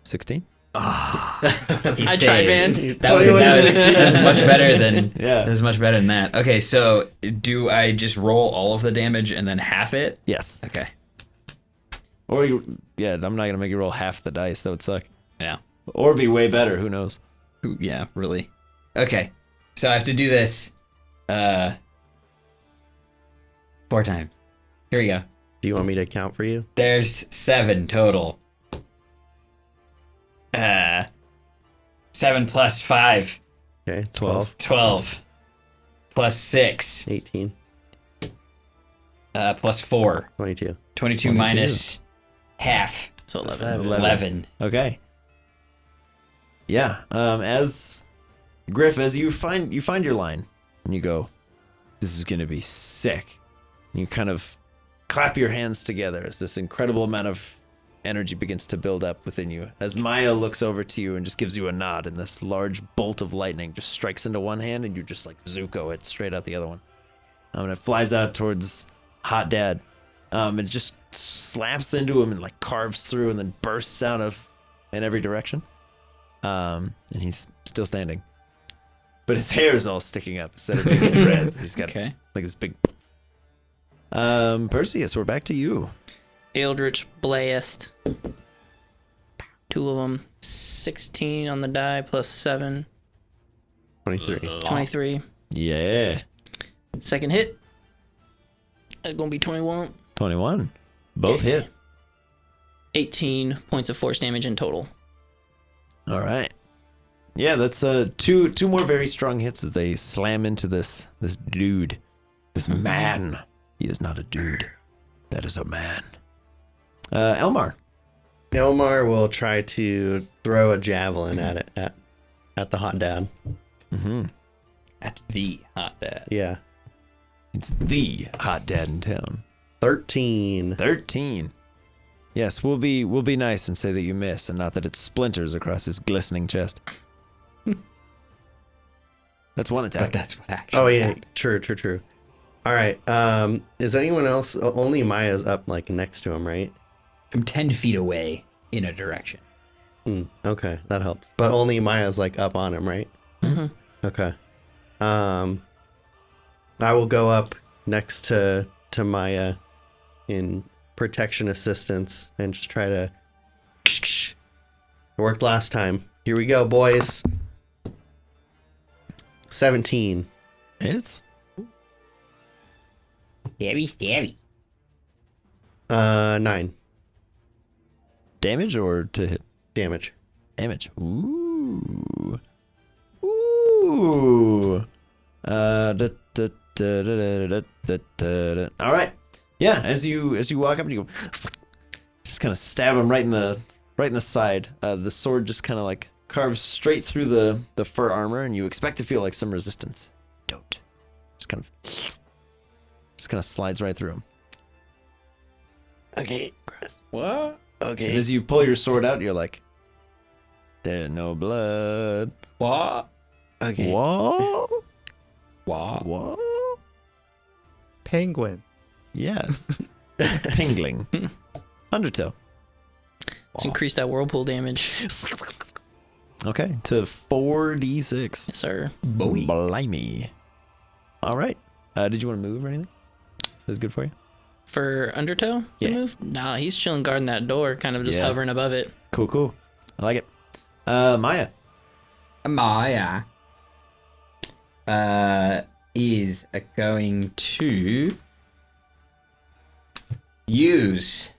16? He I tried, man. That was much better than Yeah. that was much better than that. Okay, so do I just roll all of the damage and then half it? Yes. Okay. Or you, yeah, I'm not gonna make you roll half the dice. That would suck. Yeah. Or be way better. Who knows? Ooh, yeah, really. Okay. So I have to do this 4 times. Here we go. Do you want me to count for you? There's 7 total. 7 plus 5, Okay. 12, 12. Plus 6, 18, plus 4. 22. 22 minus half. So 11. 11. Okay. Yeah. As Griff, as you find your line, and you go, this is gonna be sick. And you kind of clap your hands together as this incredible amount of energy begins to build up within you. As Maya looks over to you and just gives you a nod, and this large bolt of lightning just strikes into one hand, and you just like Zuko it straight out the other one. And it flies out towards Hot Dad. It just slaps into him and like carves through, and then bursts out of in every direction. And he's still standing, but his hair is all sticking up instead of being in dreads. He's got Okay. like this big. Perseus, we're back to you. Eldritch Blast. 2 of them. 16 on the die plus 7. 23. 23. Yeah, Second hit. It's going to be 21. 21. Both hit. 18 points of force damage in total. All right. Yeah, that's two more very strong hits as they slam into this dude, this man. He is not a dude. That is a man. Elmar. Elmar will try to throw a javelin at it at the Hot Dad. Mm-hmm. At the Hot Dad. Yeah. It's the Hot Dad in town. 13. 13. Yes, we'll be nice and say that you miss, and not that it splinters across his glistening chest. That's one attack. But that's what actually Oh yeah, happened. true. All right. Is anyone else? Only Maya's up like next to him, right? I'm 10 feet away in a direction. Okay, that helps. But only Maya's like up on him, right? Mhm. Okay. I will go up next to Maya in protection assistance and just try to. It worked last time. Here we go, boys. 17. Hits. Stabby. 9 Damage or to hit? damage. Damage. Ooh. Ooh. All right. Yeah. As you walk up and you go, just kind of stab him right in the side. The sword just kind of like carves straight through the fur armor, and you expect to feel like some resistance. Don't. Just kind of slides right through him. Okay. What? And Okay. as you pull your sword out, you're like, there's no blood. What? Okay. Whoa. What? Whoa. Penguin. Yes. Pingling. Undertow. Let's increase that whirlpool damage. Okay, to 4d6. Yes, sir. Boy. Blimey. All right. Did you want to move or anything? That's good for you? For Undertow to Yeah. move? Nah, he's chilling guarding that door, kind of just Yeah. hovering above it. Cool. I like it. Maya. Maya is going to use.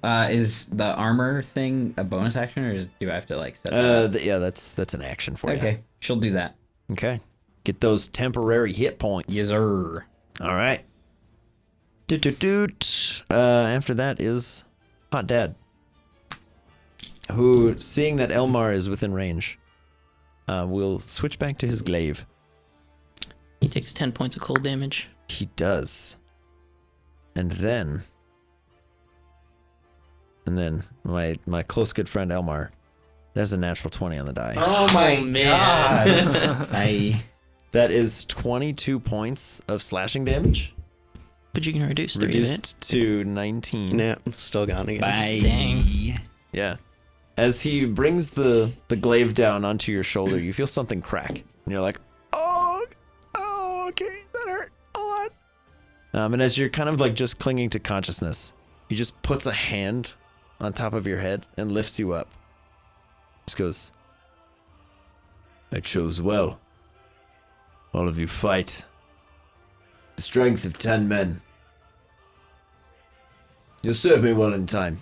Is the armor thing a bonus action, or do I have to like set that up? Yeah, that's an action for you. Okay, she'll do that. Okay. Get those temporary hit points. Yes, sir. All right. After that is Hot Dad, who, seeing that Elmar is within range, will switch back to his glaive. He takes 10 points of cold damage. He does. And then my close good friend Elmar, there's a natural 20 on the die. Oh my man. god. That is 22 points of slashing damage, But you can reduce 3 of it. reduced to 19. Yeah, I'm still gone again. Bye. Dang. Yeah. As he brings the glaive down onto your shoulder, you feel something crack. And you're like, oh, okay, that hurt a lot. And as you're kind of like just clinging to consciousness, he just puts a hand on top of your head and lifts you up. Just goes, I chose well. All of you fight. The strength of 10 men. You'll serve me well in time.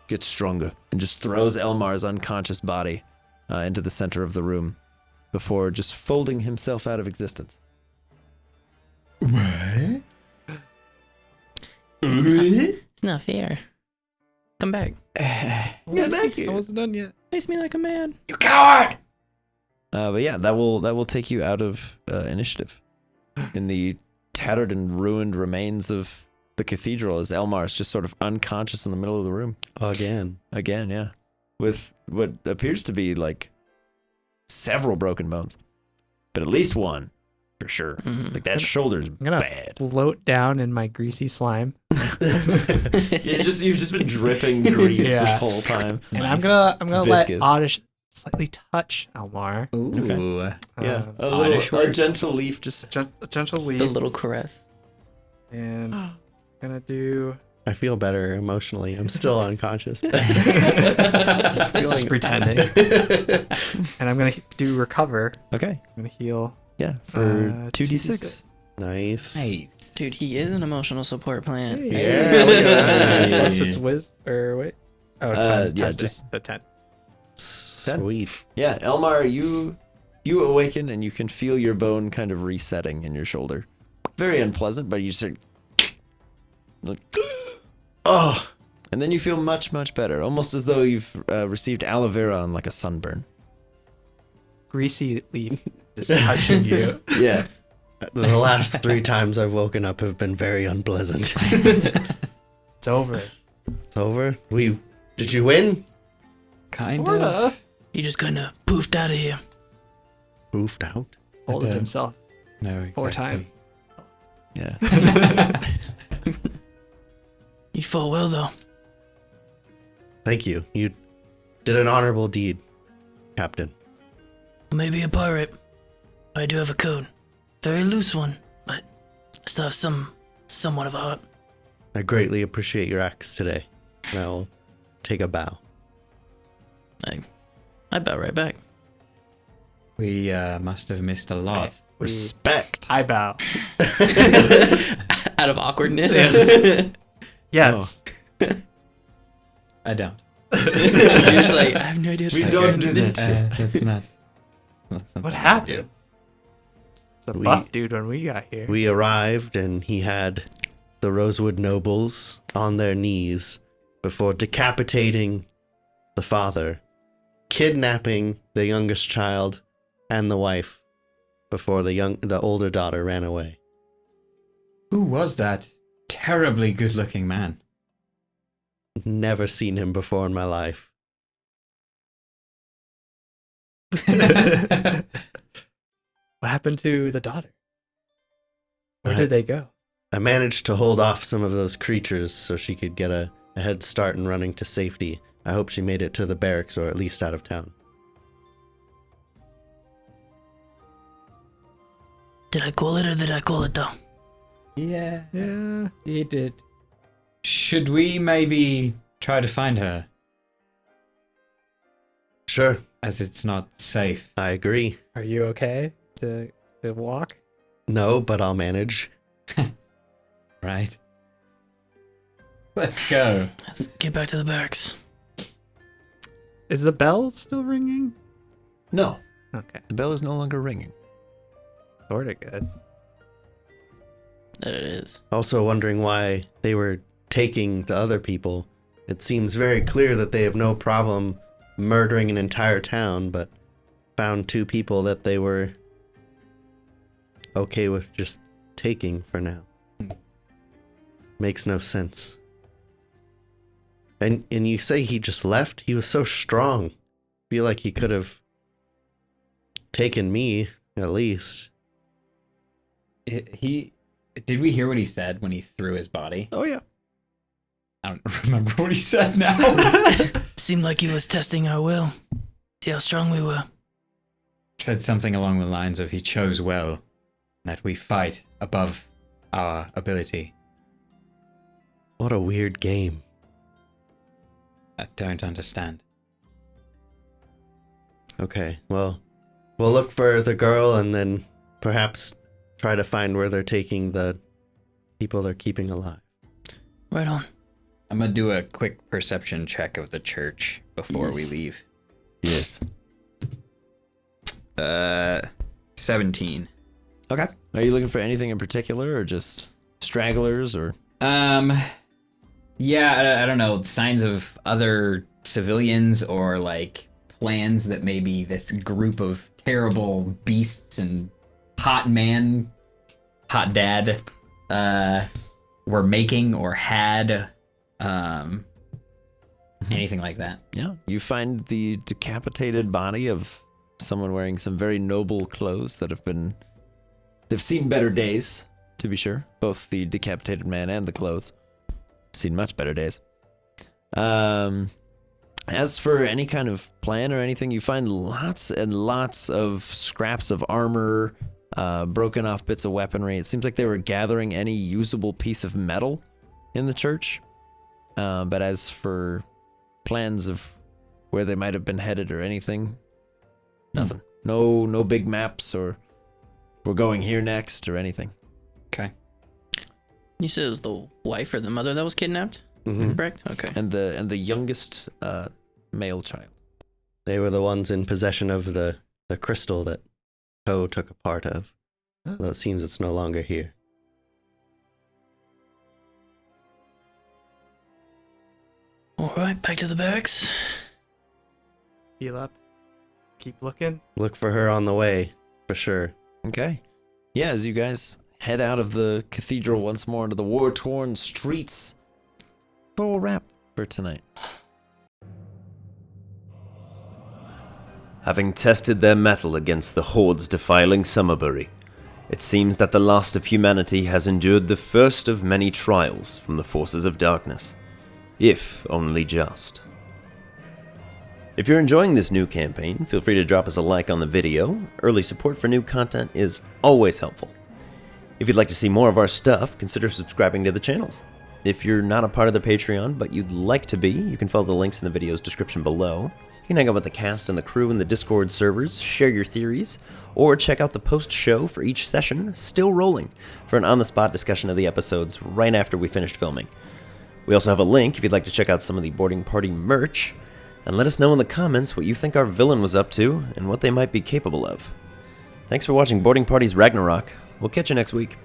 Get stronger. And just throws Elmar's unconscious body into the center of the room before just folding himself out of existence. What? It's not fair. Come back. Yeah, thank I wasn't done yet. Face me like a man. You coward! But yeah, that will take you out of initiative. In the tattered and ruined remains of the cathedral, as Elmar is just sort of unconscious in the middle of the room. Again. Again, yeah. With what appears to be like several broken bones. But at least one, for sure. Mhm. Like that shoulder's gonna bad. Float down in my greasy slime. You've just been dripping grease Yeah. this whole time. And I'm gonna let viscous. Oddish slightly touch Elmar. Ooh. Yeah, Um, a gentle leaf just. a gentle The leaf. little caress. And gonna do I feel better emotionally. I'm still unconscious. But just feeling- pretending. And I'm gonna do recover. Okay, I'm gonna heal. yeah, for 2d6. 2d6. Nice. Nice. Dude, he is an emotional support plan. Yeah, look at that. Plus it's wait. Oh, times yeah, 10. just- So 10. Sweet. Yeah, Elmar, you awaken and you can feel your bone kind of resetting in your shoulder. Very unpleasant, but you just start, like, oh, and then you feel much, much better, almost as though you've received aloe vera on like a sunburn. Greasy leaf just touching you. Yeah. The last 3 times I've woken up have been very unpleasant. It's over. It's over. Did you win? Kind Sorta. of. He just kind of poofed out of here. Poofed out. Folded Yeah. himself No. 4 exactly. times. Yeah. You fought well, though. Thank you. You did an honorable deed, Captain. Maybe a pirate. I do have a code. Very loose one, but I still have somewhat of a heart. I greatly appreciate your acts today. And I'll take a bow. I bow right back. We must have missed a lot. Respect. I bow. Out of awkwardness. Yes. I don't. You're just like, I have no idea. We don't do that. That's not. That's something What I happened? It's a We- buff dude when we got here. We arrived and he had the Rosewood nobles on their knees before decapitating the father, kidnapping the youngest child and the wife before the older daughter ran away. Who was that terribly good-looking man? Never seen him before in my life. What happened to the daughter? Where did they go? I managed to hold off some of those creatures so she could get a head start in running to safety. I hope she made it to the barracks or at least out of town. Did I call it or did I call it though? Yeah, Yeah. you did. Should we maybe try to find her, Sure, as it's not safe? I agree. Are you okay to walk? No, but I'll manage. Right. Let's go. Let's get back to the barracks. Is the bell still ringing? No, Okay. the bell is no longer ringing. Sort of good. That it is. Also wondering why they were taking the other people. It seems very clear that they have no problem murdering an entire town, but found 2 people that they were okay with just taking for now. Makes no sense. And you say he just left? He was so strong. Feel like he could have taken me, at least. Did we hear what he said when he threw his body? Oh yeah. I don't remember what he said now. Seemed like he was testing our will. See how strong we were. Said something along the lines of he chose well, that we fight above our ability. What a weird game. I don't understand. Okay, well, we'll look for the girl and then perhaps try to find where they're taking the people they're keeping alive. Right on. I'm gonna do a quick perception check of the church before we Yes. leave. Yes. 17. Okay. Are you looking for anything in particular, or just stragglers, or? Yeah, I don't know, signs of other civilians or like plans that maybe this group of terrible beasts and hot dad, were making or had, anything like that. Yeah. You find the decapitated body of someone wearing some very noble clothes that they've seen better days, to be sure. Both the decapitated man and the clothes. Seen much better days. As for any kind of plan or anything, you find lots and lots of scraps of armor, broken off bits of weaponry. It seems like they were gathering any usable piece of metal in the church. But as for plans of where they might have been headed or anything, nothing. No big maps or we're going here next or anything. Okay. You said it was the wife or the mother that was kidnapped, Mhm. correct? Okay. And the youngest male child. They were the ones in possession of the crystal that Poe took a part of. Well, it seems it's no longer here. All right, back to the barracks. Heal up. Keep looking. Look for her on the way, for sure. Okay. Yeah, as you guys head out of the cathedral once more into the war-torn streets, we'll wrap for tonight. Having tested their mettle against the hordes defiling Summerberry, it seems that the last of humanity has endured the first of many trials from the forces of darkness, if only just. If you're enjoying this new campaign, feel free to drop us a like on the video. Early support for new content is always helpful. If you'd like to see more of our stuff, consider subscribing to the channel. If you're not a part of the Patreon, but you'd like to be, you can follow the links in the video's description below. You can hang out with the cast and the crew in the Discord servers, share your theories, or check out the post-show for each session, still rolling, for an on-the-spot discussion of the episodes right after we finished filming. We also have a link if you'd like to check out some of the Boarding Party merch, and let us know in the comments what you think our villain was up to and what they might be capable of. Thanks for watching Boarding Party's Ragnarok. We'll catch you next week.